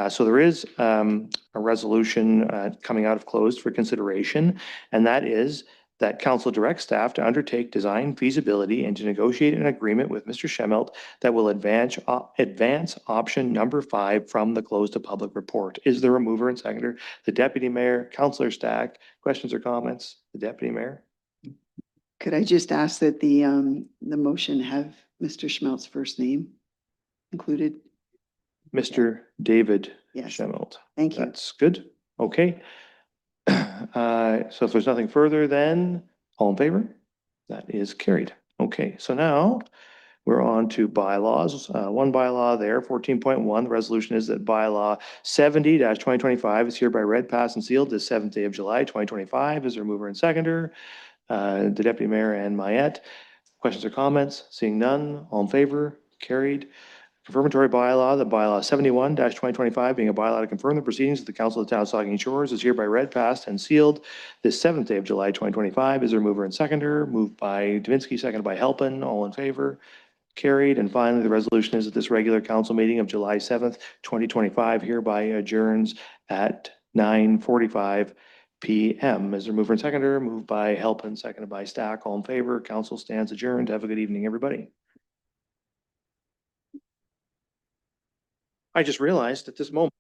So there is a resolution coming out of closed for consideration, and that is that council directs staff to undertake design feasibility and to negotiate an agreement with Mr. Schemmelt that will advance option number 5 from the closed to public report. Is there a mover and seconder? The Deputy Mayor, Councillor Stack, questions or comments? The Deputy Mayor? Could I just ask that the motion have Mr. Schmelt's first name included? Mr. David Yes. Schemmelt. Thank you. That's good. Okay. So if there's nothing further, then all in favor? That is carried. Okay, so now we're on to bylaws. One bylaw there, 14.1. The resolution is that bylaw 70-2025 is hereby read, passed, and sealed this 7th day of July, 2025. Is there a mover and seconder? The Deputy Mayor and Mayette. Questions or comments? Seeing none, all in favor? Carried. Confirmatory bylaw, the bylaw 71-2025, being a bylaw to confirm the proceedings of the Council of the Town of Saugeen Shores, is hereby read, passed, and sealed this 7th day of July, 2025. Is there a mover and seconder? Moved by Davinsky, seconded by Halpin. All in favor? Carried. And finally, the resolution is that this regular council meeting of July 7th, 2025 hereby adjourns at 9:45 p.m. Is there a mover and seconder? Moved by Halpin, seconded by Stack. All in favor? Council stands adjourned. Have a good evening, everybody. I just realized at this moment